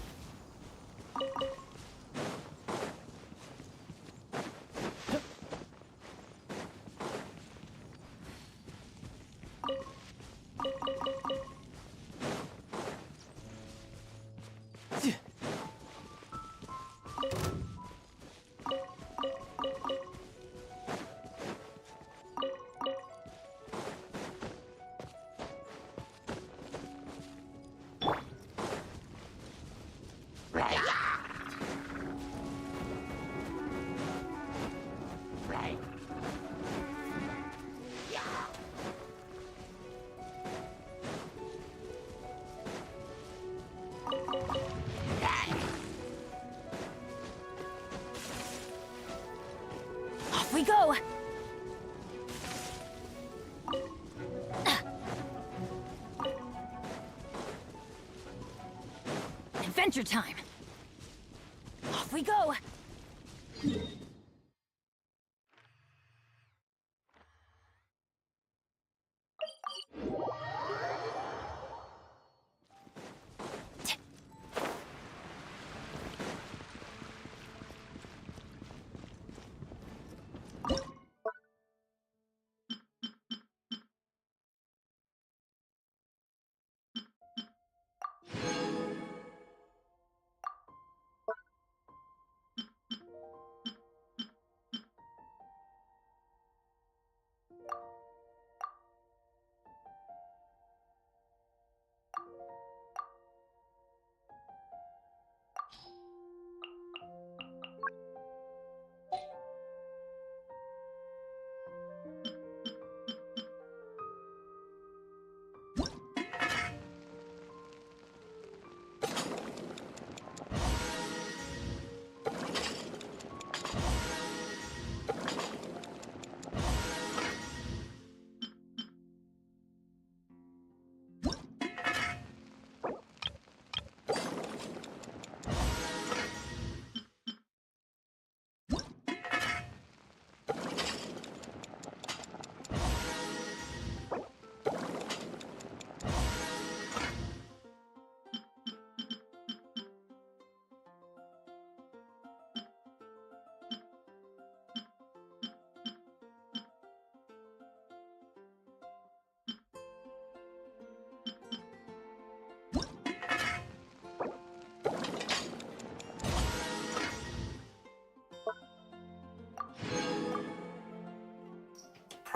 Off we go! Adventure time! Off we go!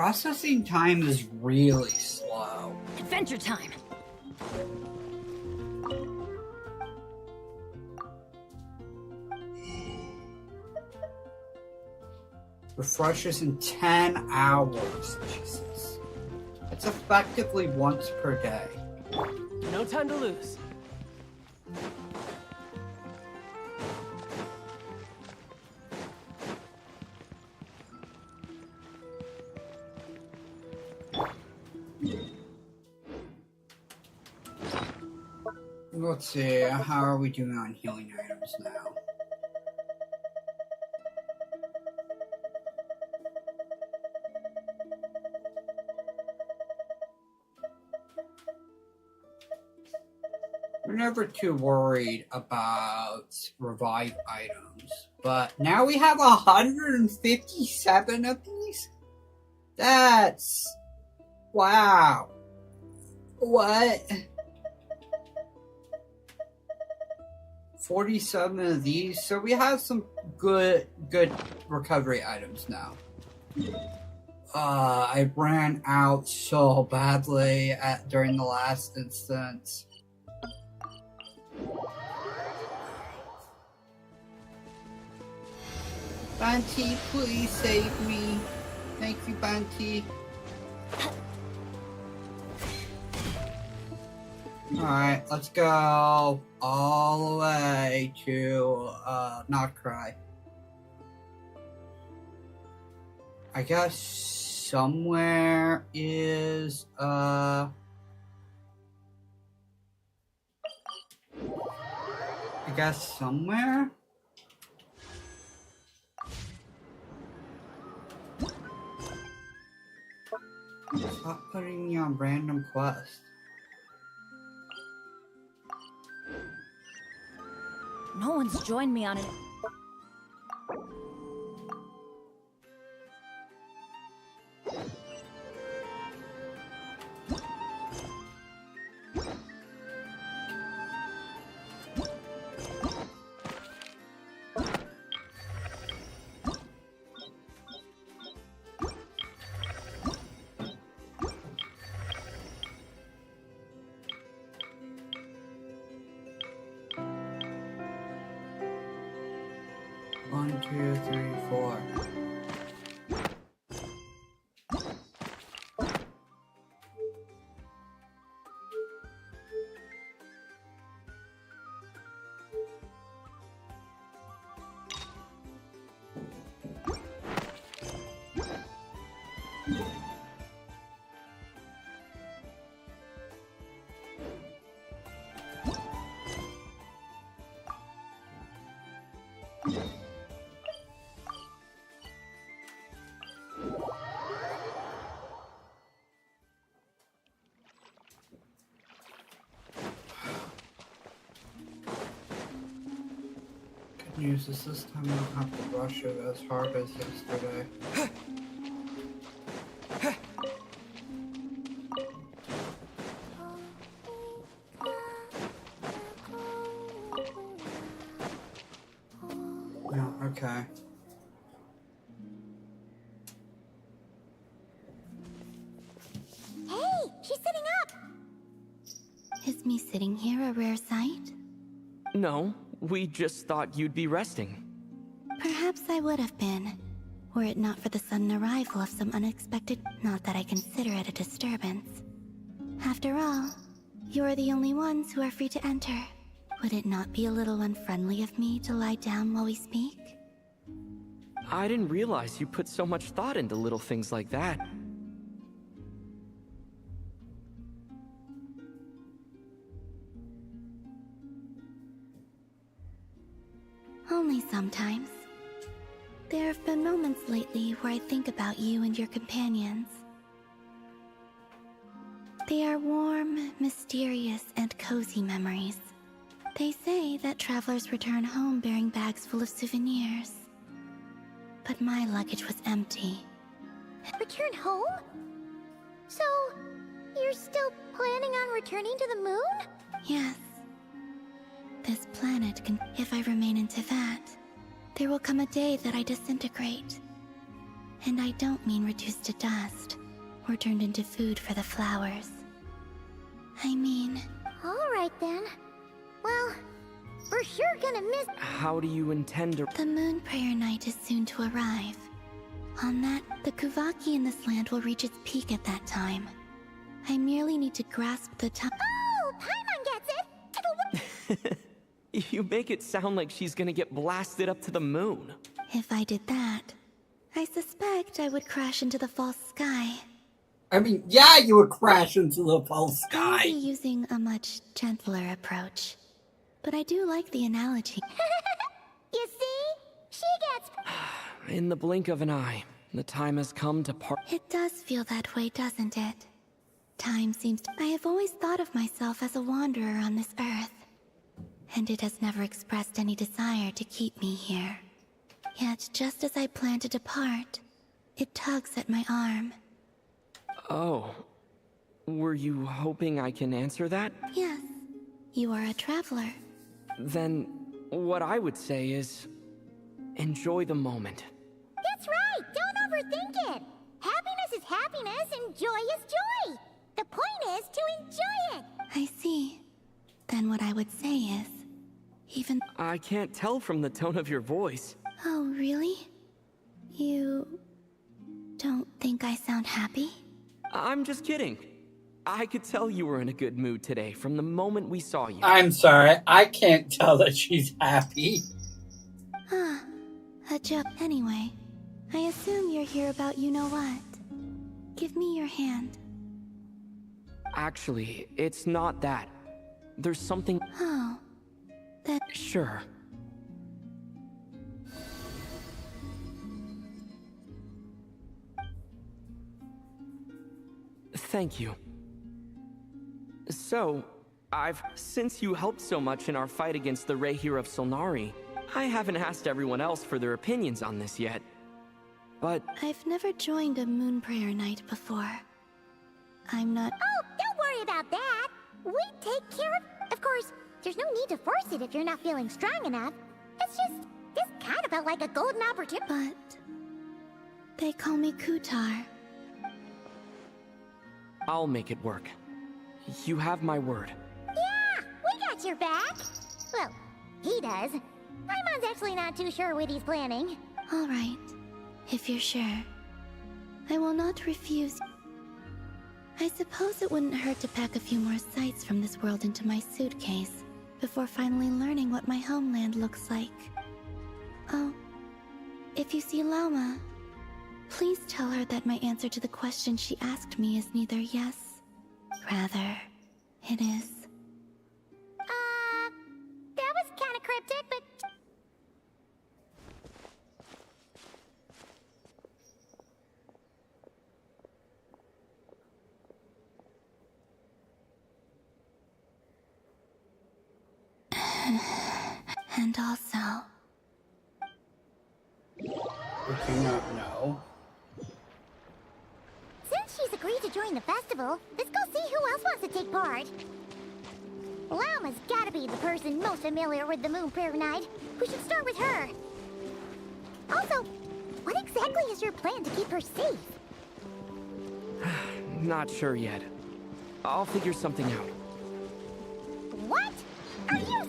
processing time is really slow. Adventure time! Refreshes in 10 hours. Jesus. It's effectively once per day. No time to lose. Let's see, how are we doing on healing items now? We're never too worried about revive items, but now we have 157 of these? That's... wow. What? 47 of these, so we have some good recovery items now. I ran out so badly during the last instance. Banty, please save me. Thank you, Banty. Alright, let's go all the way to, not cry. I guess somewhere is, I guess somewhere? Stop putting me on random quests. No one's joined me on it. One, two, three, four. News is this time I don't have to rush it as hard as yesterday. No, okay. Hey, she's sitting up! Is me sitting here a rare sight? No, we just thought you'd be resting. Perhaps I would have been, were it not for the sudden arrival of some unexpected... Not that I consider it a disturbance. After all, you're the only ones who are free to enter. Would it not be a little unfriendly of me to lie down while we speak? I didn't realize you put so much thought into little things like that. Only sometimes. There have been moments lately where I think about you and your companions. They are warm, mysterious, and cozy memories. They say that travelers return home bearing bags full of souvenirs. But my luggage was empty. Return home? So, you're still planning on returning to the moon? Yes. This planet can... If I remain in Teyvat, there will come a day that I disintegrate. And I don't mean reduced to dust, or turned into food for the flowers. I mean... Alright then. Well, we're sure gonna miss... How do you intend to... The moon prayer night is soon to arrive. On that, the Kuvaki in this land will reach its peak at that time. I merely need to grasp the time... Oh! Paimon gets it! You make it sound like she's gonna get blasted up to the moon. If I did that, I suspect I would crash into the false sky. I mean, yeah, you would crash into the false I'll sky. be using a much gentler approach. But I do like the analogy. You see? She gets... In the blink of an eye, the time has come to part. It does feel that way, doesn't it? Time seems to... I have always thought of myself as a wanderer on this earth. And it has never expressed any desire to keep me here. Yet, just as I plan to depart, it tugs at my arm. Oh. Were you hoping I can answer that? Yes. You are a traveler. Then, what I would say is... enjoy the moment. That's right! Don't overthink it! Happiness is happiness and joy is joy! The point is to enjoy it! I see. Then what I would say is... even... I can't tell from the tone of your voice. Oh, really? You... don't think I sound happy? I'm just kidding. I could tell you were in a good mood today from the moment we saw you. I'm sorry, I can't tell that she's happy. Ah, a joke. Anyway, I assume you're here about you-know-what. Give me your hand. Actually, it's not that. There's something... Oh, that... Sure. Thank you. So, since you helped so much in our fight against the Rehir of Solnari, I haven't asked everyone else for their opinions on this yet. But... I've never joined a moon prayer night before. I'm not... Oh, don't worry about that! We take care of course, there's no need to force it if you're not feeling strong enough. It's just, this kind of felt like a golden opportunity. But... they call me Kutar. I'll make it work. You have my word. Yeah, we got your back. Well, he does. Paimon's actually not too sure what he's planning. All right, if you're sure. I will not refuse. I suppose it wouldn't hurt to pack a few more sights from this world into my suitcase before finally learning what my homeland looks like. Oh, if you see Lauma, please tell her that my answer to the question she asked me is neither yes, rather, it is. That was kind of cryptic, but... And also... Would you not know? Since she's agreed to join the festival, let's go see who else wants to take part. Lauma's gotta be the person most familiar with the Moon Prayer Night. We should start with her. Also, what exactly is your plan to keep her safe? Not sure yet. I'll figure something out. What? Are you...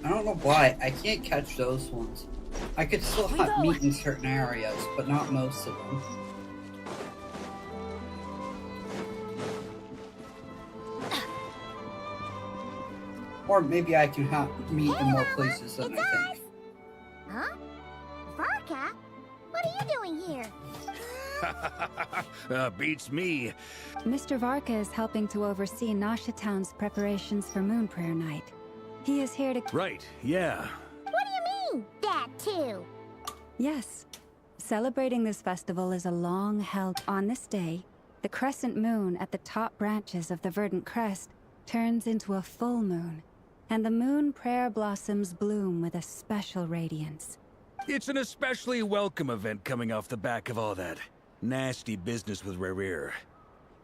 I don't know why, I can't catch those ones. I could still hunt meat in certain areas, but not most of them. Or maybe I can hunt meat in more places than I think. Huh? Varka? What are you doing here? Beats me. Mr. Varka is helping to oversee Nasha Town's preparations for Moon Prayer Night. He is here to... Right, yeah. What do you mean, that too? Yes. Celebrating this festival is a long-held... On this day, the crescent moon at the top branches of the verdant crest turns into a full moon, and the moon prayer blossoms bloom with a special radiance. It's an especially welcome event coming off the back of all that nasty business with Rare.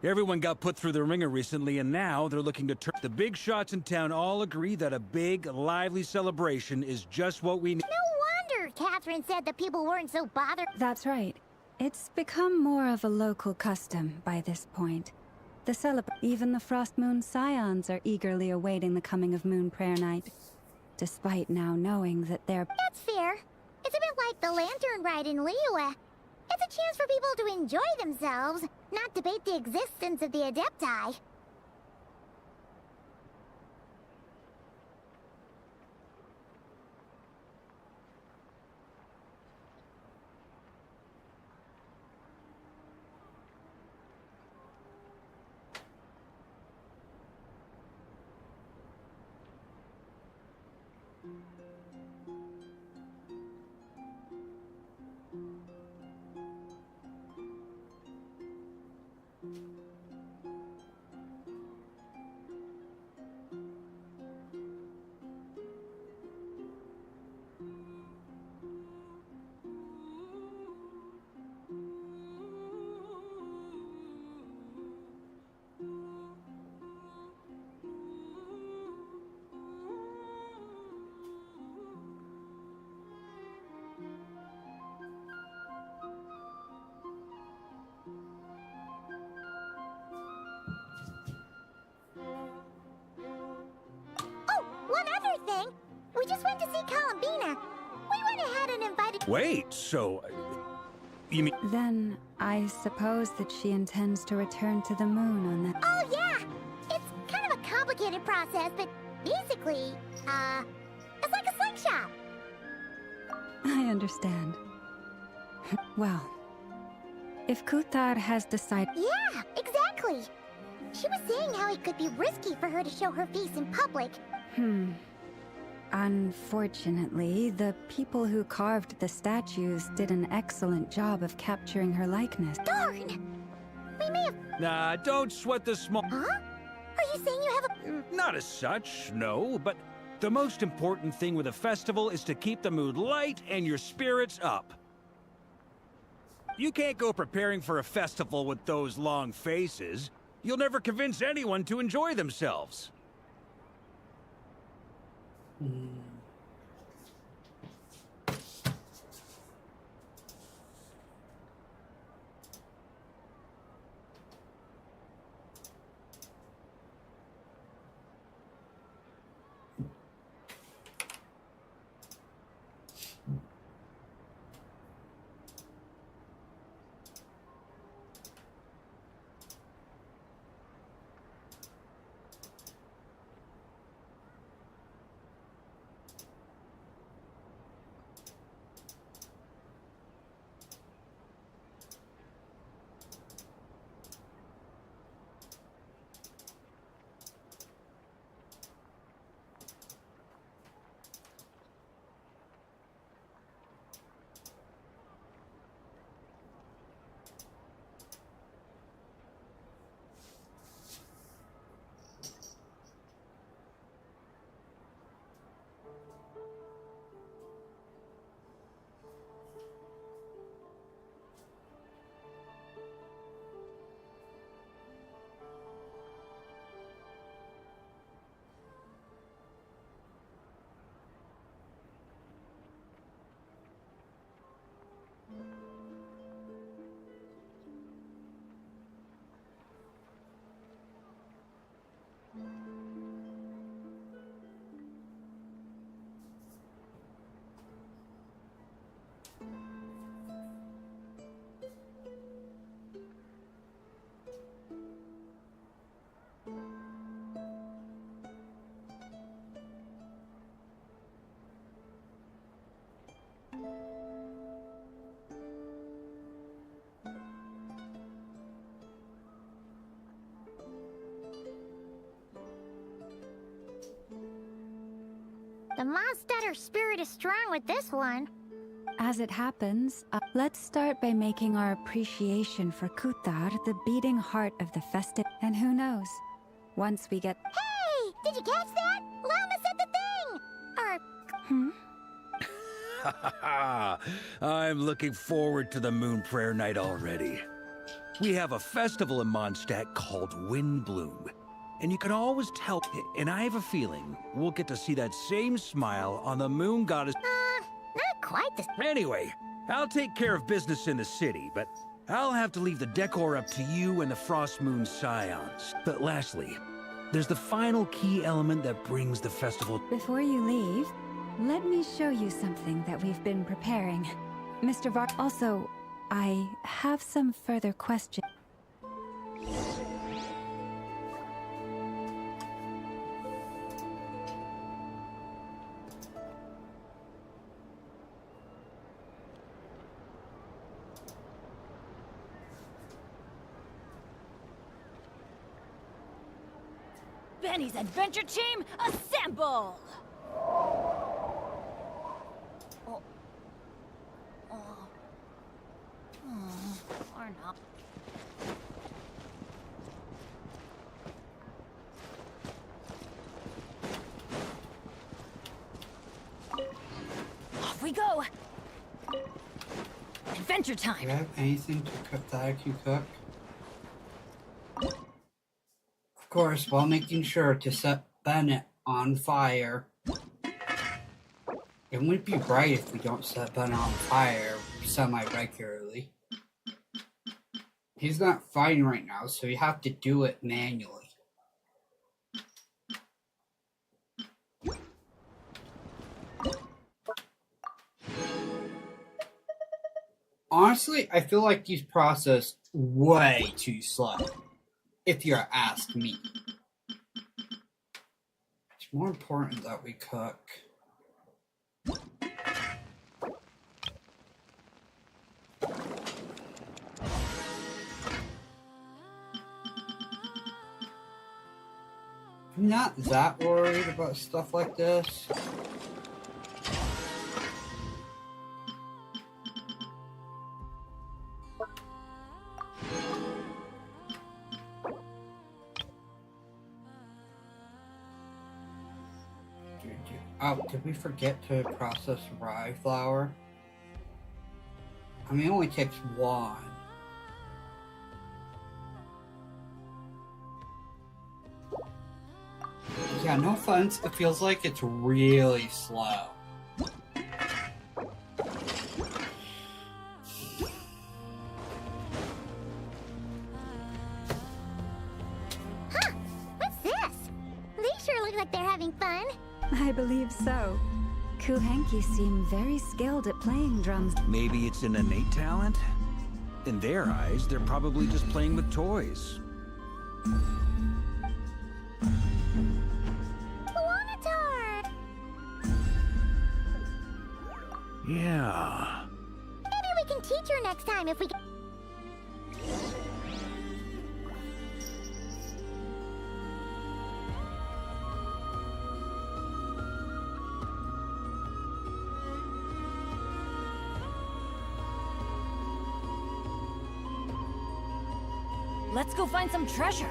Everyone got put through the ringer recently, and now they're looking to turn... The big shots in town all agree that a big, lively celebration is just what we need. No wonder Catherine said the people weren't so bothered. That's right. It's become more of a local custom by this point. Even the Frost Moon Scions are eagerly awaiting the coming of Moon Prayer Night, despite now knowing that they're... That's fair. It's a bit like the Lantern Ride in Liyue. It's a chance for people to enjoy themselves, not debate the existence of the Adepti. We just went to see Columbina. We went ahead and invited... Wait, so... you mean... Then, I suppose that she intends to return to the moon on that... Oh, yeah! It's kind of a complicated process, but basically, it's like a slingshot. I understand. Well, if Kuthar has decided... Yeah, exactly! She was saying how it could be risky for her to show her face in public. Unfortunately, the people who carved the statues did an excellent job of capturing her likeness. Darn! We may have... Nah, don't sweat the small... Huh? Are you saying you have a... Not as such, no, but the most important thing with a festival is to keep the mood light and your spirits up. You can't go preparing for a festival with those long faces. You'll never convince anyone to enjoy themselves. The Mondstatter spirit is strong with this one. As it happens, let's start by making our appreciation for Kutar the beating heart of the festive. And who knows, once we get... Hey! Did you catch that? Llama said the thing! I'm looking forward to the Moon Prayer Night already. We have a festival in Mondstadt called Wind Bloom. And you can always tell, and I have a feeling we'll get to see that same smile on the Moon Goddess. Not quite the... Anyway, I'll take care of business in the city, but I'll have to leave the decor up to you and the Frost Moon Scions. But lastly, there's the final key element that brings the festival. Before you leave, let me show you something that we've been preparing. Mr. Var... Also, I have some further questions. Benny's Adventure Team, assemble! Or not. Off we go! Adventure time! Do you have anything to cook that I can cook? Of course, while making sure to set Bennett on fire. It wouldn't be right if we don't set Bennett on fire semi-regularly. He's not fighting right now, so you have to do it manually. Honestly, I feel like these process way too slow, if you ask me. It's more important that we cook. I'm not that worried about stuff like this. Oh, did we forget to process rye flour? I mean, it only takes one. Yeah, no offense, it feels like it's really slow. Huh! What's this? They sure look like they're having fun. I believe so. Kuhenki seem very skilled at playing drums. Maybe it's an innate talent? In their eyes, they're probably just playing with toys. Yeah. Maybe we can teach her next time if we can. Let's go find some treasure.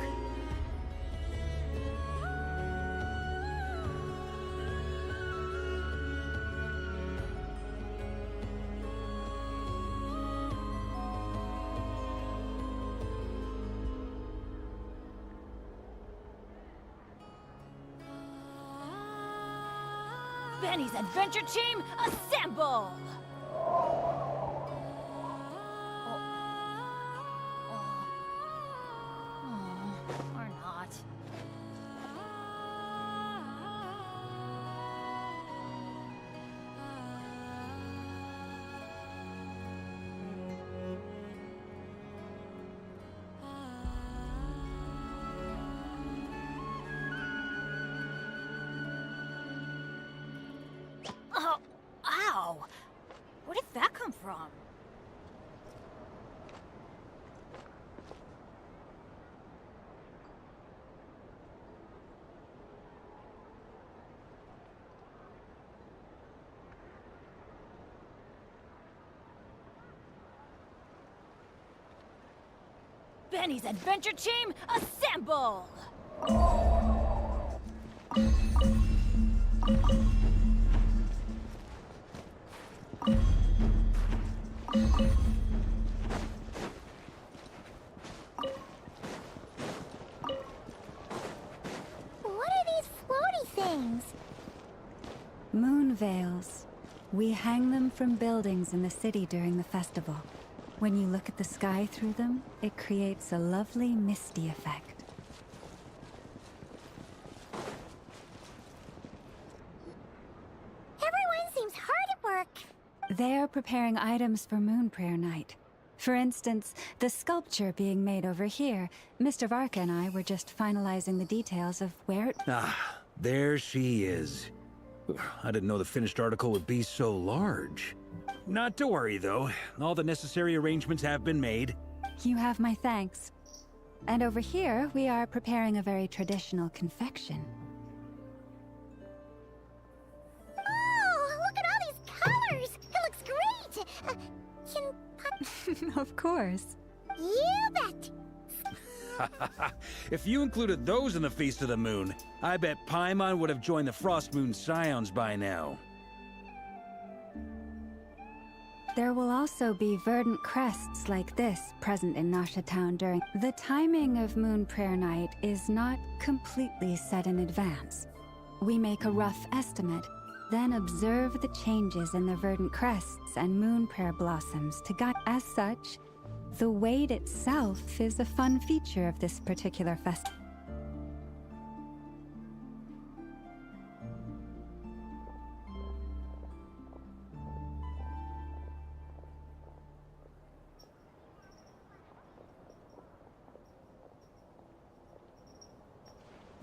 Benny's Adventure Team, assemble! Or not. Oh, ow! Where did that come from? Benny's adventure team, assemble! What are these floaty things? Moon veils. We hang them from buildings in the city during the festival. When you look at the sky through them, it creates a lovely misty effect. Everyone seems hard at work. They're preparing items for Moon Prayer Night. For instance, the sculpture being made over here. Mr. Varka and I were just finalizing the details of where it... Ah, there she is. I didn't know the finished article would be so large. Not to worry, though. All the necessary arrangements have been made. You have my thanks. And over here, we are preparing a very traditional confection. Oh, look at all these colors! It looks great! Of course. You bet! If you included those in the Feast of the Moon, I bet Paimon would have joined the Frost Moon Scions by now. There will also be verdant crests like this present in Nasha Town during... The timing of Moon Prayer Night is not completely set in advance. We make a rough estimate, then observe the changes in the verdant crests and moon prayer blossoms to guide. As such, the wait itself is a fun feature of this particular festival.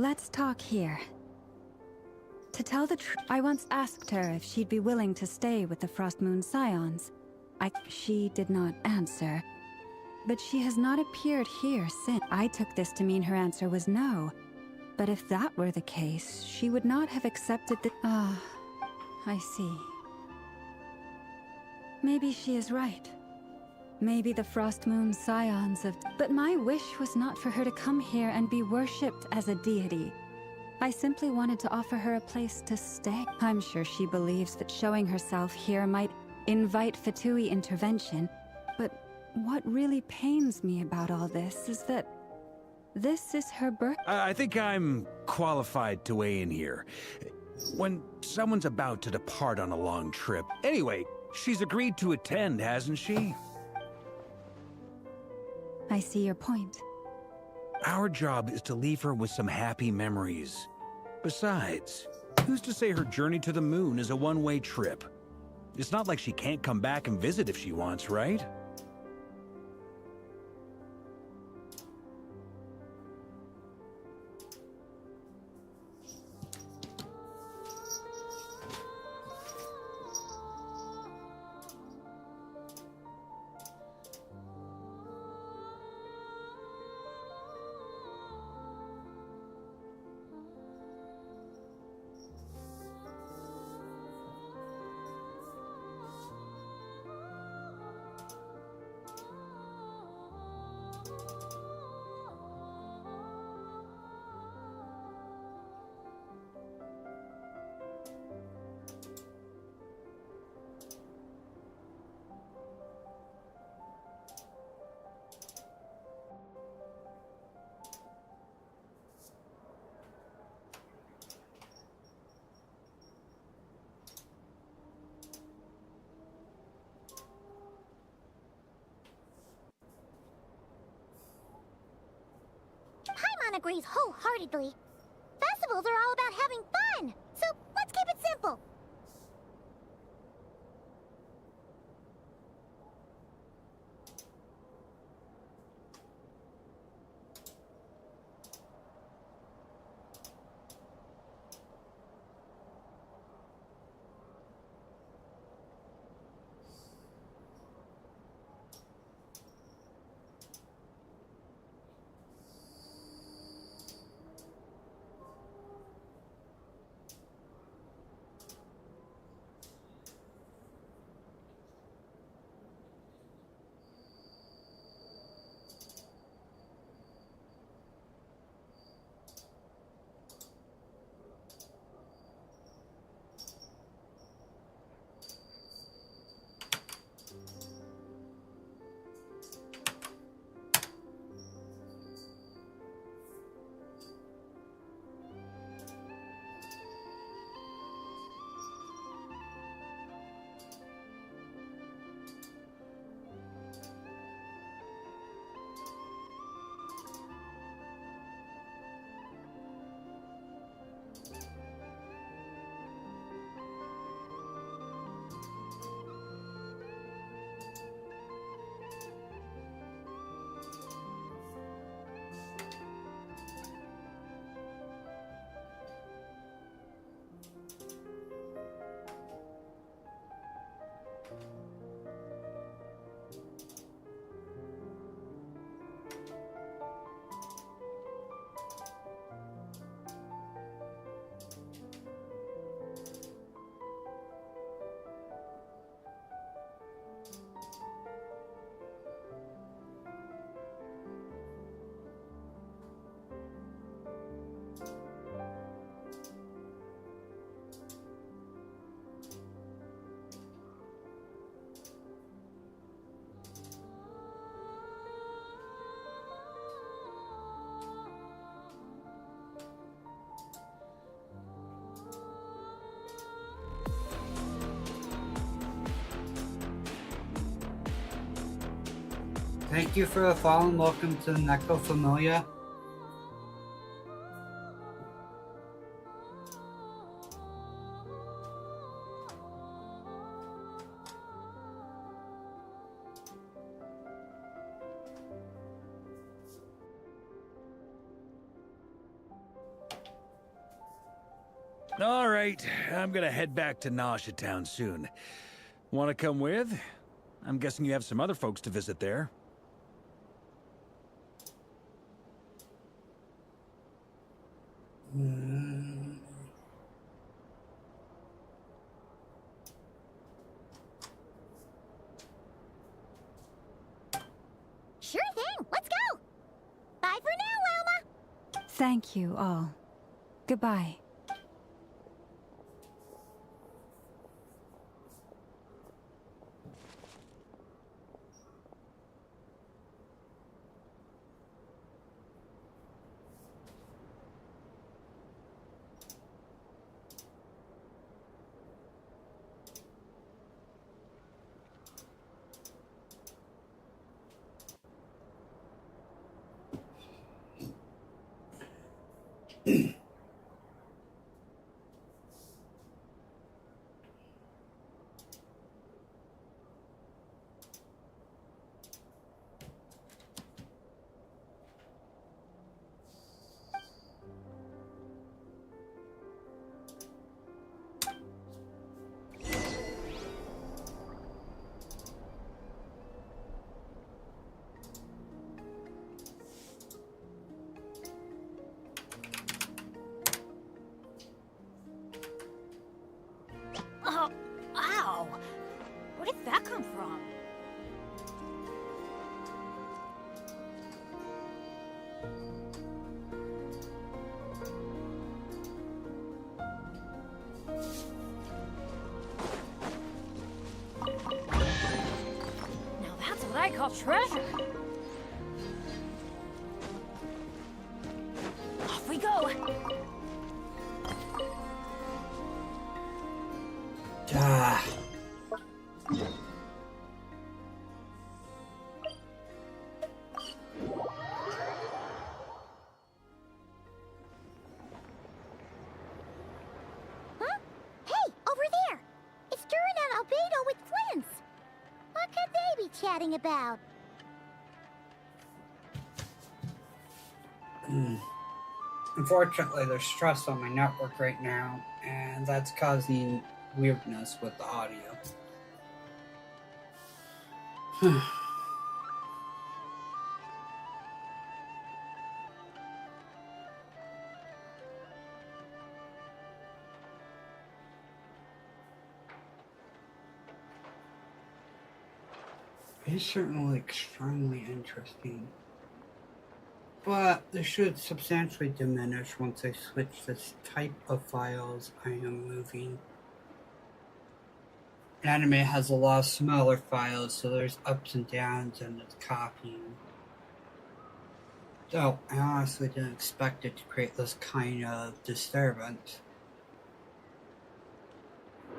Let's talk here. To tell the truth, I once asked her if she'd be willing to stay with the Frost Moon Scions. She did not answer. But she has not appeared here since. I took this to mean her answer was no. But if that were the case, she would not have accepted the... I see. Maybe she is right. Maybe the Frost Moon Scions of... But my wish was not for her to come here and be worshipped as a deity. I simply wanted to offer her a place to stay. I'm sure she believes that showing herself here might invite Fatui intervention, but what really pains me about all this is that this is her birth. I think I'm qualified to weigh in here. When someone's about to depart on a long trip... Anyway, she's agreed to attend, hasn't she? I see your point. Our job is to leave her with some happy memories. Besides, who's to say her journey to the moon is a one-way trip? It's not like she can't come back and visit if she wants, right? Paimon agrees wholeheartedly. Festivals are all about having fun, so let's keep it simple. Thank you for the follow and welcome to the Neko Familia. All right, I'm gonna head back to Nausea Town soon. Want to come with? I'm guessing you have some other folks to visit there. Sure thing. Let's go. Bye for now, Wilma. Thank you all. Goodbye. Oh, ow! Where did that come from? Now that's what I call treasure. Off we go. Ah. Huh? Hey, over there. It's Duran and Albedo with twins. What could they be chatting about? Unfortunately, there's stress on my network right now, and that's causing weirdness with the audio. It's certainly extremely interesting. But this should substantially diminish once I switch this type of files I am moving. Anime has a lot of smaller files, so there's ups and downs in its copying. So, I honestly didn't expect it to create this kind of disturbance.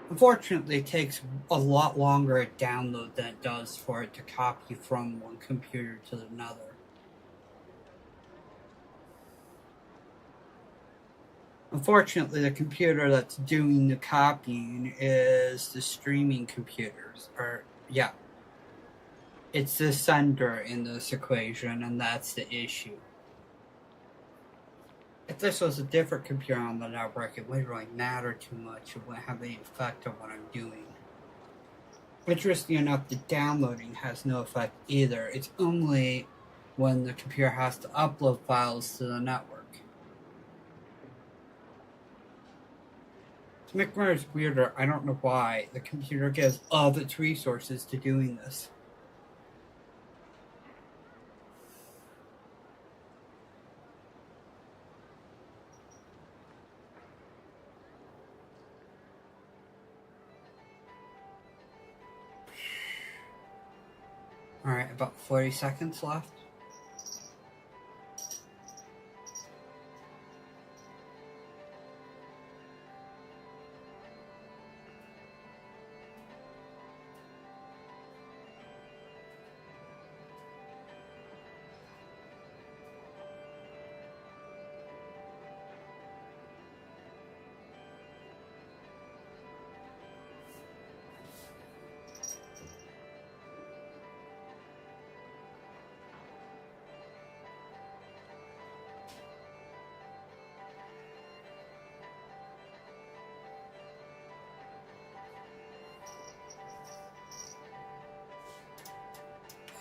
Unfortunately, it takes a lot longer to download than it does for it to copy from one computer to another. Unfortunately, the computer that's doing the copying is the streaming computers, it's the sender in this equation, and that's the issue. If this was a different computer on the network, it wouldn't really matter too much. It wouldn't have any effect on what I'm doing. Interesting enough, the downloading has no effect either. It's only when the computer has to upload files to the network. To make matters weirder, I don't know why, the computer gives all of its resources to doing this. Alright, about 40 seconds left.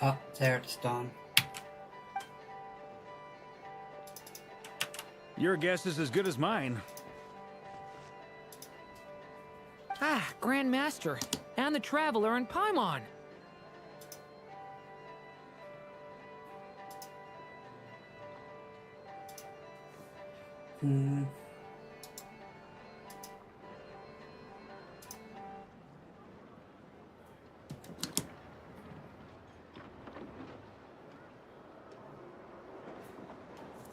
Oh, there it's done. Your guess is as good as mine. Ah, Grand Master, and the Traveler and Paimon.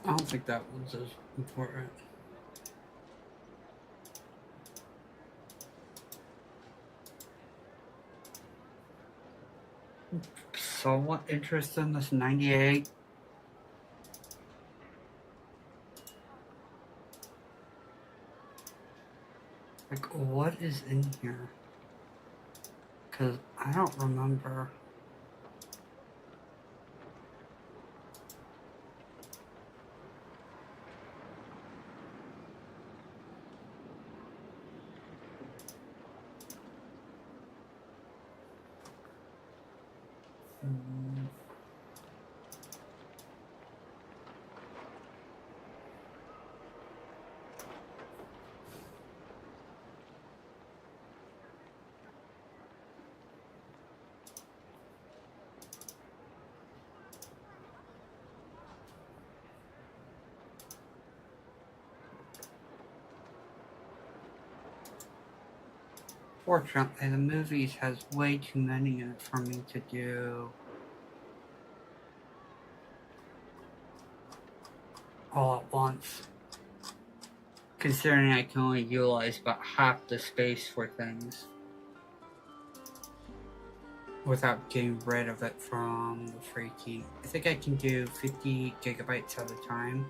I don't think that was as important. Somewhat interested in this 98. Like, what is in here? Because I don't remember. Fortunately, the movies has way too many in it for me to do all at once. Considering I can only utilize about half the space for things without getting rid of it from the free key. I think I can do 50 gigabytes at a time.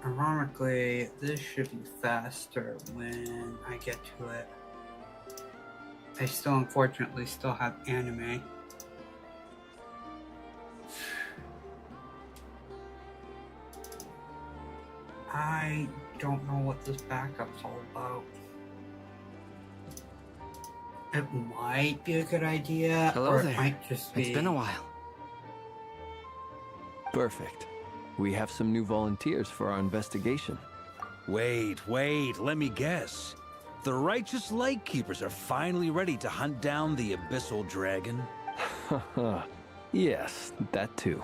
Ironically, this should be faster when I get to it. I still, unfortunately, still have anime. I don't know what this backup's all about. It might be a good idea, Hello or there. it might just be... It's been a while. Perfect. We have some new volunteers for our investigation. Wait, let me guess. The righteous Lightkeepers are finally ready to hunt down the Abyssal Dragon? Haha. Yes, that too.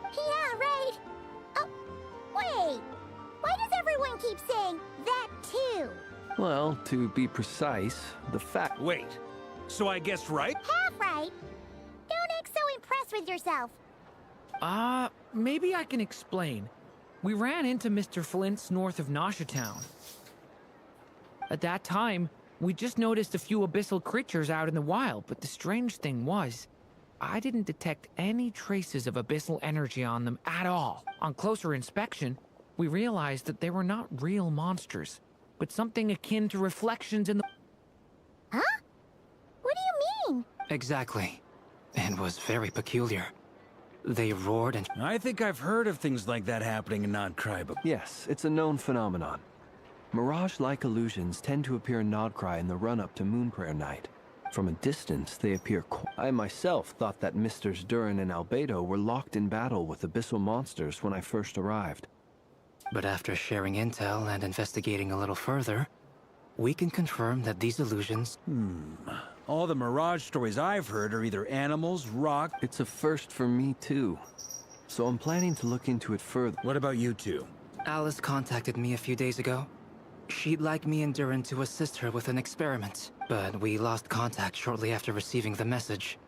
Yeah, right. Oh, wait. Why does everyone keep saying that too? Well, to be precise, the fact... Wait, so I guessed right? Half right. Don't act so impressed with yourself. Maybe I can explain. We ran into Mr. Flint's north of Nasha Town. At that time, we just noticed a few abyssal creatures out in the wild, but the strange thing was, I didn't detect any traces of abyssal energy on them at all. On closer inspection, we realized that they were not real monsters, but something akin to reflections in the... Huh? What do you mean? Exactly. It was very peculiar. They roared and... I think I've heard of things like that happening in Nodcry, but... Yes, it's a known phenomenon. Mirage-like illusions tend to appear in Nodcry in the run-up to Moonprayer Night. From a distance, they appear I myself thought that Misters Durin and Albedo were locked in battle with abyssal monsters when I first arrived. But after sharing intel and investigating a little further, we can confirm that these illusions... All the Mirage stories I've heard are either animals, rock... It's a first for me, too. So I'm planning to look into it further. What about you two? Alice contacted me a few days ago. She'd like me and Durin to assist her with an experiment, but we lost contact shortly after receiving the message.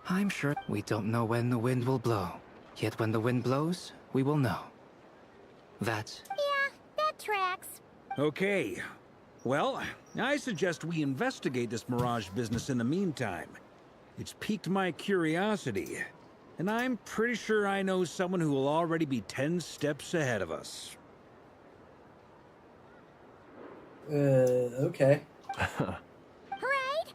I'm sure we don't know when the wind will blow, yet when the wind blows, we will know. That... Yeah, that tracks. Okay. Well, I suggest we investigate this Mirage business in the meantime. It's piqued my curiosity, and I'm pretty sure I know someone who will already be 10 steps ahead of us. Okay. Right?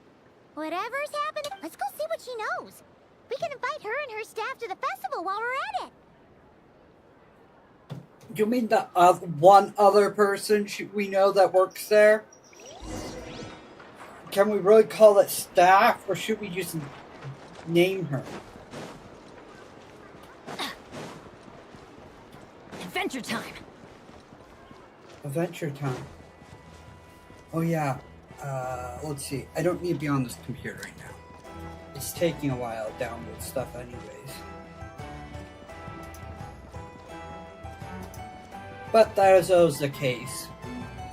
Whatever's happening, let's go see what she knows. We can invite her and her staff to the festival while we're at it. You mean the one other person we know that works there? Can we really call it staff, or should we just name her? Adventure time. Adventure time. Oh yeah. Let's see. I don't need to be on this computer right now. It's taking a while to download stuff anyways. But that is always the case.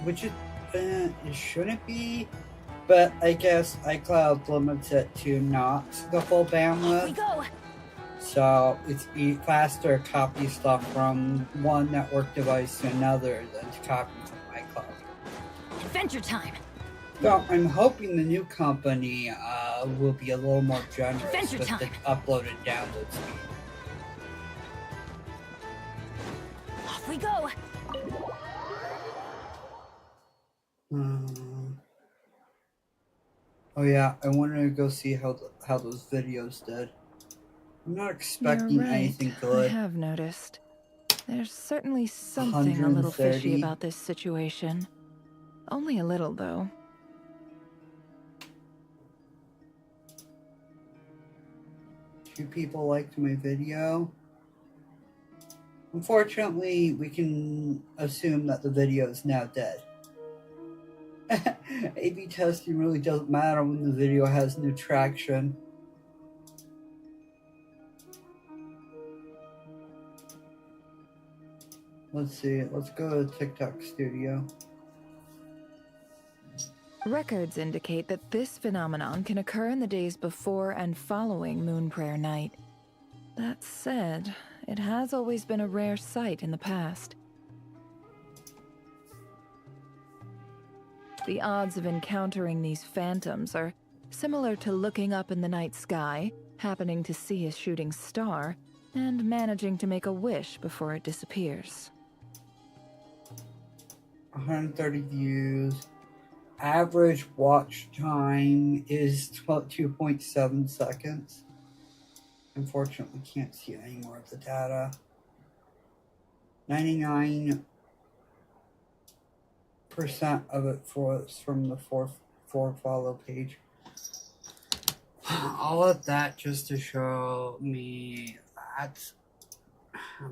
Which it shouldn't be. But I guess iCloud limits it to not the full bandwidth. Off we go. So it's faster to copy stuff from one network device to another than to copy from iCloud. Adventure time. So I'm hoping the new company will be a little more generous with the upload and download speed. Off we go. Oh yeah, I wanted to go see how those videos did. I'm not expecting You're right. anything good. I have noticed. There's certainly something a little fishy about this situation. Only a little, though. Two people liked my video. Unfortunately, we can assume that the video is now dead. A/B testing really doesn't matter when the video has no traction. Let's see, let's go to TikTok Studio. Records indicate that this phenomenon can occur in the days before and following Moon Prayer Night. That said, it has always been a rare sight in the past. The odds of encountering these phantoms are similar to looking up in the night sky, happening to see a shooting star, and managing to make a wish before it disappears. 130 views. Average watch time is 2.7 seconds. Unfortunately, can't see any more of the data. 99% of it was from the for follow page. All of that just to show me that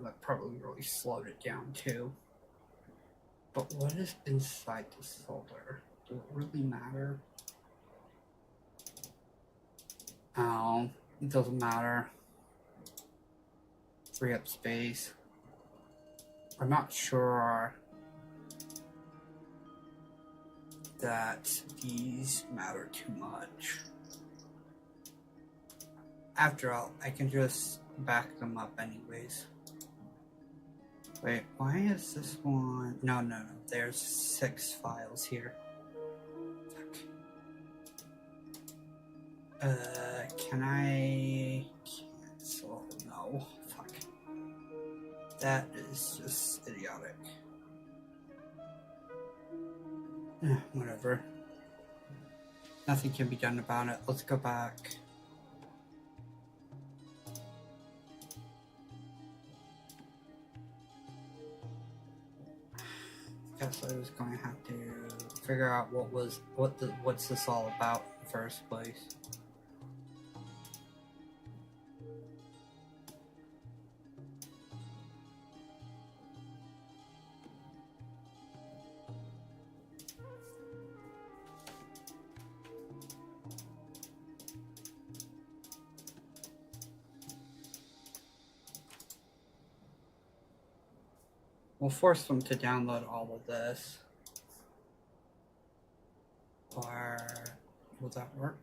that probably really slowed it down too. But what is inside this folder? Does it really matter? Oh, it doesn't matter. Free up space. I'm not sure that these matter too much. After all, I can just back them up anyways. Wait, why is this one? No. There's 6 files here. Fuck. Can I cancel? No. Fuck. That is just idiotic. Whatever. Nothing can be done about it. Let's go back. Guess I was going to have to figure out what's this all about in the first place. We'll force them to download all of this. Or will that work?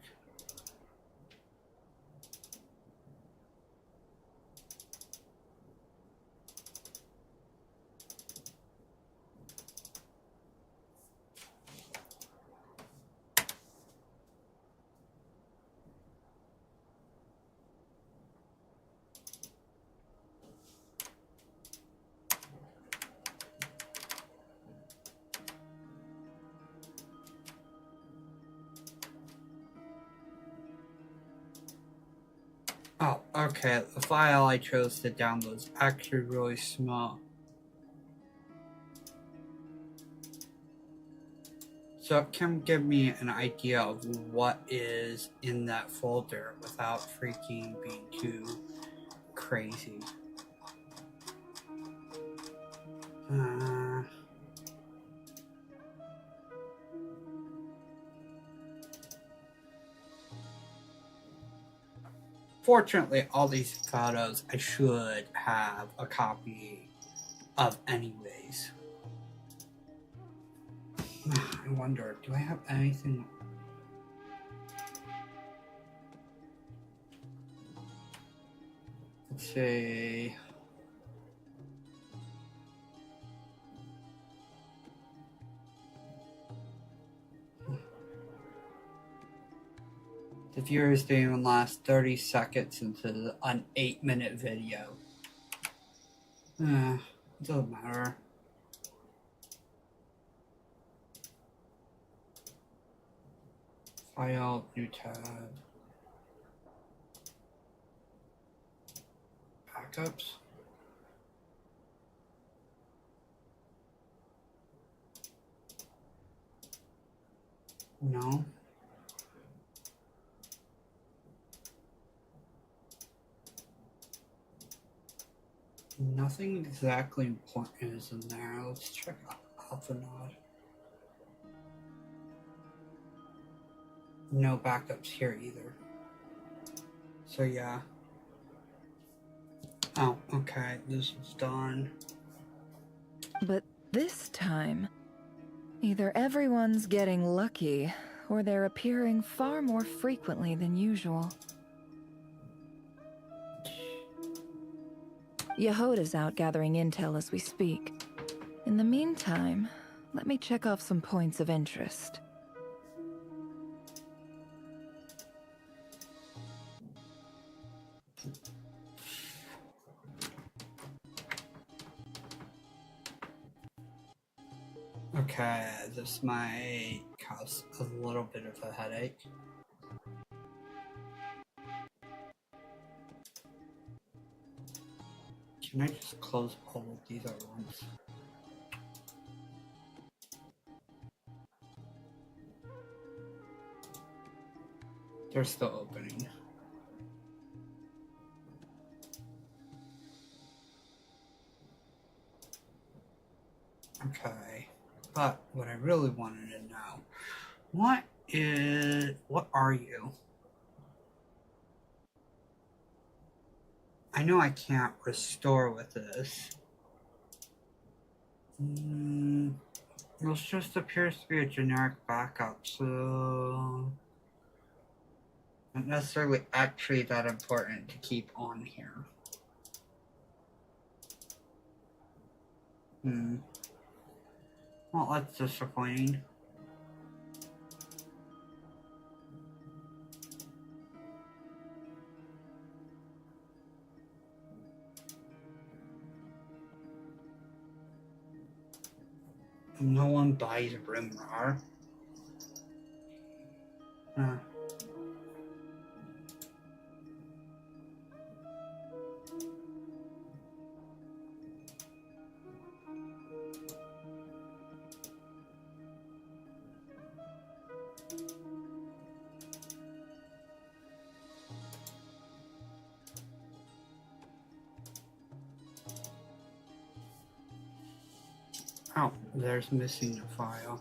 Oh, okay, the file I chose to download is actually really small. So it can give me an idea of what is in that folder without freaking being too crazy. Fortunately, all these photos I should have a copy of anyways. I wonder, do I have anything? Let's see. The viewers didn't even last 30 seconds into an 8-minute video. It doesn't matter. File, new tab. Backups. No. Nothing exactly important is in there. Let's check out Alpha Node. No backups here either. So yeah. Oh, okay. This is done. But this time, either everyone's getting lucky, or they're appearing far more frequently than usual. Yehoda's out gathering intel as we speak. In the meantime, let me check off some points of interest. Okay, this might cause a little bit of a headache. Can I just close all of these at once? They're still opening. Okay, but what I really wanted to know, what are you? I know I can't restore with this. This just appears to be a generic backup, so not necessarily actually that important to keep on here. Well, that's disappointing. No one buys Rimrar. Oh, there's missing a file.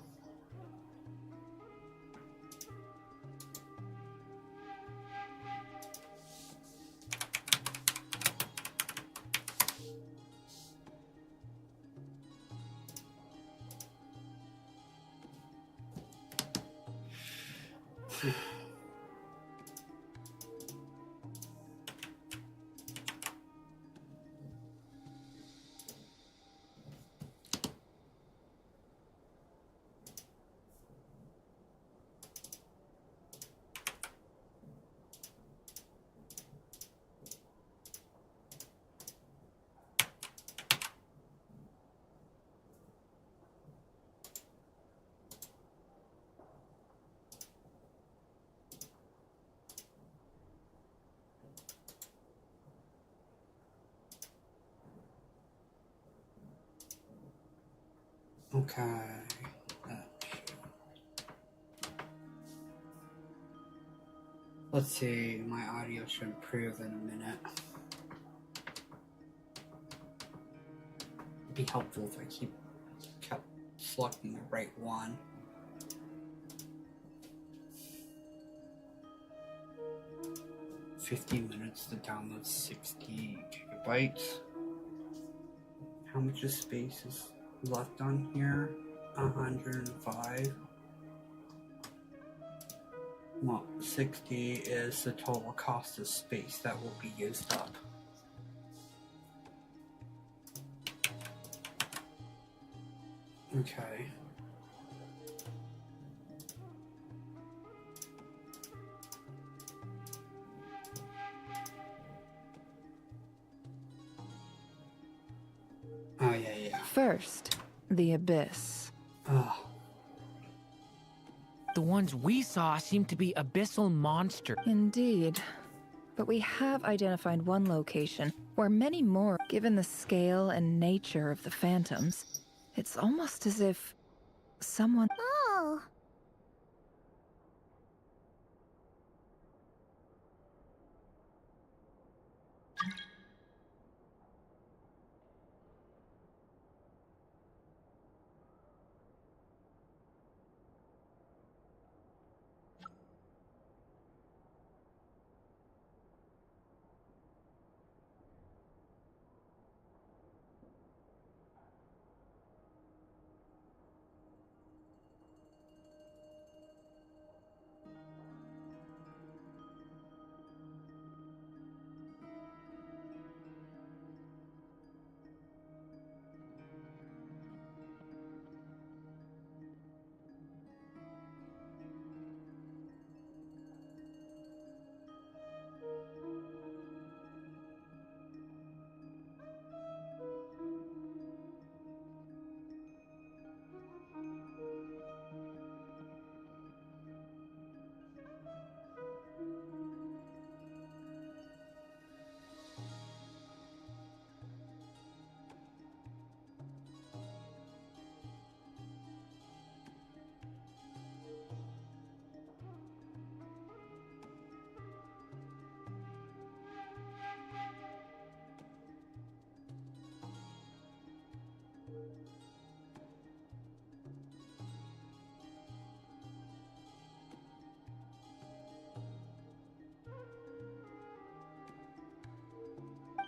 Okay. Let's see, my audio should improve in a minute. It'd be helpful if I kept selecting the right one. $15 minutes to download 60 gigabytes. How much space is left on here? 105. Well, 60 is the total cost of space that will be used up. Okay. Oh, yeah. First, the Abyss. Oh. The ones we saw seem to be abyssal monsters. Indeed. But we have identified one location where many more, given the scale and nature of the phantoms, it's almost as if someone... Oh.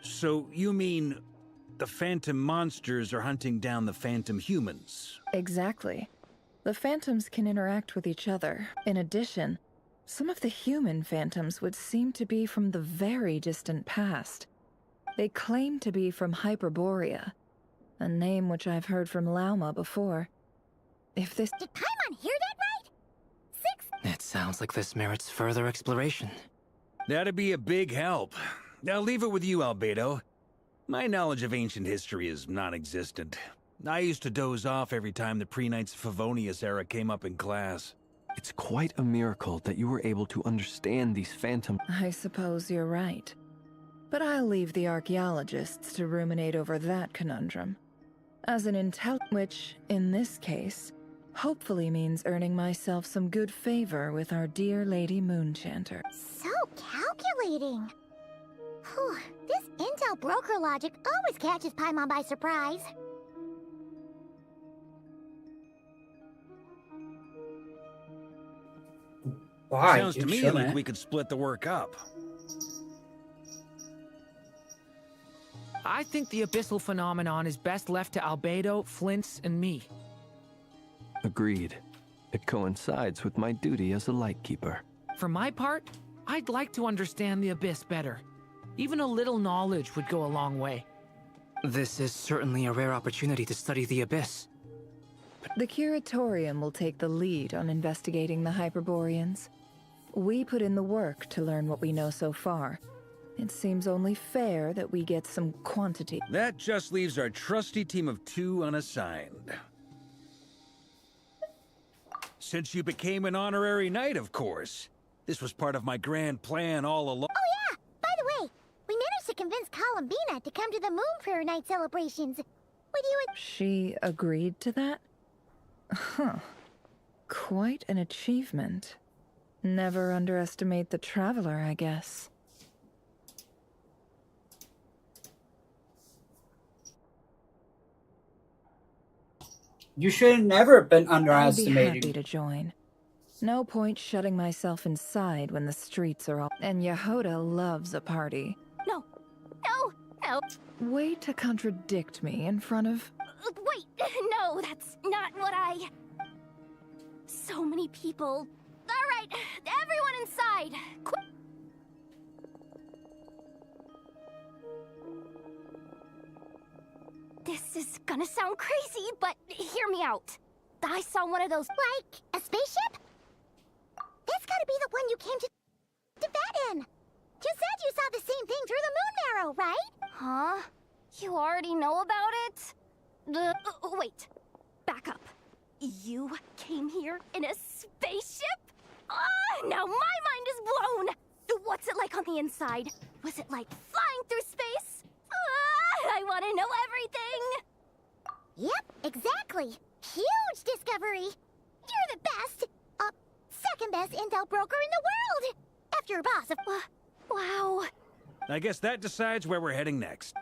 So you mean the phantom monsters are hunting down the phantom humans? Exactly. The phantoms can interact with each other. In addition, some of the human phantoms would seem to be from the very distant past. They claim to be from Hyperborea, a name which I've heard from Lauma before. If this... Did Paimon hear that right? 6... It sounds like this merits further exploration. That'd be a big help. I'll leave it with you, Albedo. My knowledge of ancient history is non-existent. I used to doze off every time the pre-Knights Favonius era came up in class. It's quite a miracle that you were able to understand these phantom... I suppose you're right. But I'll leave the archaeologists to ruminate over that conundrum. As an which, in this case, hopefully means earning myself some good favor with our dear Lady Moonchanter. So calculating. Whew, this intel broker logic always catches Paimon by surprise. Why? Sounds to me like we could split the work up. I think the abyssal phenomenon is best left to Albedo, Flint's, and me. Agreed. It coincides with my duty as a lightkeeper. For my part, I'd like to understand the abyss better. Even a little knowledge would go a long way. This is certainly a rare opportunity to study the abyss. The Curatorium will take the lead on investigating the Hyperboreans. We put in the work to learn what we know so far. It seems only fair that we get some quantity. That just leaves our trusty team of 2 unassigned. Since you became an honorary knight, of course. This was part of my grand plan all along. Oh yeah! By the way, we managed to convince Columbina to come to the Moon Prayer Night celebrations. Would you... She agreed to that? Huh. Quite an achievement. Never underestimate the traveler, I guess. You should have never been I'd be underestimating. happy to join. No point shutting myself inside when the streets are all... And Yehoda loves a party. No. No. No. Way to contradict me in front of... Wait. No, that's not what I... So many people. All right. Everyone inside. This is gonna sound crazy, but hear me out. I saw one of those... Like a spaceship? That's gotta be the one you came to Tibet in. You said you saw the same thing through the moon marrow, right? Huh? You already know about it? Wait. Back up. You came here in a spaceship? Now my mind is blown! What's it like on the inside? Was it like flying through space? I want to know everything! Yep, exactly. Huge discovery. You're the best. Second best intel broker in the world. After your boss, of... Wow. I guess that decides where we're heading next.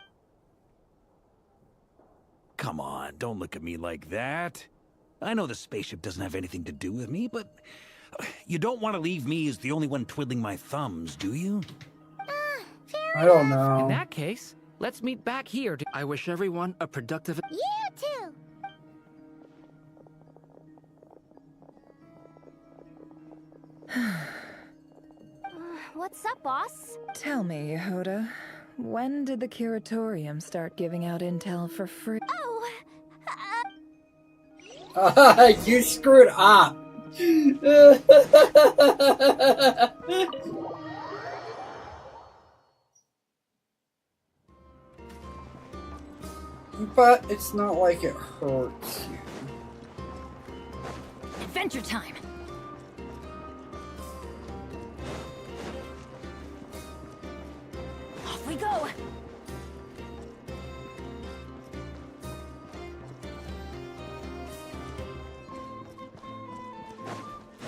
Come on, don't look at me like that. I know the spaceship doesn't have anything to do with me, but you don't want to leave me as the only one twiddling my thumbs, do you? I don't know. In that case, let's meet back here. I wish everyone a productive... You too. What's up, boss? Tell me, Yehoda, when did the curatorium start giving out intel for free? Oh, You screwed up. But it's not like it hurts you. Adventure time! Off we go!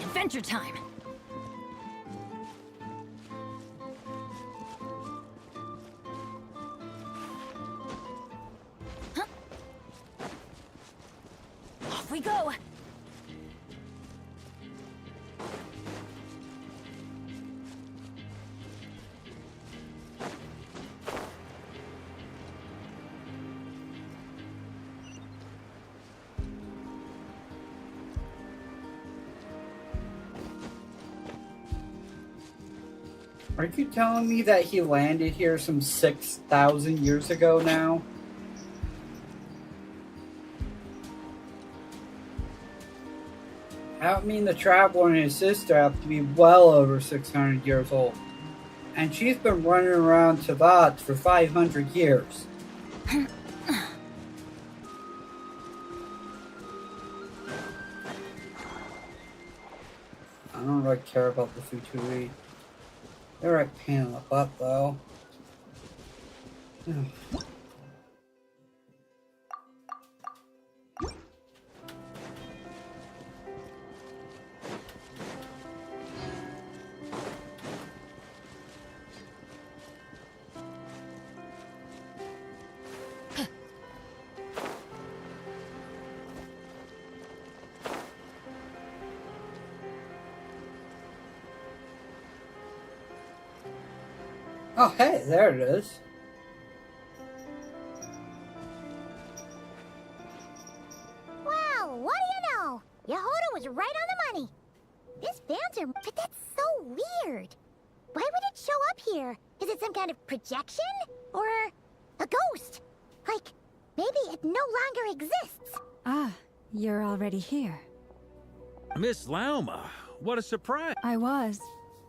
Adventure time! Huh? Off we go! Are you telling me that he landed here some 6,000 years ago now? That would mean the traveler and his sister have to be well over 600 years old. And she's been running around Tibet for 500 years. I don't really care about the food to eat. They're a pain in the butt, though. Oh, hey, there it is. Wow, what do you know? Yehoda was right on the money. This phantom, but that's so weird. Why would it show up here? Is it some kind of projection? Or a ghost? Like, maybe it no longer exists. Ah, you're already here. Miss Lauma, what a surprise. I was.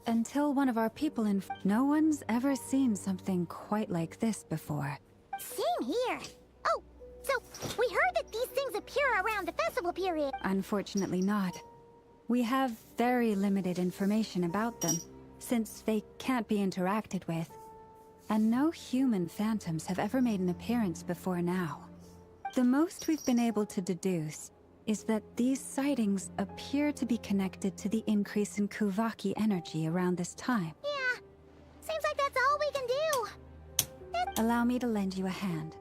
Until one of our people no one's ever seen something quite like this before. Same here. Oh, so we heard that these things appear around the festival period. Unfortunately not. We have very limited information about them, since they can't be interacted with. And no human phantoms have ever made an appearance before now. The most we've been able to deduce is that these sightings appear to be connected to the increase in Kuvaki energy around this time. Yeah, seems like that's all we can do. Allow me to lend you a hand.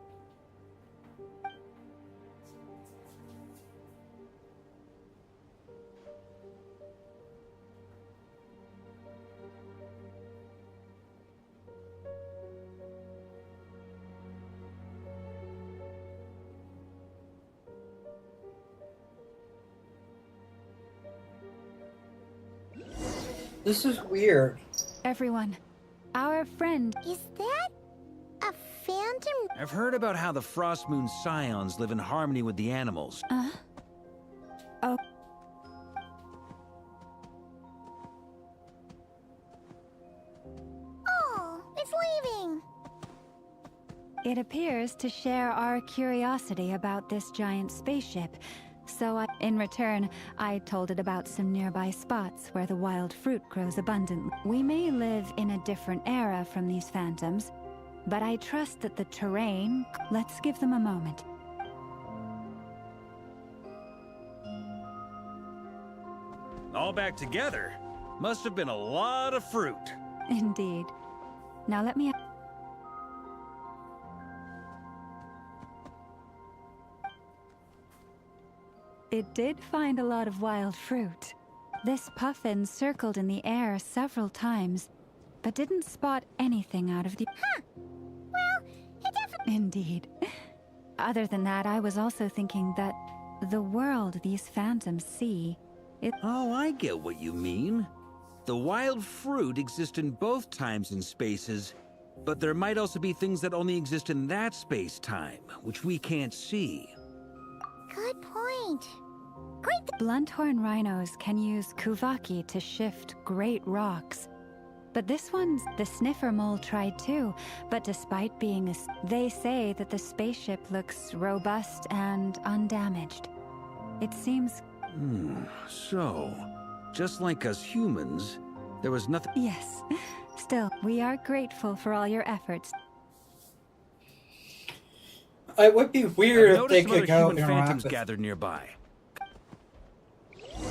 This is weird. Everyone, our friend... Is that a phantom? I've heard about how the Frost Moon Scions live in harmony with the animals. Oh. Oh, it's leaving. It appears to share our curiosity about this giant spaceship. So in return, I told it about some nearby spots where the wild fruit grows abundantly. We may live in a different era from these phantoms, but I trust that the terrain... Let's give them a moment. All back together? Must have been a lot of fruit. Indeed. Now let me... It did find a lot of wild fruit. This puffin circled in the air several times, but didn't spot anything out of the... Huh. Well, it definitely... Indeed. Other than that, I was also thinking that the world these phantoms see... Oh, I get what you mean. The wild fruit exist in both times and spaces, but there might also be things that only exist in that space-time, which we can't see. Good point. Great. Blunthorn rhinos can use Kuvaki to shift great rocks. But this one's... The sniffer mole tried too, but despite being they say that the spaceship looks robust and undamaged. It seems... So, just like us humans, there was nothing... Yes. Still, we are grateful for all your efforts. It would be weird if they some other could go human interact phantoms with... gathered nearby.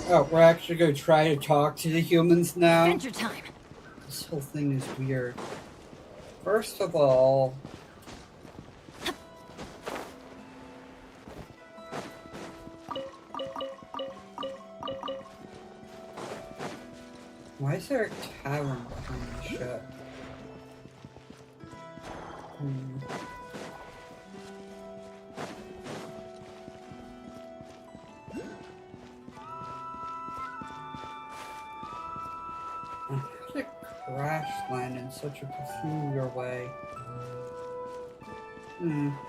Oh, we're actually going to try to talk to the humans now? Adventure time. This whole thing is weird. First of all... Why is there a tavern behind the ship? How did it crash land in such a peculiar way?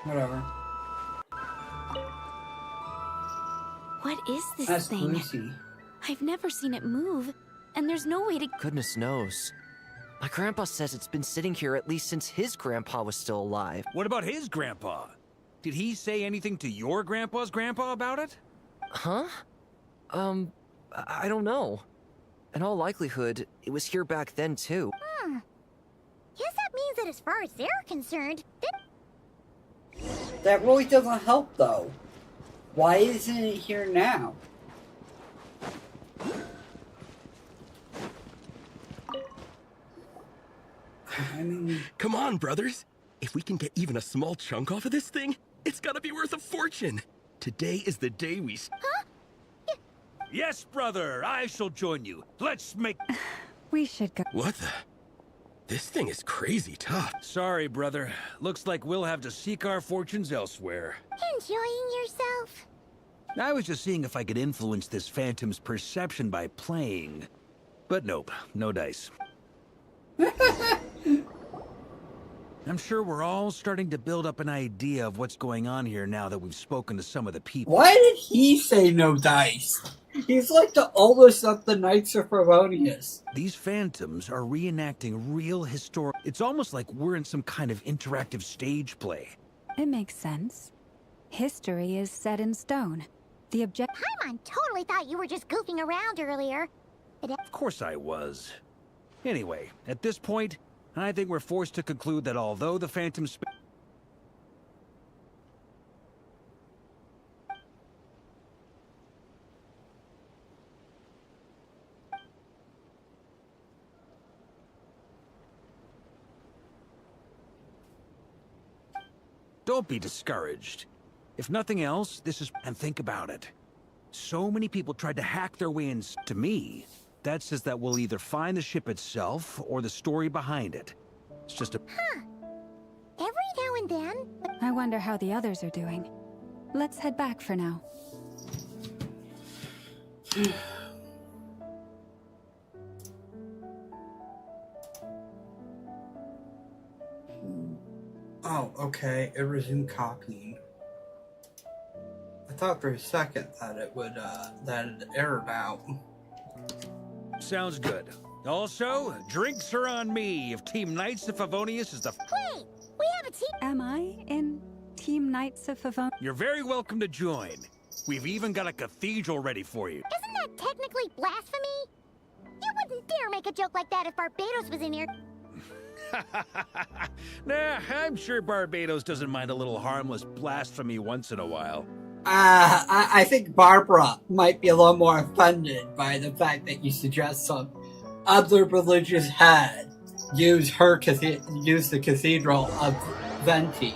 Whatever. What is this That's thing? Lucy. I've never seen it move, and there's no way to... Goodness knows. My grandpa says it's been sitting here at least since his grandpa was still alive. What about his grandpa? Did he say anything to your grandpa's grandpa about it? Huh? I don't know. In all likelihood, it was here back then too. Guess that means that as far as they're concerned, That really doesn't help, though. Why isn't it here now? I mean... Come on, brothers. If we can get even a small chunk off of this thing, it's gotta be worth a fortune. Today is the day we... Huh? Yes, brother. I shall join you. Let's make... We should go... What the... This thing is crazy tough. Sorry, brother. Looks like we'll have to seek our fortunes elsewhere. Enjoying yourself? I was just seeing if I could influence this phantom's perception by playing. But nope, no dice. I'm sure we're all starting to build up an idea of what's going on here now that we've spoken to some of the people. Why did he say no dice? He's like the oldest of the Knights of Favonius. These phantoms are reenacting real historic... It's almost like we're in some kind of interactive stage play. It makes sense. History is set in stone. The Paimon totally thought you were just goofing around earlier. Of course I was. Anyway, at this point, I think we're forced to conclude that although the phantom... Don't be discouraged. If nothing else, this is... And think about it. So many people tried to hack their way in to me. That says that we'll either find the ship itself or the story behind it. It's just a... Huh. Every now and then... I wonder how the others are doing. Let's head back for now. Oh, okay. It resumed copying. I thought for a second that it would, that it aired out. Sounds good. Also, drinks are on me if Team Knights of Favonius is the... Wait! We have a team... Am I in Team Knights of Favonius? You're very welcome to join. We've even got a cathedral ready for you. Isn't that technically blasphemy? You wouldn't dare make a joke like that if Barbados was in here. Nah, I'm sure Barbados doesn't mind a little harmless blasphemy once in a while. I think Barbara might be a little more offended by the fact that you suggest some other religious head use the Cathedral of Venti.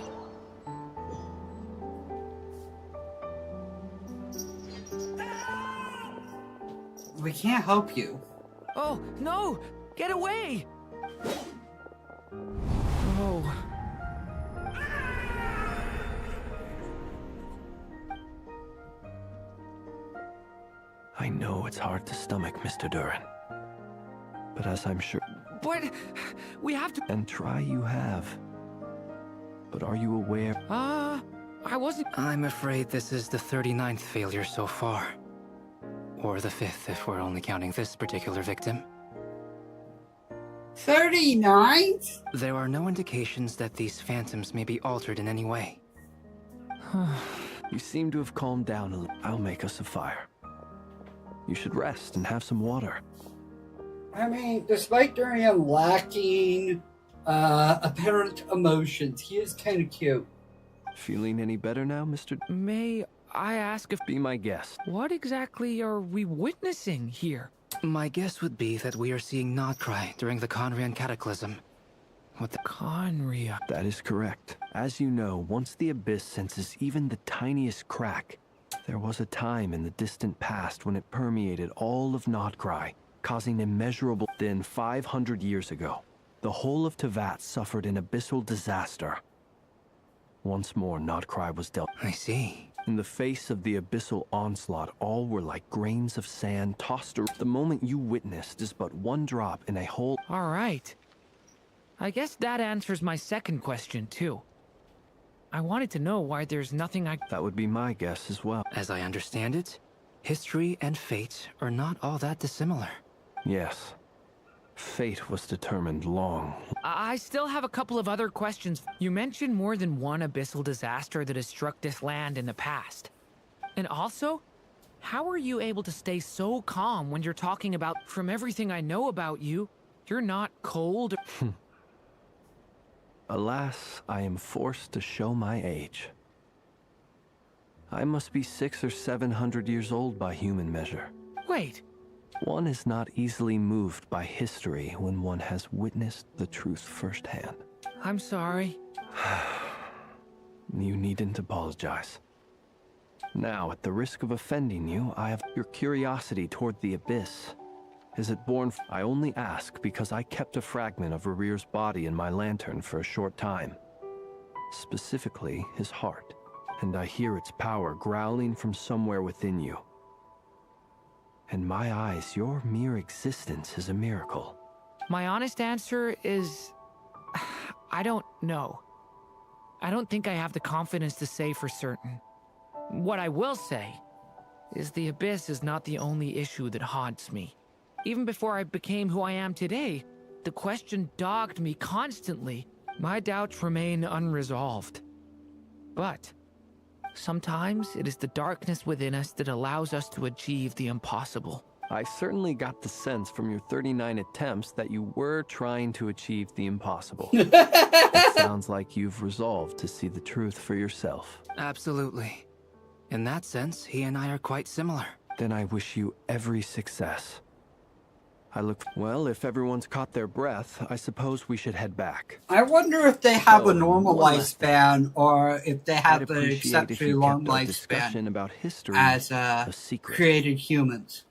We can't help you. Oh, no! Get away! Oh. I know it's hard to stomach, Mr. Duran. But as I'm sure... But... we have to... And try you have. But are you aware... I wasn't... I'm afraid this is the 39th failure so far. Or the 5th, if we're only counting this particular victim. 39? There are no indications that these phantoms may be altered in any way. You seem to have calmed down a little. I'll make us a fire. You should rest and have some water. I mean, despite Durian lacking apparent emotions, he is kind of cute. Feeling any better now, Mr. May I ask if... Be my guest. What exactly are we witnessing here? My guess would be that we are seeing Nodcry during the Conrian Cataclysm. What the... Conria? That is correct. As you know, once the Abyss senses even the tiniest crack, there was a time in the distant past when it permeated all of Nodcry, causing immeasurable... Then 500 years ago, the whole of Tevat suffered an abyssal disaster. Once more, Nodcry was dealt... I see. In the face of the abyssal onslaught, all were like grains of sand tossed around. The moment you witnessed is but one drop in a whole... All right. I guess that answers my second question, too. I wanted to know why there's nothing I... That would be my guess as well. As I understand it, history and fate are not all that dissimilar. Yes. Fate was determined long. I still have a couple of other questions. You mentioned more than one abyssal disaster that has struck this land in the past. And also, how are you able to stay so calm when you're talking about... From everything I know about you, you're not cold... Alas, I am forced to show my age. I must be 600 or 700 years old by human measure. Wait. One is not easily moved by history when one has witnessed the truth firsthand. I'm sorry. You needn't apologize. Now, at the risk of offending you, I have your curiosity toward the Abyss. Is it born? I only ask because I kept a fragment of Rarir's body in my lantern for a short time. Specifically, his heart. And I hear its power growling from somewhere within you. In my eyes, your mere existence is a miracle. My honest answer is... I don't know. I don't think I have the confidence to say for certain. What I will say is the Abyss is not the only issue that haunts me. Even before I became who I am today, the question dogged me constantly. My doubts remain unresolved. But sometimes it is the darkness within us that allows us to achieve the impossible. I certainly got the sense from your 39 attempts that you were trying to achieve the impossible. It sounds like you've resolved to see the truth for yourself. Absolutely. In that sense, he and I are quite similar. Then I wish you every success. I look. Well, if everyone's caught their breath, I suppose we should head back. I wonder if they have So, a normal one last lifespan or if they have I'd an appreciate if exceptionally you long kept our discussion lifespan about history as a secret. created humans.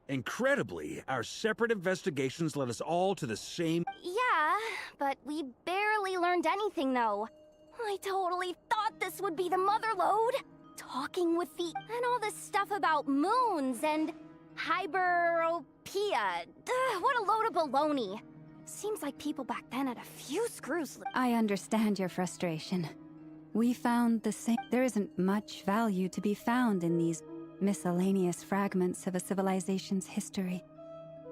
Incredibly, our separate investigations led us all to the same... Yeah, but we barely learned anything, though. I totally thought this would be the mother lode. Talking with the... and all this stuff about moons and... hyperopia. What a load of baloney. Seems like people back then had a few screws... I understand your frustration. We found the same. There isn't much value to be found in these miscellaneous fragments of a civilization's history,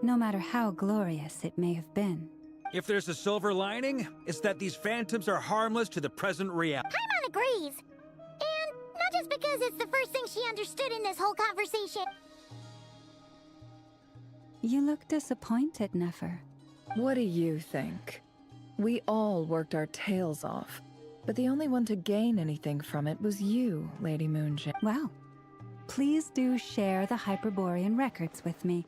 no matter how glorious it may have been. If there's a silver lining, it's that these phantoms are harmless to the present reality. Paimon agrees. And not just because it's the first thing she understood in this whole conversation. You look disappointed, Nefer. What do you think? We all worked our tails off, but the only one to gain anything from it was you, Lady Moonshine. Well, please do share the Hyperborean records with me.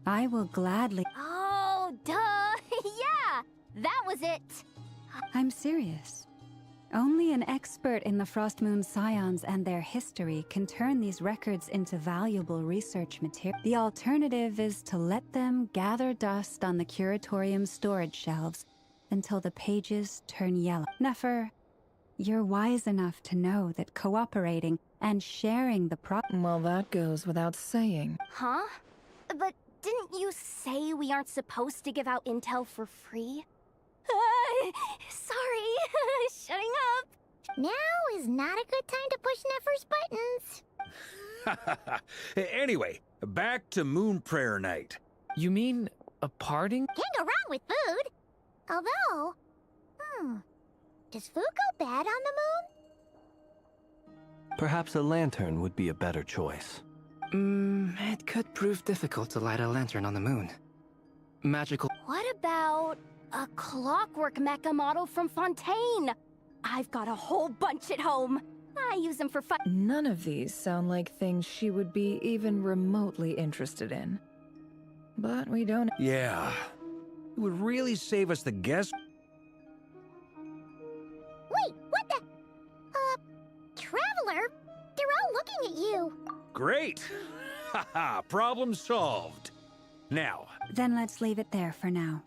I will gladly... Oh, duh! Yeah! That was it! I'm serious. Only an expert in the Frostmoon Scions and their history can turn these records into valuable research material. The alternative is to let them gather dust on the Curatorium's storage shelves until the pages turn yellow. Nefer, you're wise enough to know that cooperating and sharing the Well, that goes without saying. Huh? But didn't you say we aren't supposed to give out intel for free? Sorry, shutting up. Now is not a good time to push Nefer's buttons. Anyway, back to Moon Prayer Night. You mean a parting? Can't go wrong with food. Although, does food go bad on the moon? Perhaps a lantern would be a better choice. It could prove difficult to light a lantern on the moon. Magical... What about a clockwork mecha model from Fontaine? I've got a whole bunch at home. I use them for fun. None of these sound like things she would be even remotely interested in. But we don't... Yeah. It would really save us the guess... Wait, what the... Traveler? They're all looking at you. Great! Haha, problem solved. Now... Then let's leave it there for now.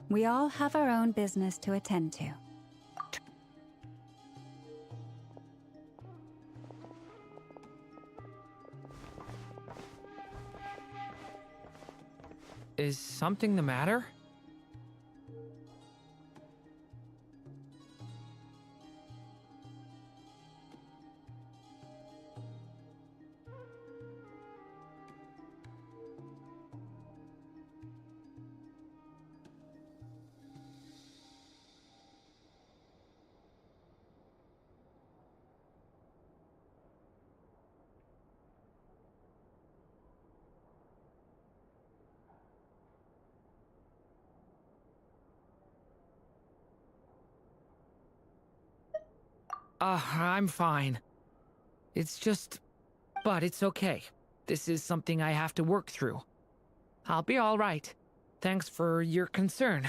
We all have our own business to attend to. Is something the matter? I'm fine. It's just... But it's okay. This is something I have to work through. I'll be all right. Thanks for your concern.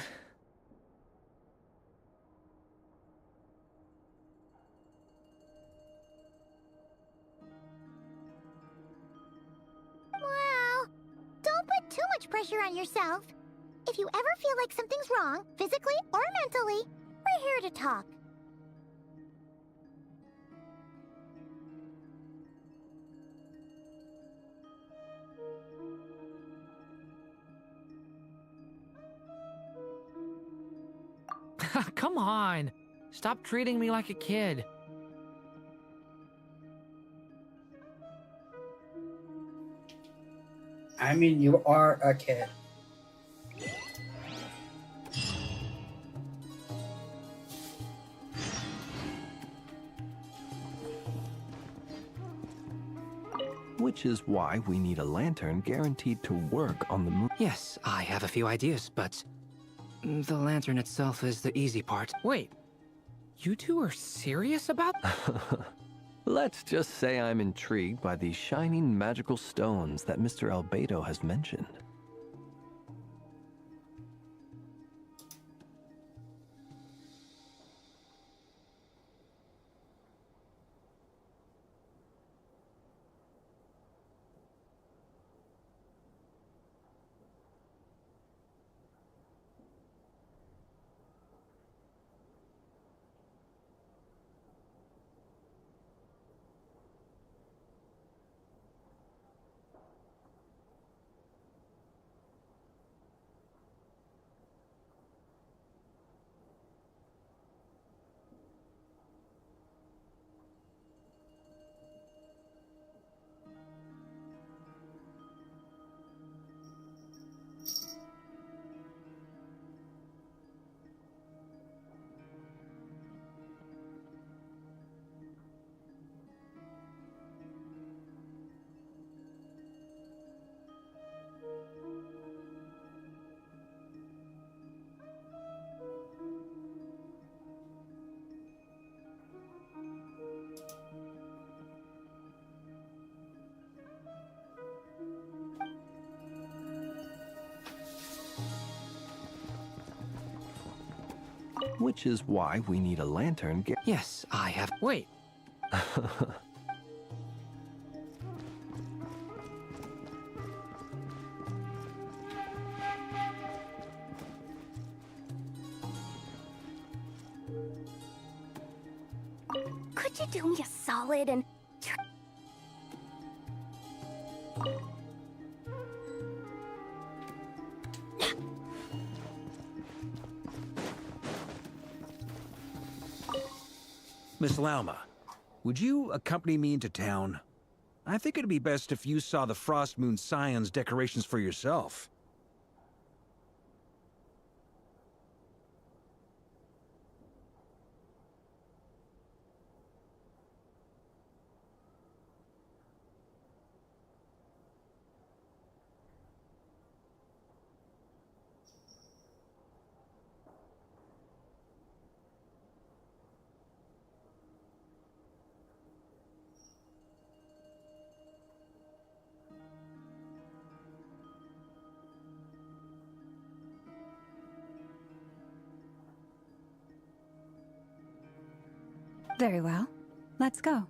Well, don't put too much pressure on yourself. If you ever feel like something's wrong, physically or mentally, we're here to talk. Come on. Stop treating me like a kid. I mean, you are a kid. Which is why we need a lantern guaranteed to work on the moon. Yes, I have a few ideas, but the lantern itself is the easy part. Wait, you two are serious about... Let's just say I'm intrigued by these shining magical stones that Mr. Albedo has mentioned. which is why we need a lantern. Yes, I have. Wait. Could you do me a solid and... Miss Lauma, would you accompany me into town? I think it'd be best if you saw the Frost Moon Scion's decorations for yourself. Very well. Let's go.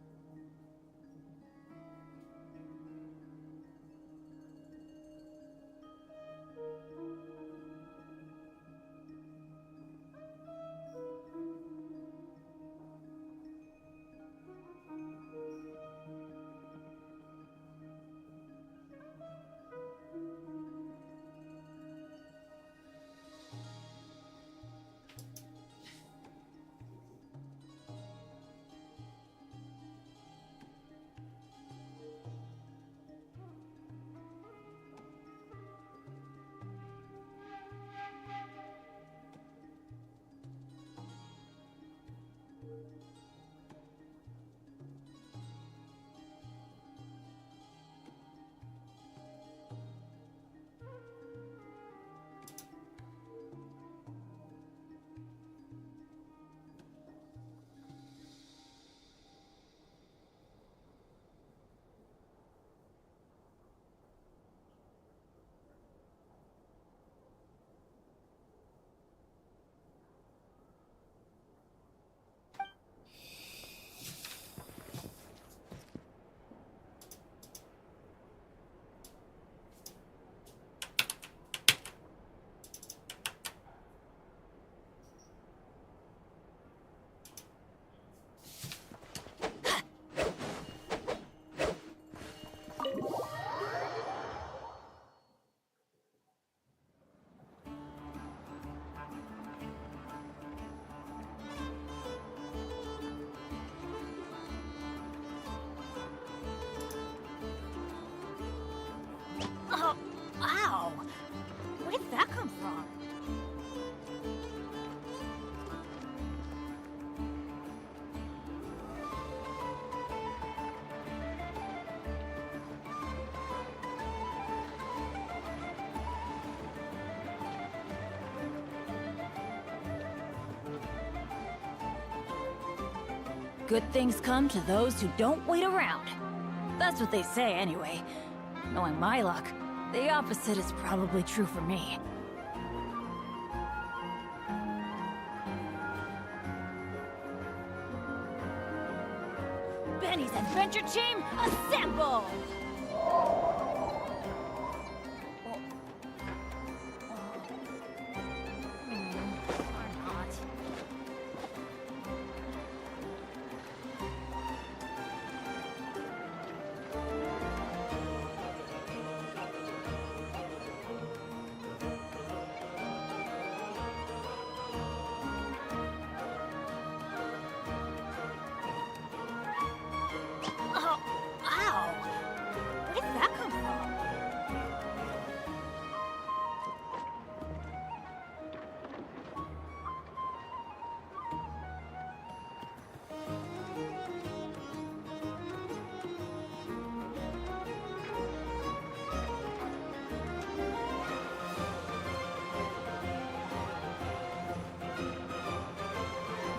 Ow! Where did that come from? Good things come to those who don't wait around. That's what they say anyway. Knowing my luck, the opposite is probably true for me. Benny's Adventure Team, assemble!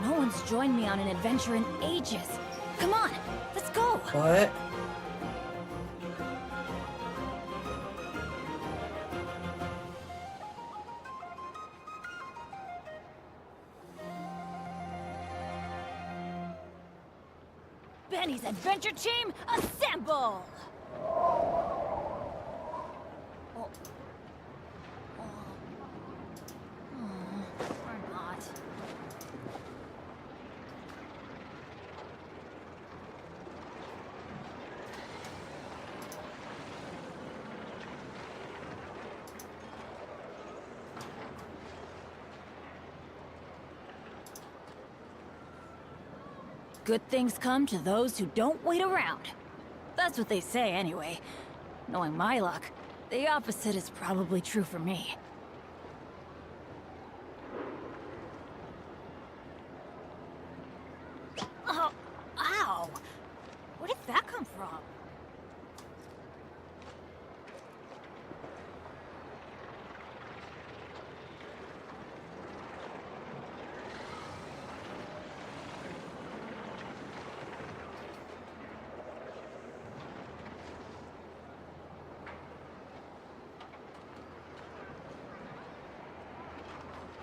No one's joined me on an adventure in ages. Come on, let's go! What? Benny's Adventure Team, assemble! Or not. Good things come to those who don't wait around. That's what they say anyway. Knowing my luck, the opposite is probably true for me. Oh, ow! Where did that come from?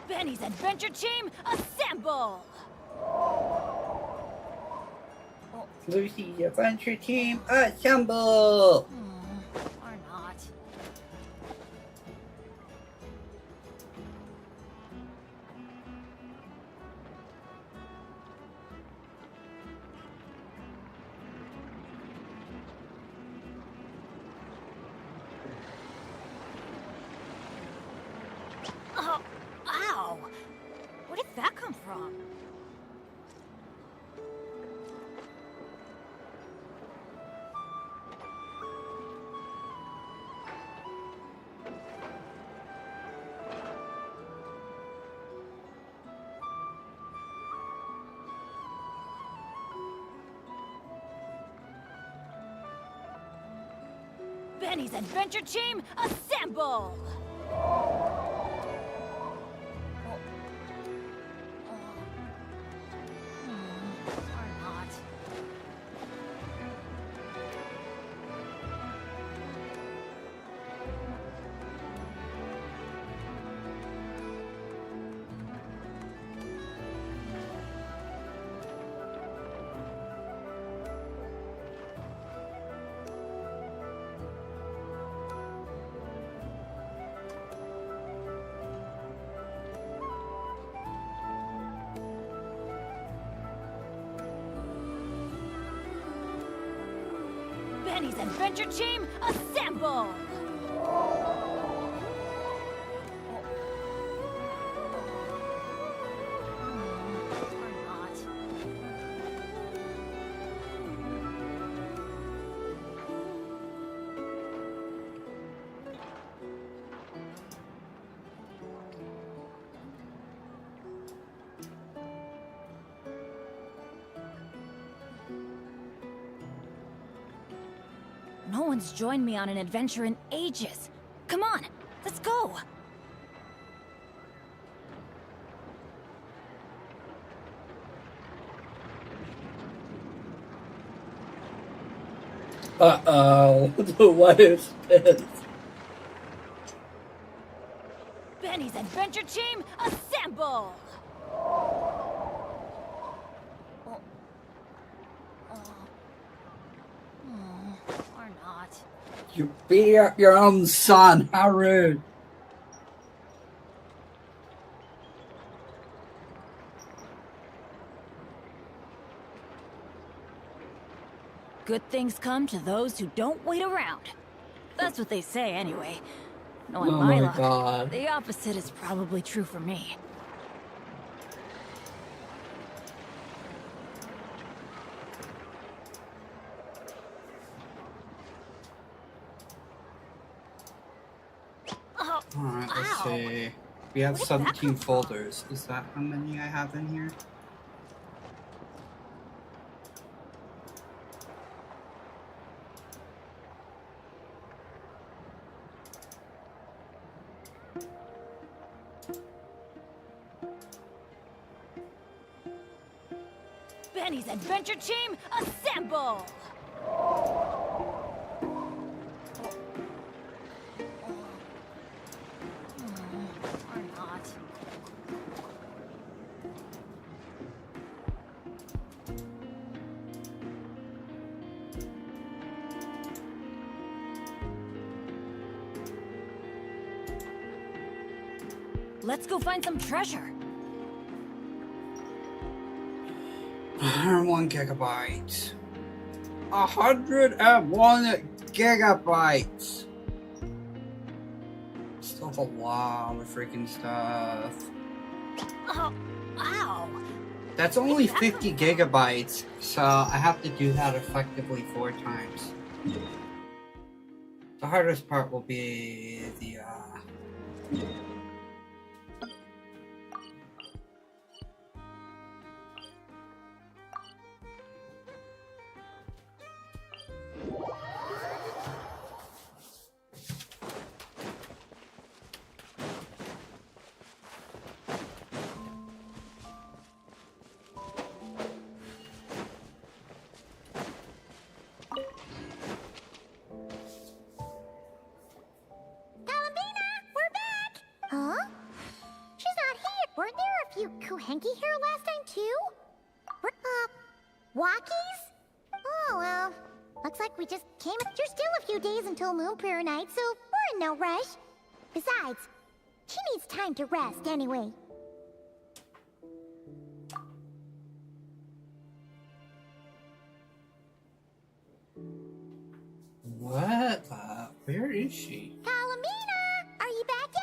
Benny's Adventure Team, assemble! Lucy's Adventure Team, assemble! Or not. Oh, ow! Where did that come from? Benny's Adventure Team, assemble! Or not. Benny's Adventure Team, assemble! Or not. No one's joined me on an adventure in ages. Come on, let's go! Uh-oh, what is this? Benny's Adventure Team, assemble! Or not. You beat up your own son, how rude. Good things come to those who don't wait around. That's what they say anyway. Knowing Oh my my luck, God. the opposite is probably true for me. Oh, Alright, let's ow. see. We have Where did that 17 come from? folders. Is that how many I have in here? Benny's Adventure Team, assemble! Or not. Let's go find some treasure. 101 gigabytes. 101 gigabytes. Still a lot of freaking stuff. Oh, ow. That's only 50 gigabytes, so I have to do that effectively 4 times. The hardest part will be the, Huh? She's not here. Weren't there a few Kuhenki here last time, too? Walkies? Oh, well. Looks like we just came. There's still a few days until Moon Prayer Night, so we're in no rush. Besides, she needs time to rest anyway. what? Where is she? Kalamina! Are you back yet?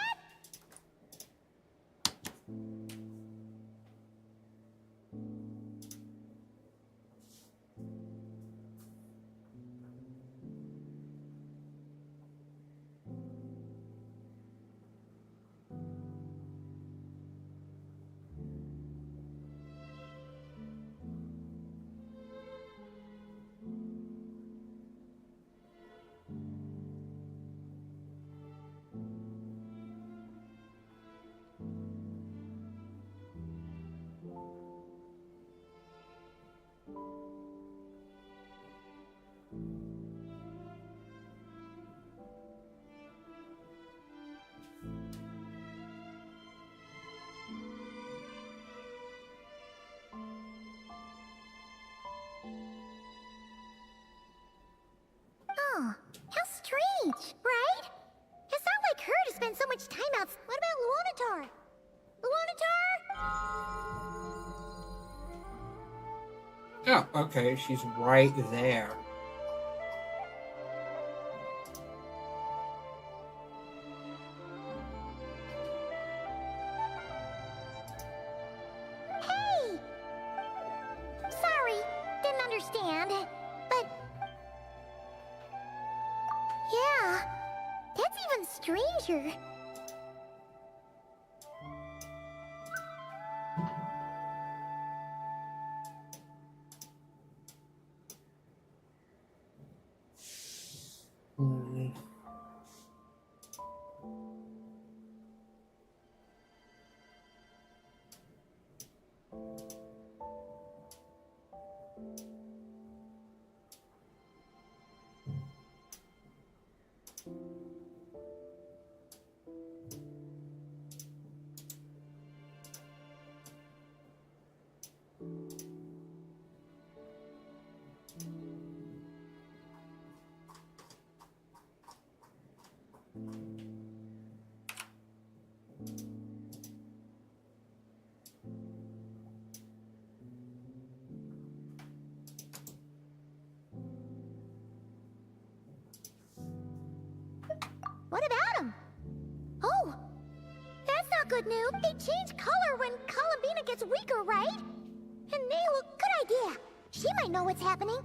Oh, how strange, right? It's not like her to spend so much time out. What about Luanatar? Luanatar? Oh, okay, she's right there. Hey! Sorry, didn't understand. But... yeah, that's even stranger. What about him? Oh, that's not good news. They change color when Columbina gets weaker, right? And Nail, good idea. She might know what's happening.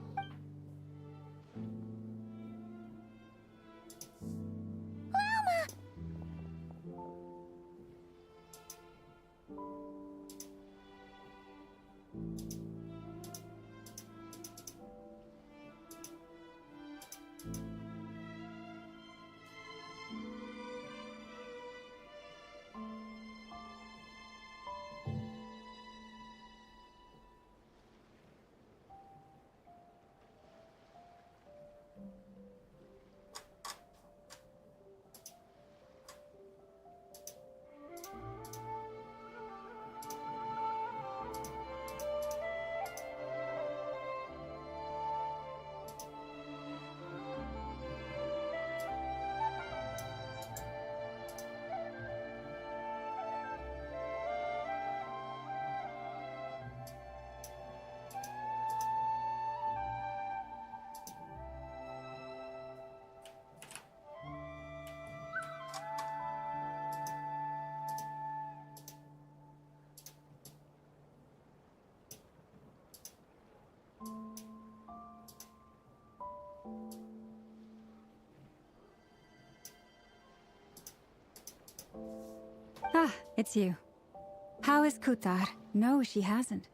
Llama! Ah, it's you. How is Kutar? No, she hasn't.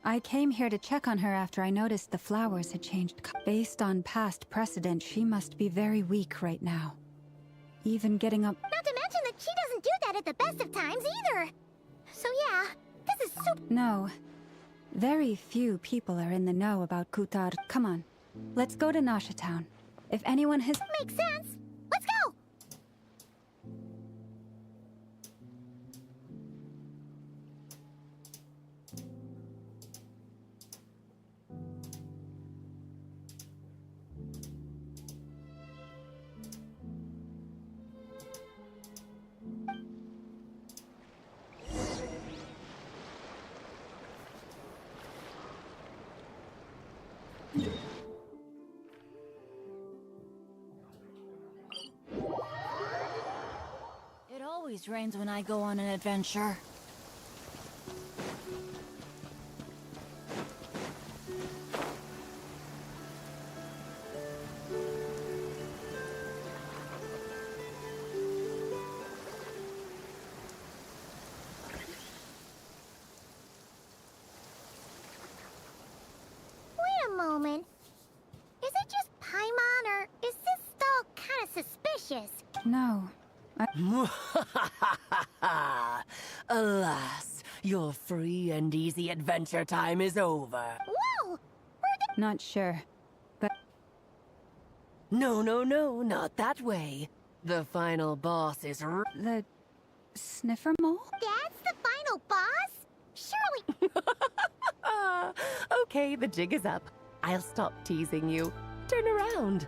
I came here to check on her after I noticed the flowers had changed. Based on past precedent, she must be very weak right now. Even getting up... Not to mention that she doesn't do that at the best of times either. So yeah, this is super... No. Very few people are in the know about Kutar. Come on, let's go to Nasha Town. If anyone has... Makes sense. Let's go! It always rains when I go on an adventure. Wait a moment. Is it just Paimon, or is this stall kind of suspicious? No. Alas, your free and easy adventure time is over. Whoa! Not sure, but... No, not that way. The final boss is The... sniffer mole? That's the final boss? Surely... Okay, the jig is up. I'll stop teasing you. Turn around.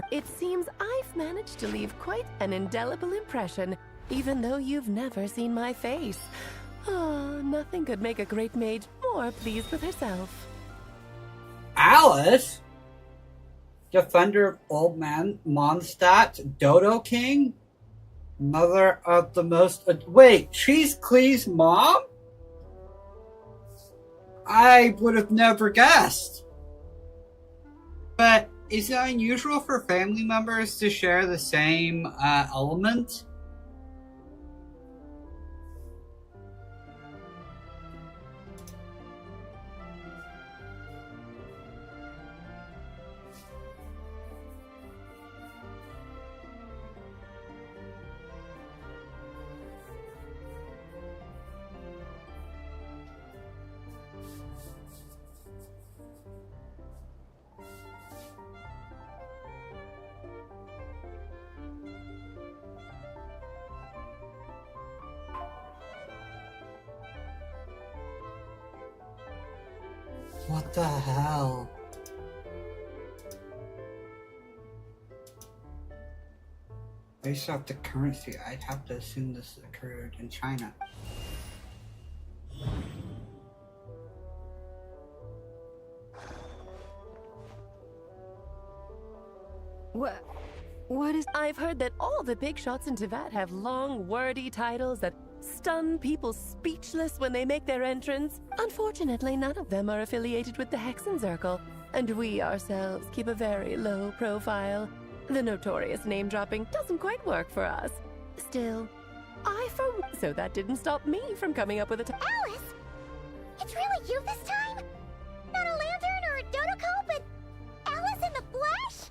It seems I've managed to leave quite an indelible impression, even though you've never seen my face. Nothing could make a great mage more pleased with herself. Alice? Defender of Old Man Mondstadt, Dodo King? Mother of the most... Wait, she's Klee's mom? I would have never guessed. But is it unusual for family members to share the same element? What the hell? Based off the currency, I'd have to assume this occurred in China. What is... I've heard that all the big shots in Teyvat have long, wordy titles that stun people speechless when they make their entrance. Unfortunately, none of them are affiliated with the Hexen Circle, and we ourselves keep a very low profile. The notorious name-dropping doesn't quite work for us. Still, so that didn't stop me from coming up with a Alice! It's really you this time? Not a lantern or a Dodoko, but Alice in the flesh?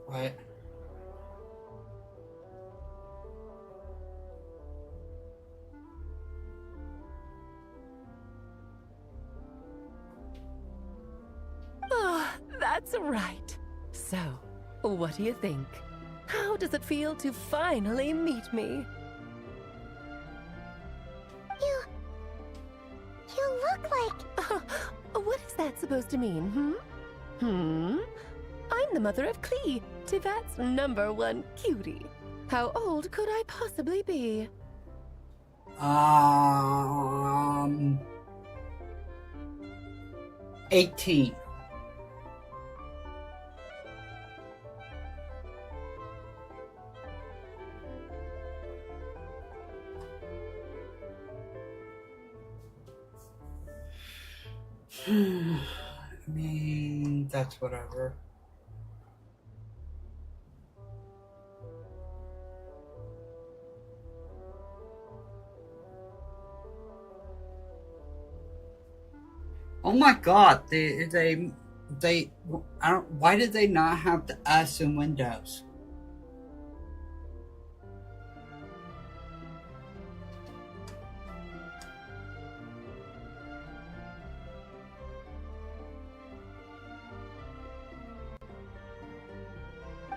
What? That's right. So, what do you think? How does it feel to finally meet me? You look like... What is that supposed to mean, I'm the mother of Klee, Teyvat's #1 cutie. How old could I possibly be? Um, 18. I mean, that's whatever. Oh my god, I don't, why did they not have the S in Windows?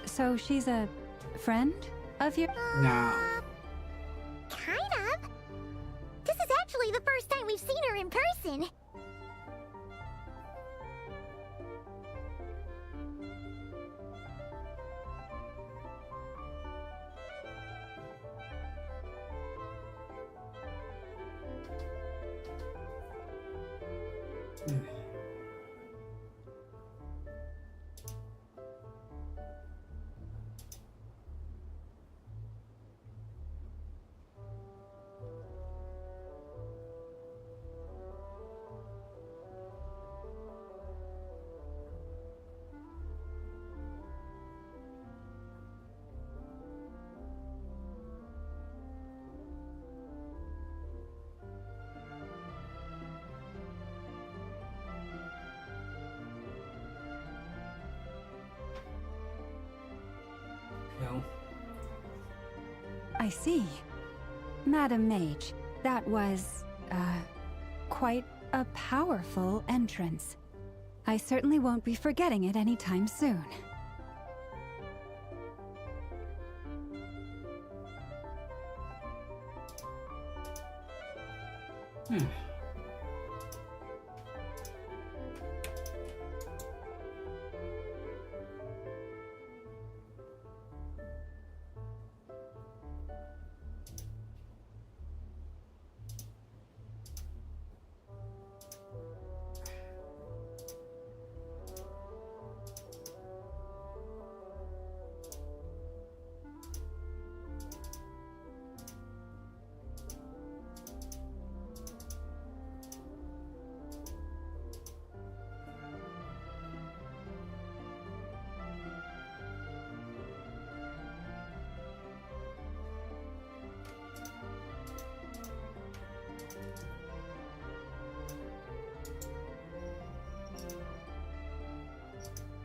So she's a friend of your? No. Kind of. This is actually the first time we've seen her in person. No. I see. Madam Mage, that was, quite a powerful entrance. I certainly won't be forgetting it anytime soon.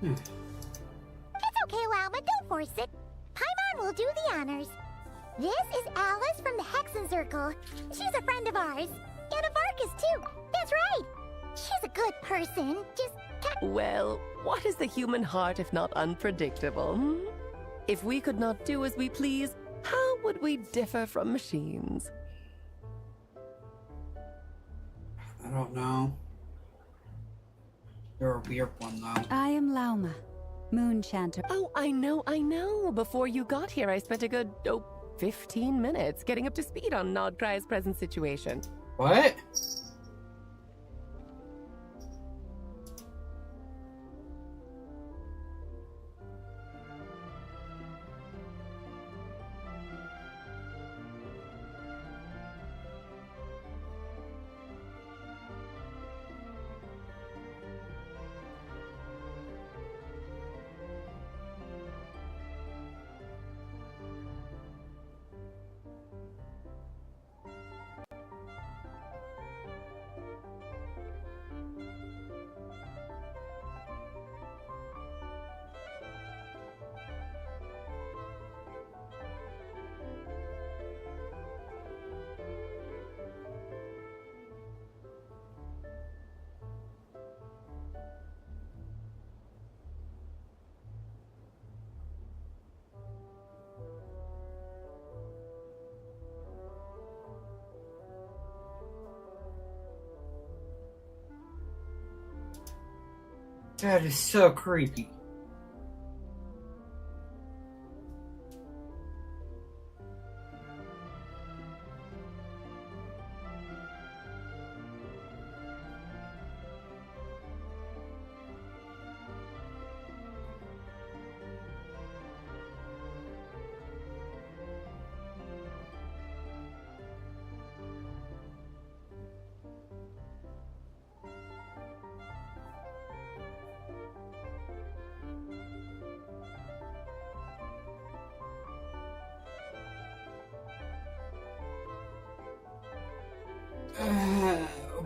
It's okay, Lalma, don't force it. Paimon will do the honors. This is Alice from the Hexen Circle. She's a friend of ours. And of Arcus, too. That's right. She's a good person. Just Well, what is the human heart if not unpredictable? If we could not do as we please, how would we differ from machines? I don't know. You're a weird one, though. I am Lauma, Moon Chanter. Oh, I know. Before you got here, I spent a good, 15 minutes getting up to speed on Nodcry's present situation. What? That is so creepy.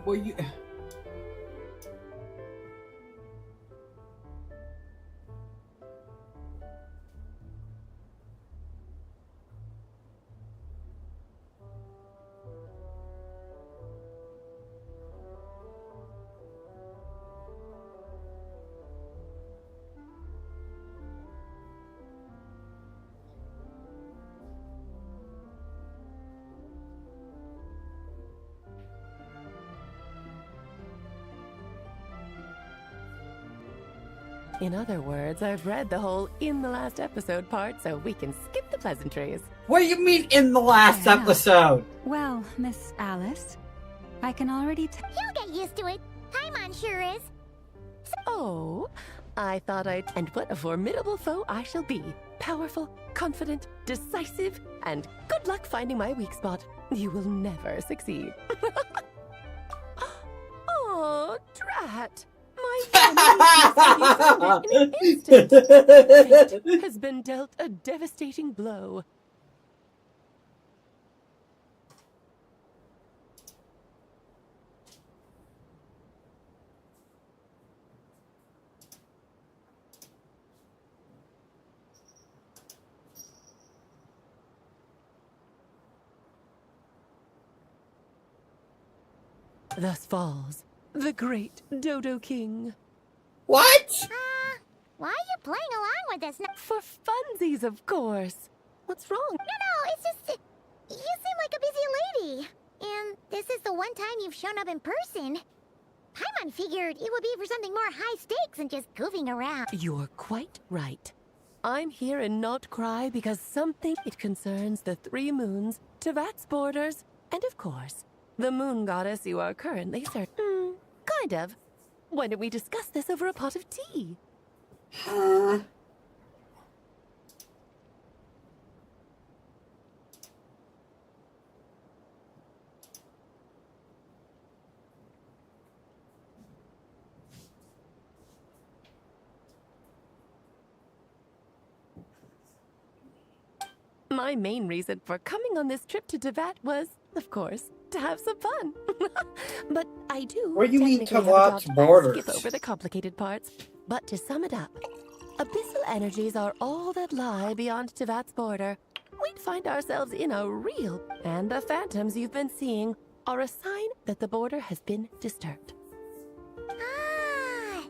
Well, you... In other words, I've read the whole in the last episode part, so we can skip the pleasantries. What do you mean in the last episode? Well, Miss Alice, I can already tell. You'll get used to it. Paimon sure is. Oh, I thought I'd... And what a formidable foe I shall be. Powerful, confident, decisive, and good luck finding my weak spot. You will never succeed. Oh, drat. My in an instant. Fate has been dealt a devastating blow. Thus falls the great Dodo King. What? Why are you playing along with this? For funsies, of course. What's wrong? No, it's just... you seem like a busy lady. And this is the one time you've shown up in person. Paimon figured it would be for something more high stakes than just goofing around. You're quite right. I'm here in Not Cry because something it concerns the three moons, Tevat's borders, and of course, the moon goddess you are currently certain. Kind of. Why don't we discuss this over a pot of tea? My main reason for coming on this trip to Tevat was, of course, to have some fun. But I do. What do you mean Tevat's Tevat's borders? Skip over the complicated parts. But to sum it up, abyssal energies are all that lie beyond Tevat's border. We'd find ourselves in a real... And the phantoms you've been seeing are a sign that the border has been disturbed.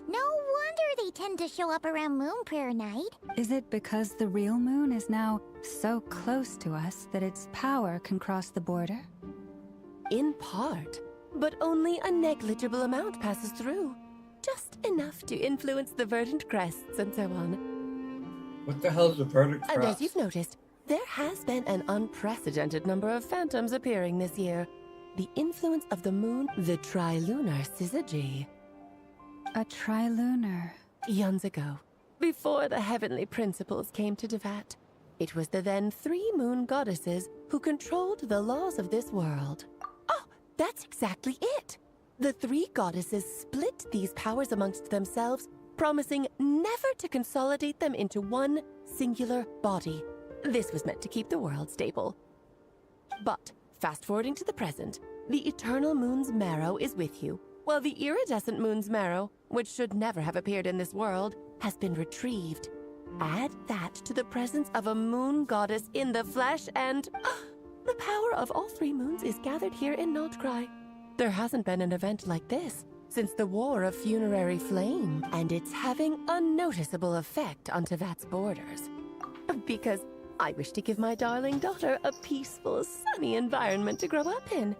No wonder they tend to show up around Moon Prayer Night. Is it because the real moon is now so close to us that its power can cross the border? In part, but only a negligible amount passes through. Just enough to influence the verdant crests and so on. What the hell is a verdant crest? And as you've noticed, there has been an unprecedented number of phantoms appearing this year. The influence of the moon, the trilunar syzygy. A trilunar. Eons ago, before the heavenly principles came to Tevat, it was the then three moon goddesses who controlled the laws of this world. Oh, that's exactly it! The three goddesses split these powers amongst themselves, promising never to consolidate them into one singular body. This was meant to keep the world stable. But, fast-forwarding to the present, the eternal moon's marrow is with you, while the iridescent moon's marrow, which should never have appeared in this world, has been retrieved. Add that to the presence of a moon goddess in the flesh and... the power of all three moons is gathered here in Notcry. There hasn't been an event like this since the War of Funerary Flame, and it's having a noticeable effect on Tevat's borders. Because I wish to give my darling daughter a peaceful, sunny environment to grow up in.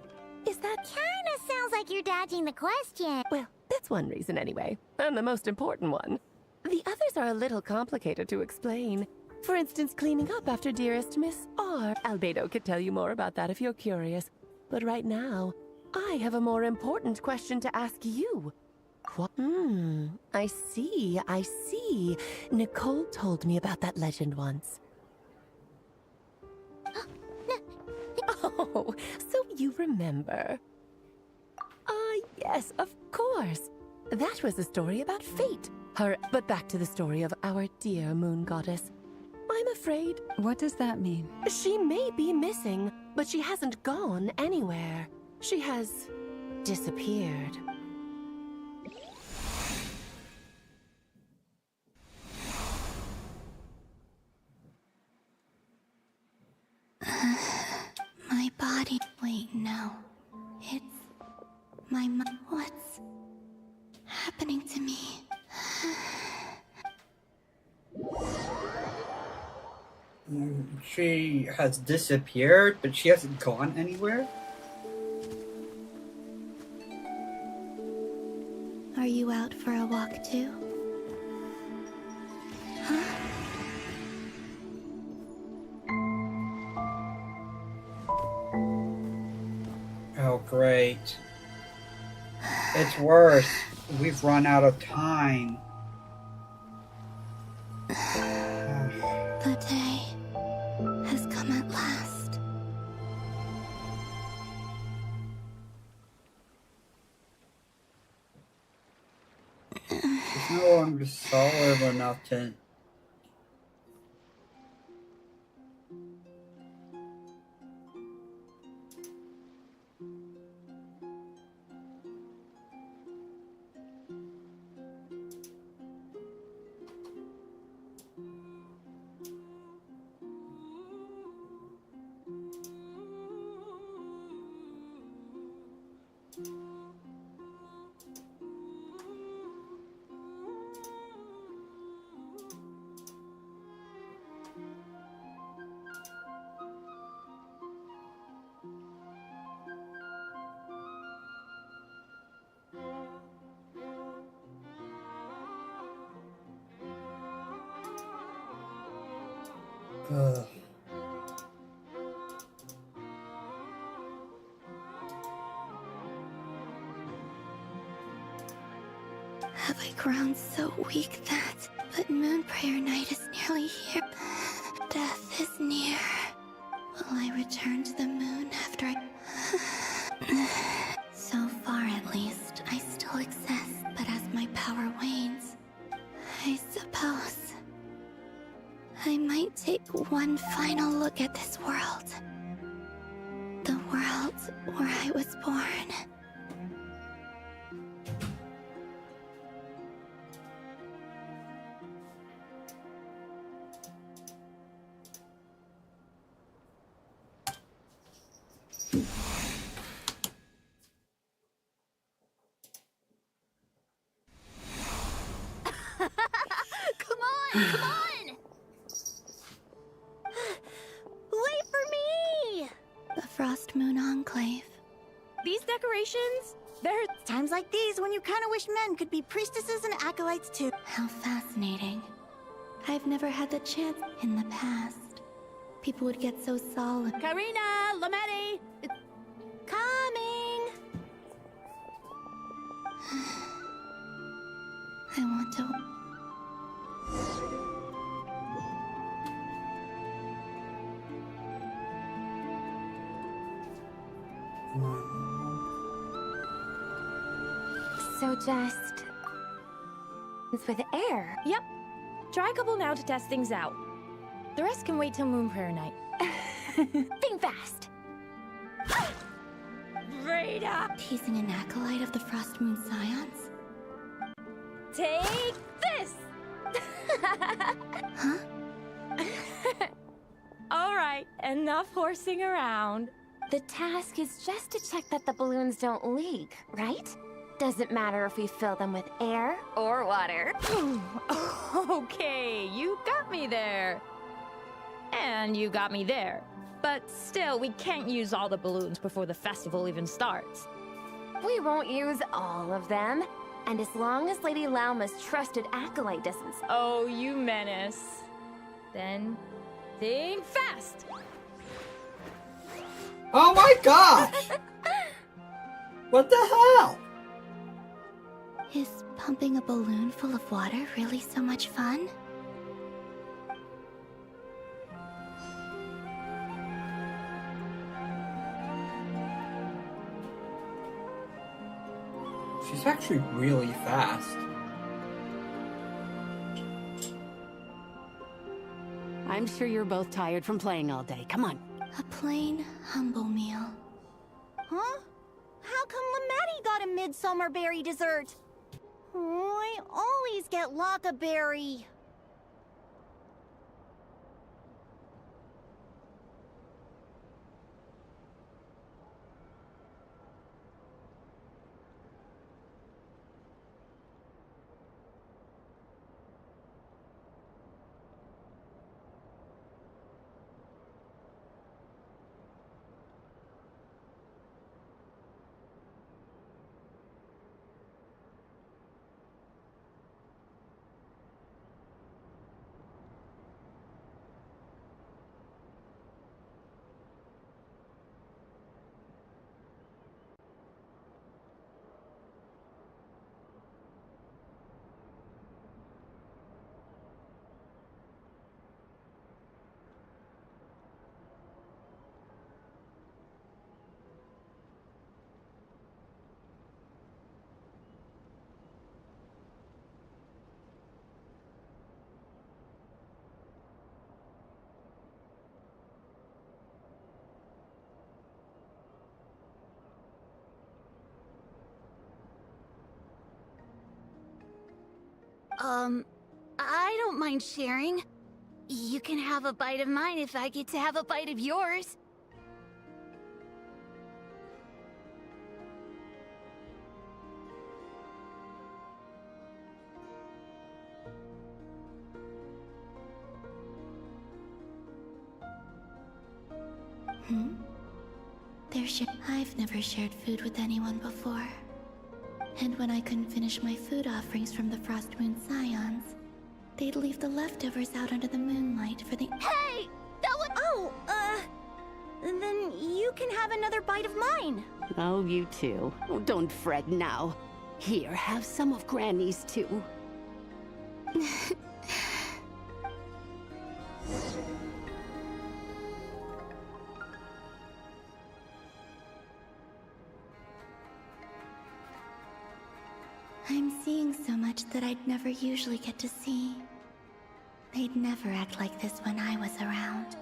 Is that... Kinda sounds like you're dodging the question. Well, that's one reason anyway, and the most important one. The others are a little complicated to explain. For instance, cleaning up after dearest Miss R. Albedo could tell you more about that if you're curious. But right now, I have a more important question to ask you. I see. Nicole told me about that legend once. Oh, so you remember. Yes, of course. That was a story about fate. But back to the story of our dear moon goddess. I'm afraid... What does that mean? She may be missing, but she hasn't gone anywhere. She has disappeared. My body. Wait, no. It's my what's happening to me? She has disappeared, but she hasn't gone anywhere? Are you out for a walk too? Huh? Oh, great. It's worse. We've run out of time. The day has come at last. It's no longer solid enough to... Ugh. Have I grown so weak that... But Moon Prayer Night is nearly here. Death is near. Will I return to the moon after I... So far at least, I still exist, but as my power wanes, I suppose... I might take one final look at this world. The world where I was born. Come on! Wait for me! The Frost Moon Enclave. These decorations? There are times like these when you kind of wish men could be priestesses and acolytes too. How fascinating. I've never had the chance in the past. People would get so solemn. Karina! Lametti! Coming! I want to... So just... It's with air. Yep. Try a couple now to test things out. The rest can wait till Moon Prayer Night. Think fast! Rita! Teasing an acolyte of the Frost Moon Scions? Take this! Huh? Alright, enough horsing around. The task is just to check that the balloons don't leak, right? Doesn't matter if we fill them with air or water. Okay, you got me there. And you got me there. But still, we can't use all the balloons before the festival even starts. We won't use all of them. And as long as Lady Lauma's trusted acolyte doesn't... Oh, you menace. Then, think fast! Oh my gosh! What the hell? Is pumping a balloon full of water really so much fun? She's actually really fast. I'm sure you're both tired from playing all day. Come on. A plain, humble meal. Huh? How come Lametti got a midsummer berry dessert? Oh, I always get Lockaberry. I don't mind sharing. You can have a bite of mine if I get to have a bite of yours. I've never shared food with anyone before. And when I couldn't finish my food offerings from the Frost Moon Scions, they'd leave the leftovers out under the moonlight for the— Hey! That would— Oh, then you can have another bite of mine. Oh, you too. Oh, don't fret now. Here, have some of Granny's too. I'm seeing so much that I'd never usually get to see. They'd never act like this when I was around.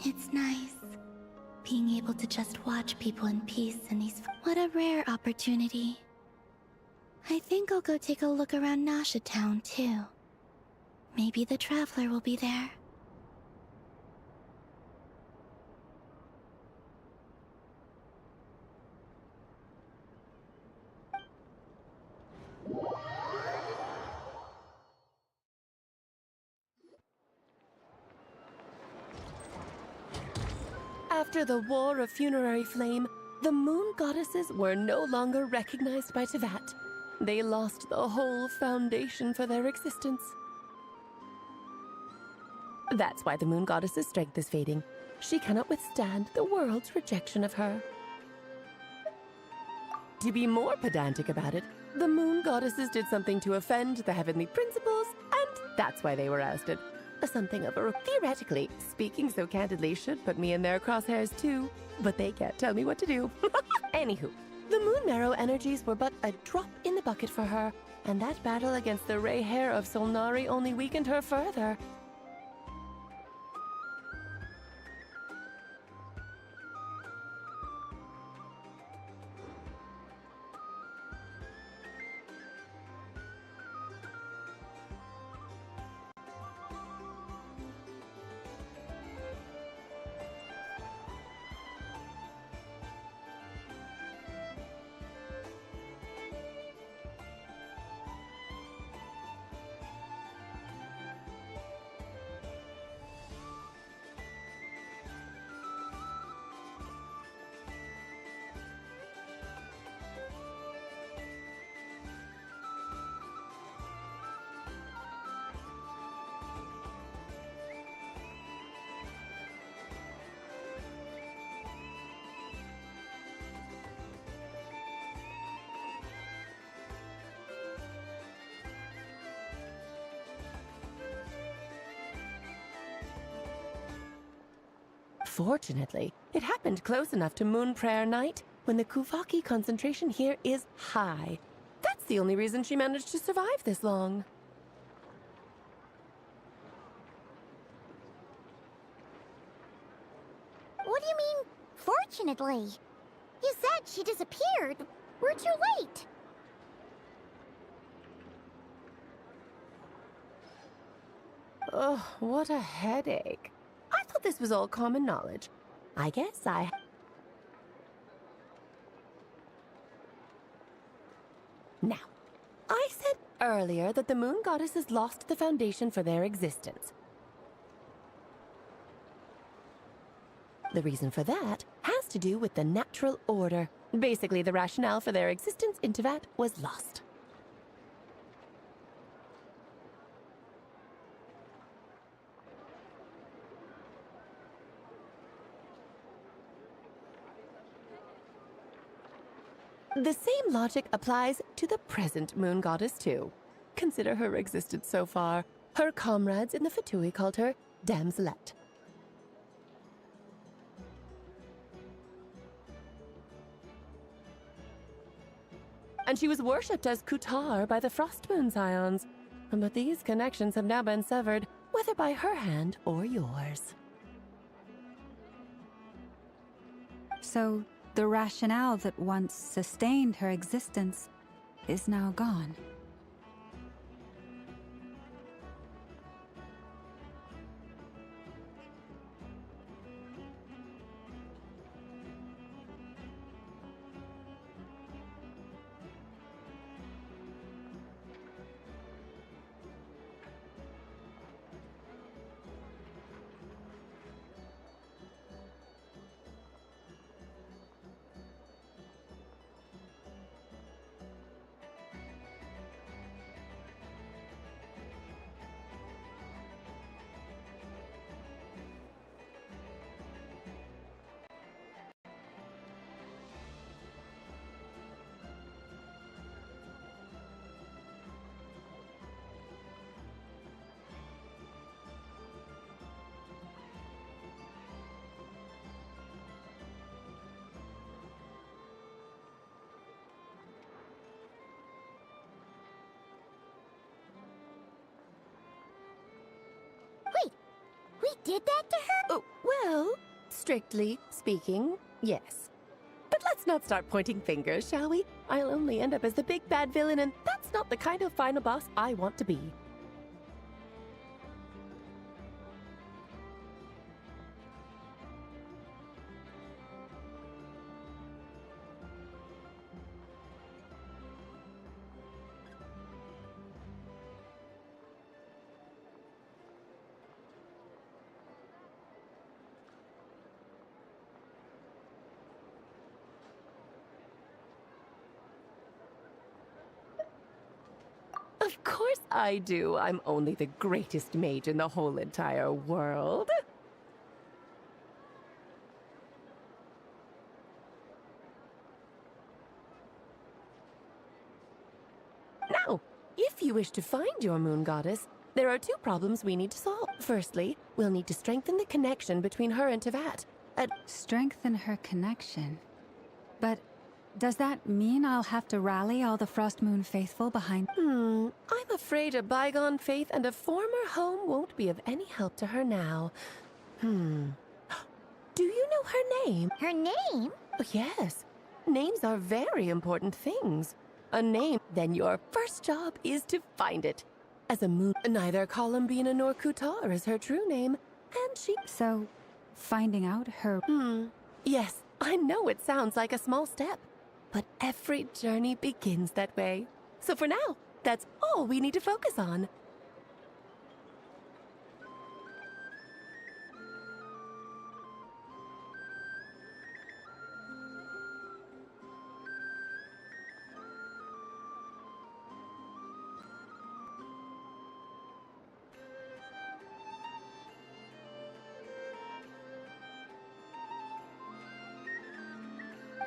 It's nice, being able to just watch people in peace in these— What a rare opportunity. I think I'll go take a look around Nasha Town, too. Maybe the Traveler will be there. After the War of Funerary Flame, the Moon Goddesses were no longer recognized by Tevat. They lost the whole foundation for their existence. That's why the Moon Goddess's strength is fading. She cannot withstand the world's rejection of her. To be more pedantic about it, the Moon Goddesses did something to offend the Heavenly Principles, and that's why they were ousted. Something of a— Theoretically, speaking so candidly should put me in their crosshairs too, but they can't tell me what to do. Anywho, the Moon Marrow energies were but a drop in the bucket for her, and that battle against the Ray Hair of Solnari only weakened her further. Fortunately, it happened close enough to Moon Prayer Night when the Kuvaki concentration here is high. That's the only reason she managed to survive this long. What do you mean, fortunately? You said she disappeared. We're too late. Ugh, what a headache. I thought this was all common knowledge. I guess I... Now, I said earlier that the moon goddesses lost the foundation for their existence. The reason for that has to do with the natural order. Basically, the rationale for their existence in Teyvat was lost. The same logic applies to the present moon goddess, too. Consider her existence so far. Her comrades in the Fatui called her Damselette. And she was worshipped as Kutar by the Frost Moon Scions. But these connections have now been severed, whether by her hand or yours. So, the rationale that once sustained her existence is now gone. We did that to her? Oh, well, strictly speaking, yes. But let's not start pointing fingers, shall we? I'll only end up as the big bad villain, and that's not the kind of final boss I want to be. Of course I do. I'm only the greatest mage in the whole entire world. Now, if you wish to find your moon goddess, there are two problems we need to solve. Firstly, we'll need to strengthen the connection between her and Teyvat. Strengthen her connection? But does that mean I'll have to rally all the Frost Moon faithful behind? I'm afraid a bygone faith and a former home won't be of any help to her now. Do you know her name? Her name? Oh, yes. Names are very important things. A name, then your first job is to find it. As a moon, neither Columbina nor Kutar is her true name, and she... So, finding out her... Yes, I know it sounds like a small step. But every journey begins that way. So for now, that's all we need to focus on.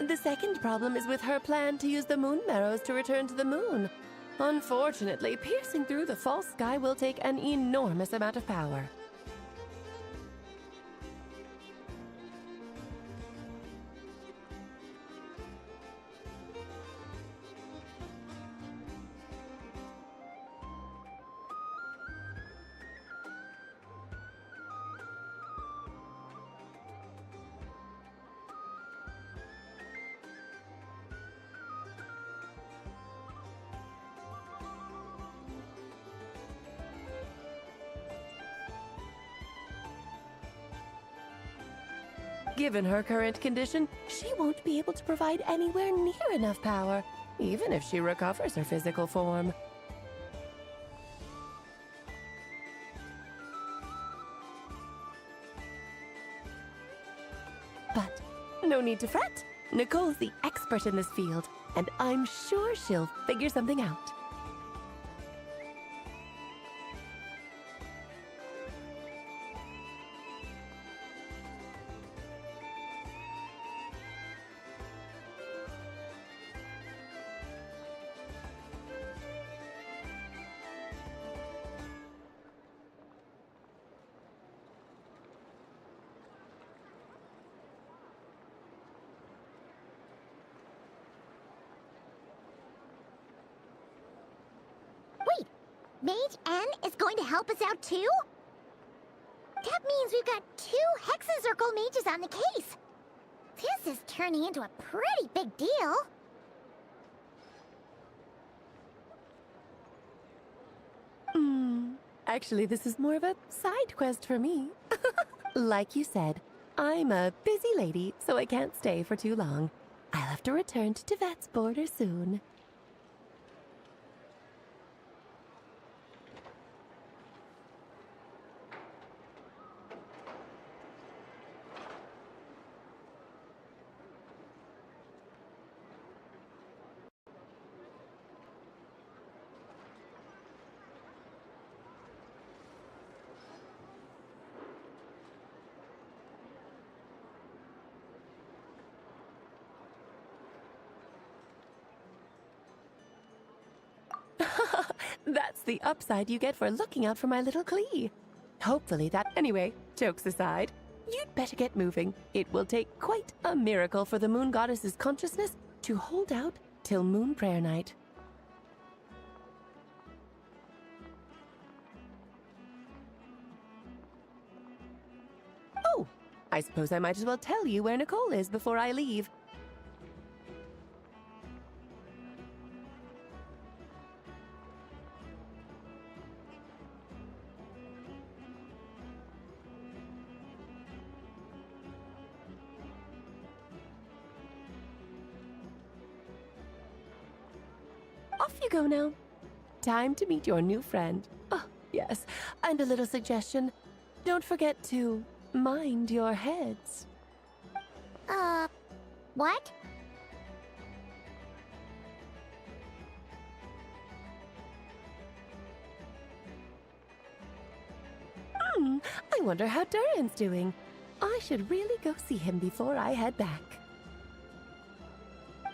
The second problem is with her plan to use the moon marrows to return to the moon. Unfortunately, piercing through the false sky will take an enormous amount of power. Given her current condition, she won't be able to provide anywhere near enough power, even if she recovers her physical form. But no need to fret. Nicole's the expert in this field, and I'm sure she'll figure something out. Wait, Mage N is going to help us out too? That means we've got 2 Hexacircle mages on the case. This is turning into a pretty big deal. Actually, this is more of a side quest for me. Like you said, I'm a busy lady, so I can't stay for too long. I'll have to return to Tevet's border soon. That's the upside you get for looking out for my little Klee. Hopefully that... Anyway, jokes aside, you'd better get moving. It will take quite a miracle for the Moon Goddess's consciousness to hold out till Moon Prayer Night. Oh, I suppose I might as well tell you where Nicole is before I leave. Off you go now. Time to meet your new friend. Oh, yes, and a little suggestion. Don't forget to mind your heads. What? I wonder how Durin's doing. I should really go see him before I head back.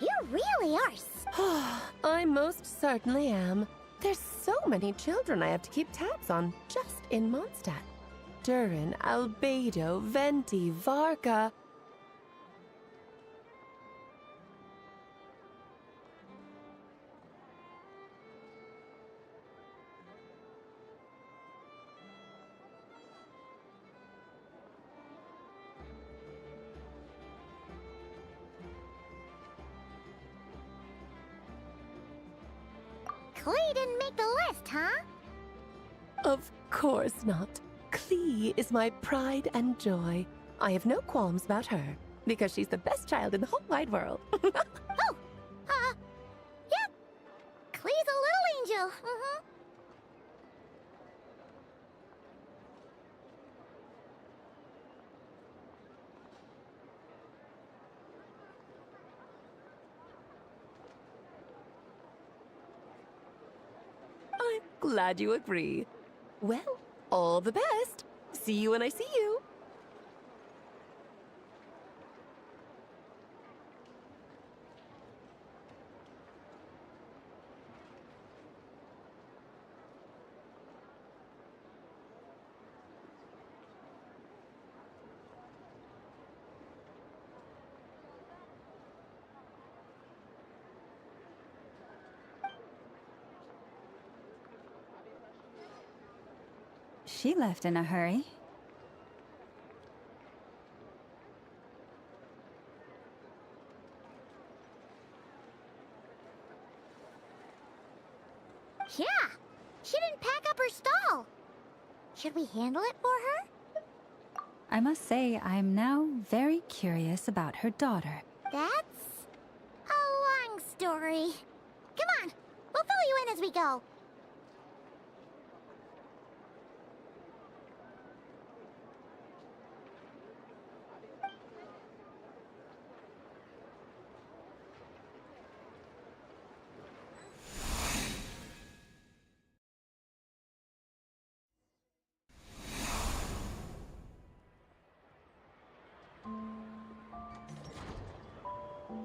You really are I most certainly am. There's so many children I have to keep tabs on just in Mondstadt. Durin, Albedo, Venti, Varka. Klee didn't make the list, huh? Of course not. Klee is my pride and joy. I have no qualms about her, because she's the best child in the whole wide world. Yep. Klee's a little angel. I'm glad you agree. Well, all the best. See you when I see you. She left in a hurry. Yeah, she didn't pack up her stall. Should we handle it for her? I must say, I'm now very curious about her daughter. That's a long story. Come on, we'll fill you in as we go.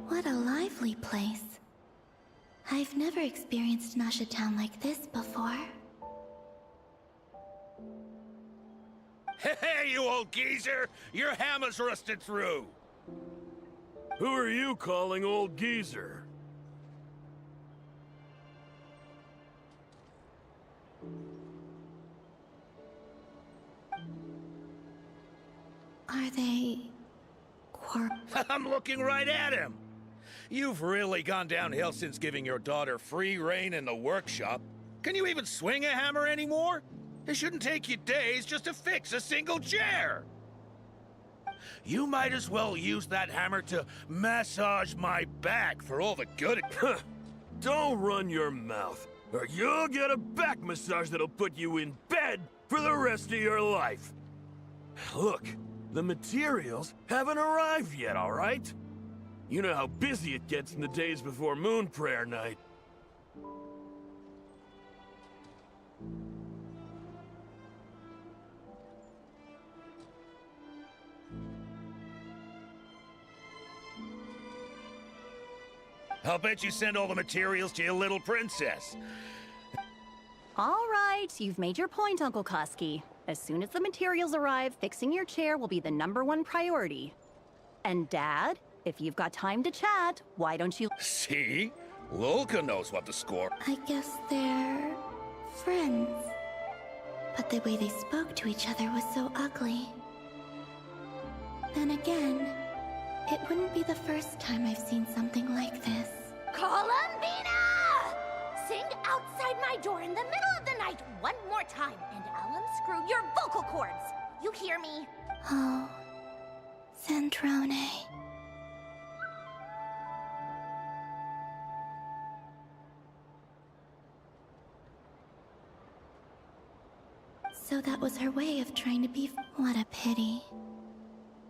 What a lively place. I've never experienced Nasha Town like this before. Hey, you old geezer! Your hammer's rusted through! Who are you calling old geezer? Are they... I'm looking right at him! You've really gone downhill since giving your daughter free reign in the workshop. Can you even swing a hammer anymore? It shouldn't take you days just to fix a single chair! You might as well use that hammer to massage my back for all the good it... Don't run your mouth, or you'll get a back massage that'll put you in bed for the rest of your life. Look, the materials haven't arrived yet, all right? You know how busy it gets in the days before Moon Prayer Night. I'll bet you send all the materials to your little princess. All right, you've made your point, Uncle Koski. As soon as the materials arrive, fixing your chair will be the #1 priority. And Dad, if you've got time to chat, why don't you... See? Lolka knows what to score. I guess they're... friends. But the way they spoke to each other was so ugly. Then again, it wouldn't be the first time I've seen something like this. Columbina! Sing outside my door in the middle of the night one more time, and I'll unscrew your vocal cords. You hear me? Oh, Centrone. So that was her way of trying to be... What a pity.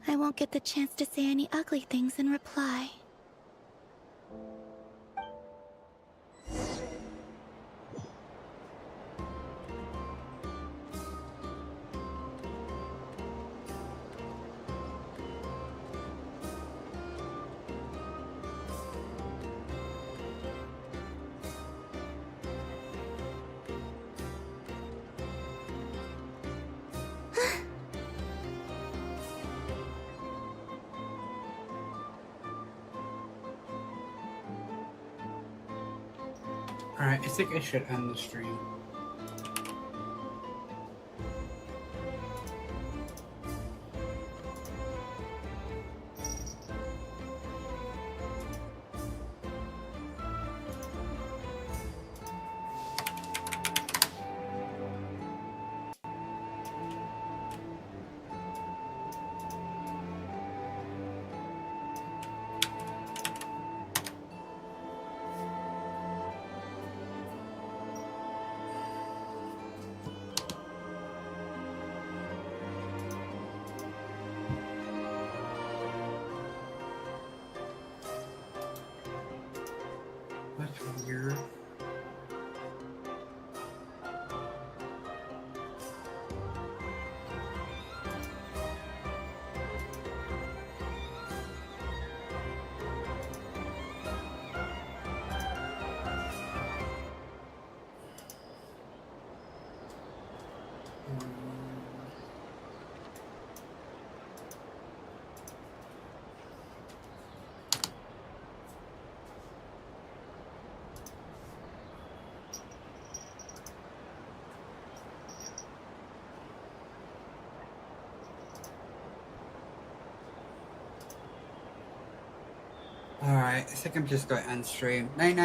I won't get the chance to say any ugly things in reply. Alright, I think I should end the stream. That's weird. Alright, I think I'm just going to end stream. Night night.